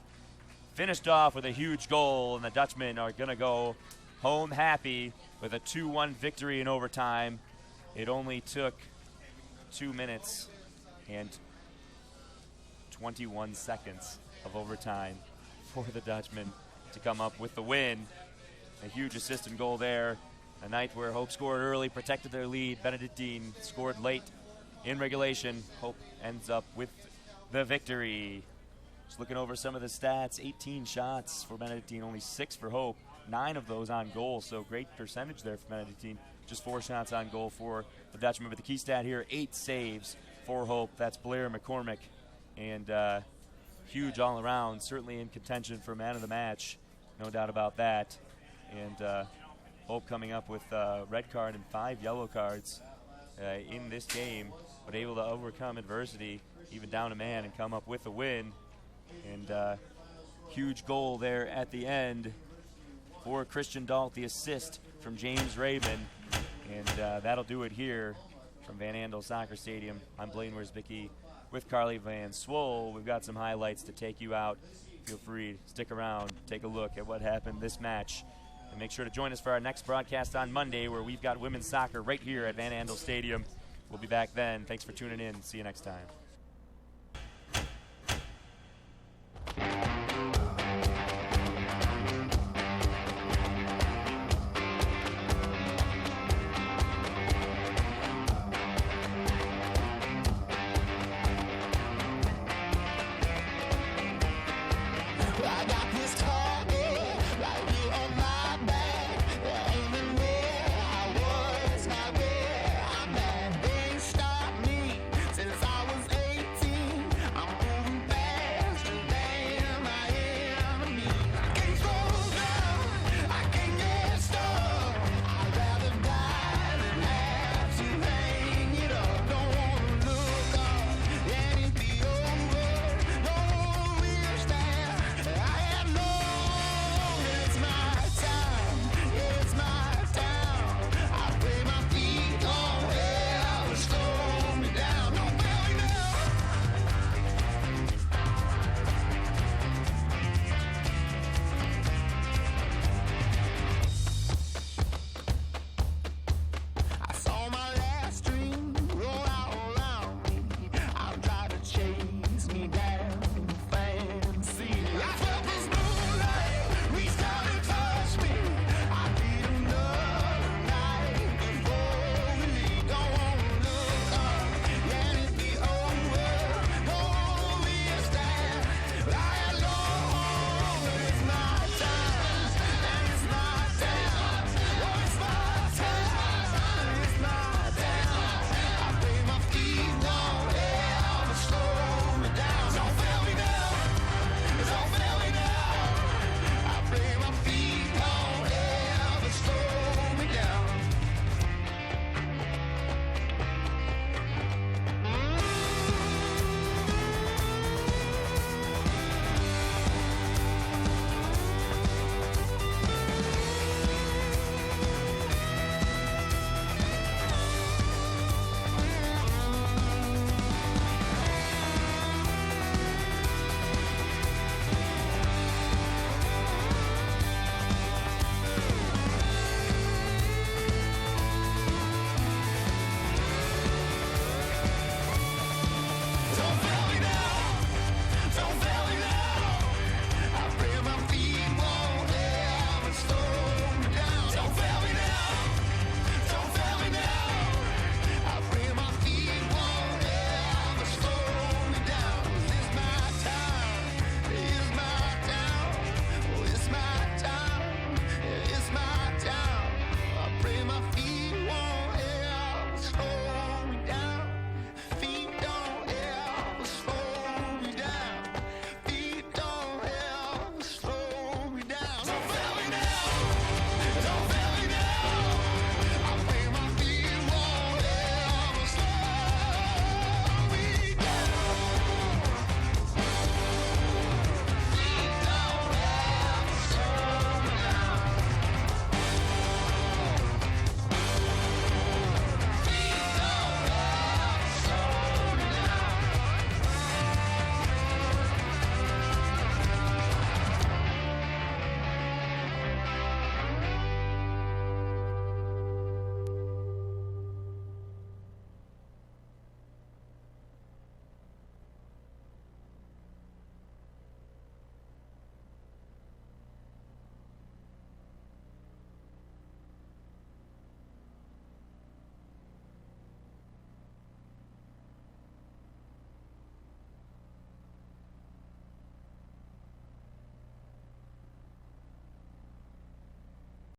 Finished off with a huge goal, and the Dutchmen are going to go home happy with a 2-1 victory in overtime. It only took 2 minutes and 21 seconds of overtime for the Dutchmen to come up with the win. A huge assist and goal there. A night where Hope scored early, protected their lead. Benedictine scored late in regulation. Hope ends up with the victory. Just looking over some of the stats, 18 shots for Benedictine, only 6 for Hope. 9 of those on goal, so great percentage there for Benedictine. Just 4 shots on goal for the Dutchman. But the key stat here, 8 saves for Hope. That's Blair McCormick. And huge all around, certainly in contention for man of the match. No doubt about that. And Hope coming up with a red card and 5 yellow cards in this game, but able to overcome adversity, even down a man, and come up with a win. And huge goal there at the end for Christian Dalt, the assist from James Raven. And that'll do it here from Van Andel Soccer Stadium. I'm Blaine Wierzbicki with Carly Van Swol. We've got some highlights to take you out. Feel free to stick around, take a look at what happened this match. And make sure to join us for our next broadcast on Monday, where we've got women's soccer right here at Van Andel Stadium. We'll be back then. Thanks for tuning in. See you next time.